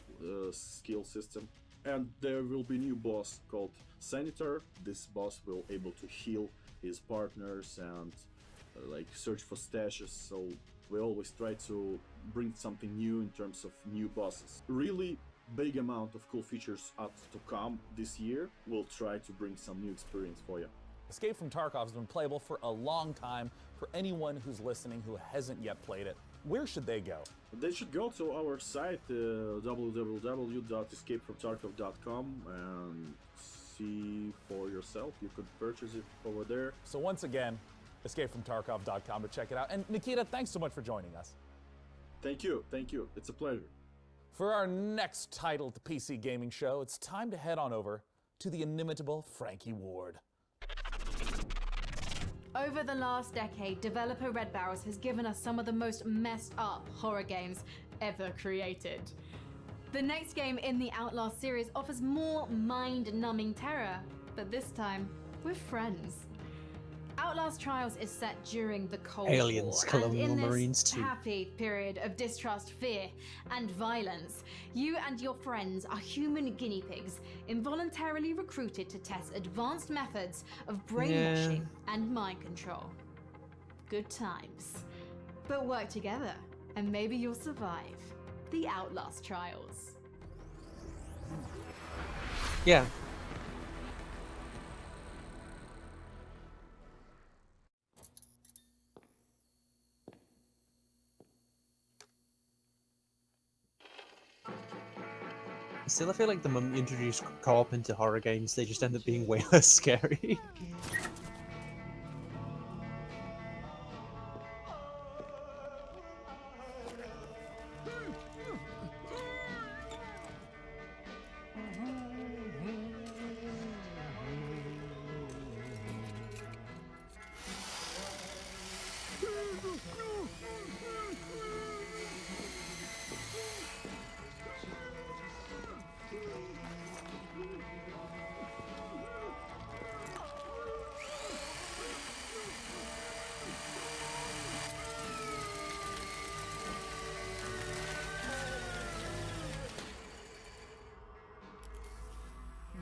skill system, and there will be new boss called Senator. This boss will able to heal his partners and like search for stashes, so we always try to bring something new in terms of new bosses. Really big amount of cool features are to come this year. We'll try to bring some new experience for you. Escape from Tarkov has been playable for a long time. For anyone who's listening who hasn't yet played it, where should they go? They should go to our site, www.escapefromtarkov.com, and see for yourself. You could purchase it over there. So once again, escapefromtarkov.com to check it out. And Nikita, thanks so much for joining us. Thank you. It's a pleasure. For our next title at the PC Gaming Show, it's time to head on over to the inimitable Frankie Ward. Over the last decade, developer Red Barrels has given us some of the most messed up horror games ever created. The next game in the Outlast series offers more mind-numbing terror, but this time with friends. Outlast Trials is set during the Cold Aliens, War, and Colonial in this Marines 2. happy period of distrust, fear, and violence, you and your friends are human guinea pigs, involuntarily recruited to test advanced methods of brainwashing and mind control. Good times. But work together, and maybe you'll survive the Outlast Trials. Yeah. Still, I feel like the moment you introduce co-op into horror games, they just end up being way less scary.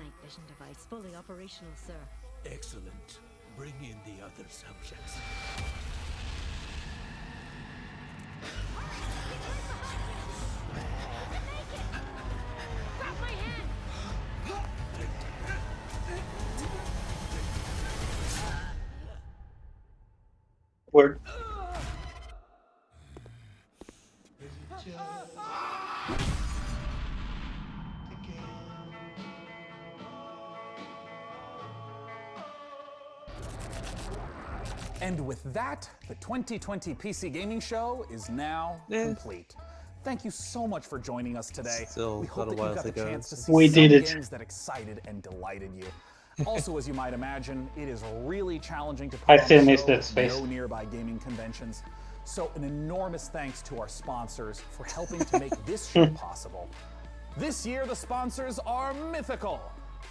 night vision device fully operational, sir. Excellent. Bring in the other subjects. Grab my hand! Word. And with that, the 2020 PC Gaming Show is now complete. Thank you so much for joining us today. Still we got hope a that you while got to the go. chance to see We some did it. games that excited and delighted you. Also, as you might imagine, it is really challenging to put I on still a miss show that with space. no nearby gaming conventions. So an enormous thanks to our sponsors for helping to make this show possible. This year, the sponsors are Mythical,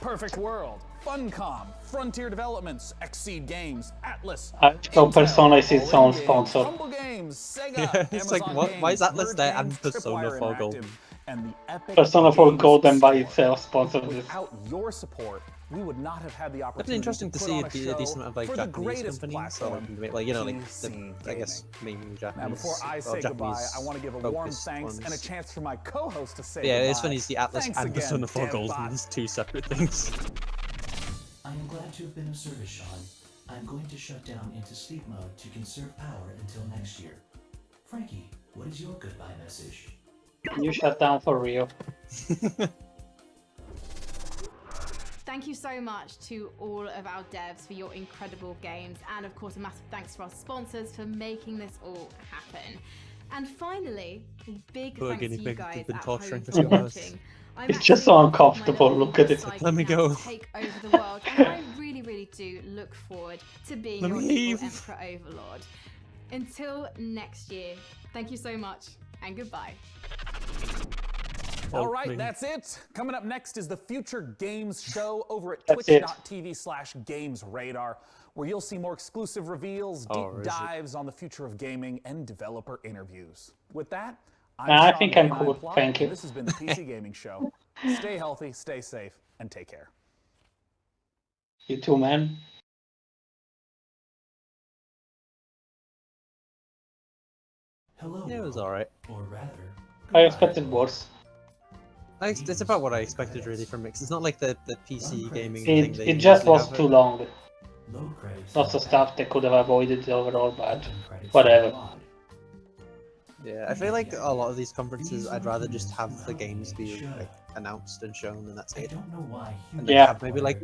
Perfect World, Funcom, Frontier Developments, XTgames, Atlas, So Persona is its own Games, sponsor. Humble Games, Sega, Yeah, it's Amazon like, why is Games, Atlas Nerd there Games, and Persona Tripwire 4 Interactive, Golden? and the Epic Persona 4 Games Golden by Store. itself sponsored this. Without your support, we would not have had the It'd be opportunity interesting to to put see on a a show decent amount of like for the Japanese greatest companies, so platform, like you know, like PC I guess mainly Japanese. Now, before I or say goodbye, Japanese I want to give a warm focused thanks and a ones. chance for my co-host to say Yeah, goodbye. it's funny. It's the Atlas Thanks and again, Persona 4 DevBot. Golden is two separate things. I am glad to have been of service, Sean. I'm going to shut down into sleep mode to conserve power until next year. Frankie, what is your goodbye message? You shut down for real. Thank you so much to all of our devs for your incredible games, and of course a massive thanks to our sponsors for making this all happen. And finally, a big Poor thanks to guinea you pig, guys you've been at home torturing for for 2 hours. watching. I'm It's just so actually uncomfortable. my Look at it. psychic Let me now go. to take over the world, and I really do look forward to being Let your me evil leave. emperor overlord. Until next year, thank you so much, and goodbye. All right, that's it. Coming up next is the Future Games Show over at That's it. twitch.tv/gamesradar, where you'll see more exclusive reveals, deep Or is it? dives on the future of gaming, and developer interviews. With that, I'm Nah, I Sean think I'm Wayne cool. Plot, Thank you. and this has been the PC Gaming Show. Stay healthy, stay safe, and take care. You too, man. Hello. Yeah, it was alright. Or rather, I expected worse. It's about what I expected really from it. 'Cause it's not like the PC gaming thing. It they it just usually was have too long. load credits. Lots of stuff they could have avoided overall, but whatever. Yeah, I feel like a lot of these conferences, I'd rather just have the games be like announced and shown, and that's it. And then Yeah. have maybe like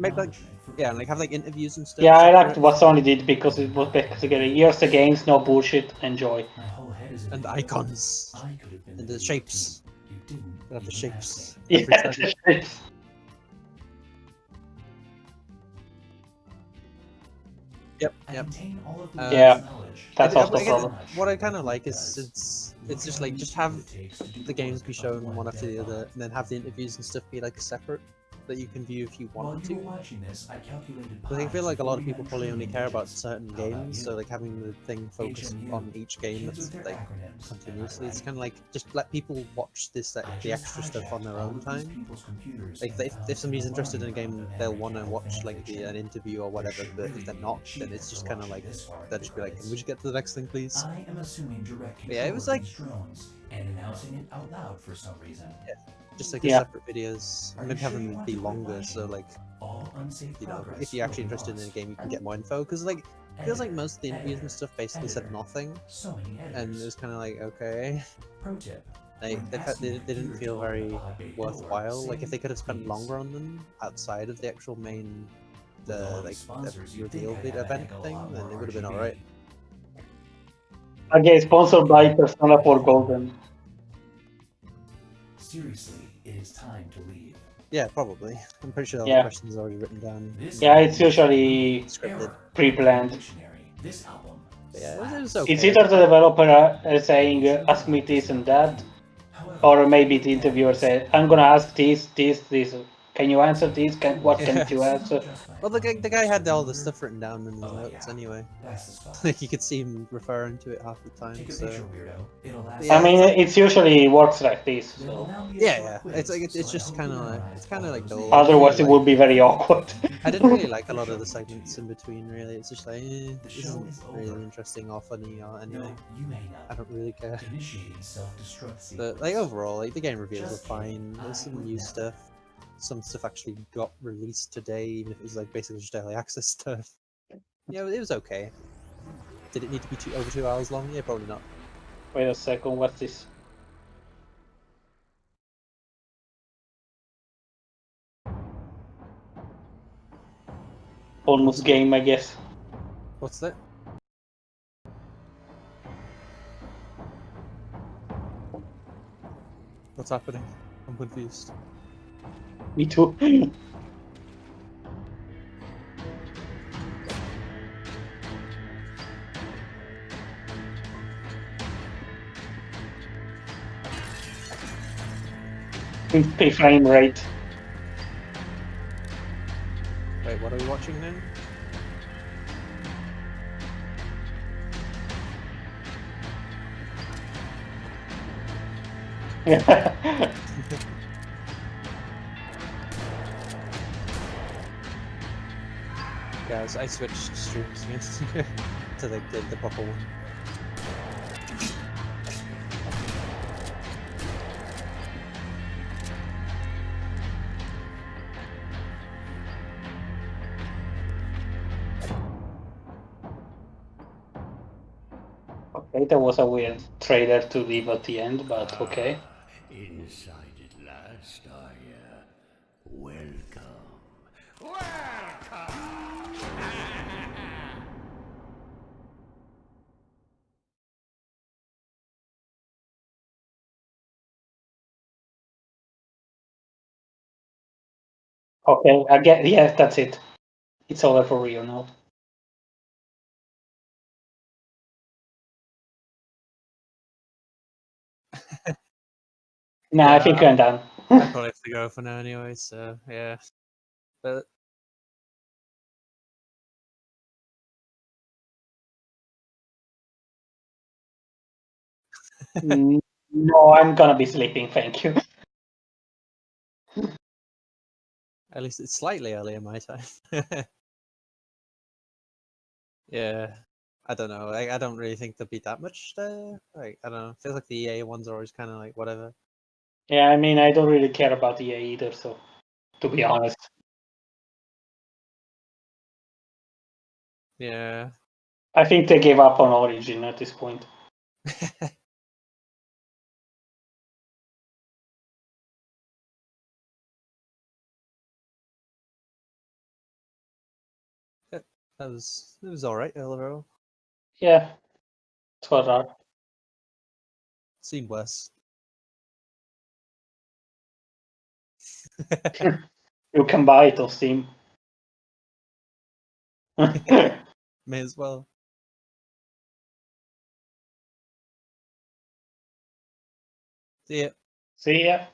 yeah, and like have like interviews and stuff. Yeah, I liked separate. what Sony did because it was basically here's the games, no bullshit, enjoy. And the icons and the shapes. You have the shapes. Yeah, every time. the shapes. Yep. Yeah, that's I also the guess problem. what I kind of like is it's just like just have the games be shown one after the other, and then have the interviews and stuff be like separate that you can view if you While want you to. were watching this, I calculated But I feel like a lot of 49 people probably only trillion care about digits. certain How about games, you? so like having the thing focus HMU. on each game Kids that's with their like acronyms, continuously. am I It's right? kind of like just let people watch this like, the just extra stuff on their hijacked all own of these time. people's computers Like and if found somebody's some interested in a alarming game, amount of they'll Henry want to Cavill watch like fanfiction. an interview or whatever. But if they're not, then it's just kind of like they'll just be like, "Can we just get to the next thing, please?" I am assuming direct But control yeah, it was of like these drones and announcing it out loud for some reason. just like Yeah. separate videos, and maybe have them be longer. So like, All unsafe you know, progress if you're actually will be interested in a lost. game, you can get more info. Because like, it feels like most of the interviews and stuff basically said nothing, So many and editors. it was kind of like, okay. Pro tip. Like when they asking your didn't computer feel to very open a bay door, worthwhile. Like say if they could have spent please. longer on them outside of the actual main, With all like these sponsors, you'd reveal think I'd bit have a event heck of a thing, lot then more it would have been RGB. alright. Again, sponsored by Persona 4 Golden. Seriously, it is time to leave. Yeah, probably. I'm pretty sure all the Yeah. questions are already written down. Yeah, it's usually scripted. pre-planned. This album. But yeah, it was okay. It's either the developer saying, ask me this and that, or maybe the interviewer said, I'm gonna ask this. Can you answer these? What can you answer? Well, the guy had all the stuff written down in his notes anyway. Like you could see him referring to it half the time. So. I mean, it's usually works like this. So. Yeah. It's like it's just kind of like dull. Otherwise, it would be very awkward. I didn't really like a lot of the segments in between. Really, it's just like this isn't really interesting or funny or anything. I don't really care. But like overall, like the game reveals were fine. There's some new stuff. Some stuff actually got released today, even if it was like basically just early access stuff. Yeah, it was okay. Did it need to be over 2 hours long? Yeah, probably not. Wait a second, what's this? Almost game, I guess. What's that? What's happening? I'm confused. Me too. Pay frame rate. Wait, what are we watching now? Guys, I switched streams again to the proper one. Okay, that was a weird trailer to leave at the end, but okay. Inside at last, welcome. Okay, I get. Yeah, that's it. It's over for real now. No, I think I'm done. I probably have to go for now anyway, so yeah. But No, I'm gonna be sleeping. Thank you. at least it's slightly early in my time. Yeah. I don't know. I don't really think there'll be that much there. Like I don't know. Feels like the EA ones are always kind of like whatever. Yeah, I mean, I don't really care about EA either, so to be honest. Yeah. I think they gave up on Origin at this point. It was alright overall. Yeah, it's what are. Seemed worse. You can buy it on Steam. May as well. See ya. See ya.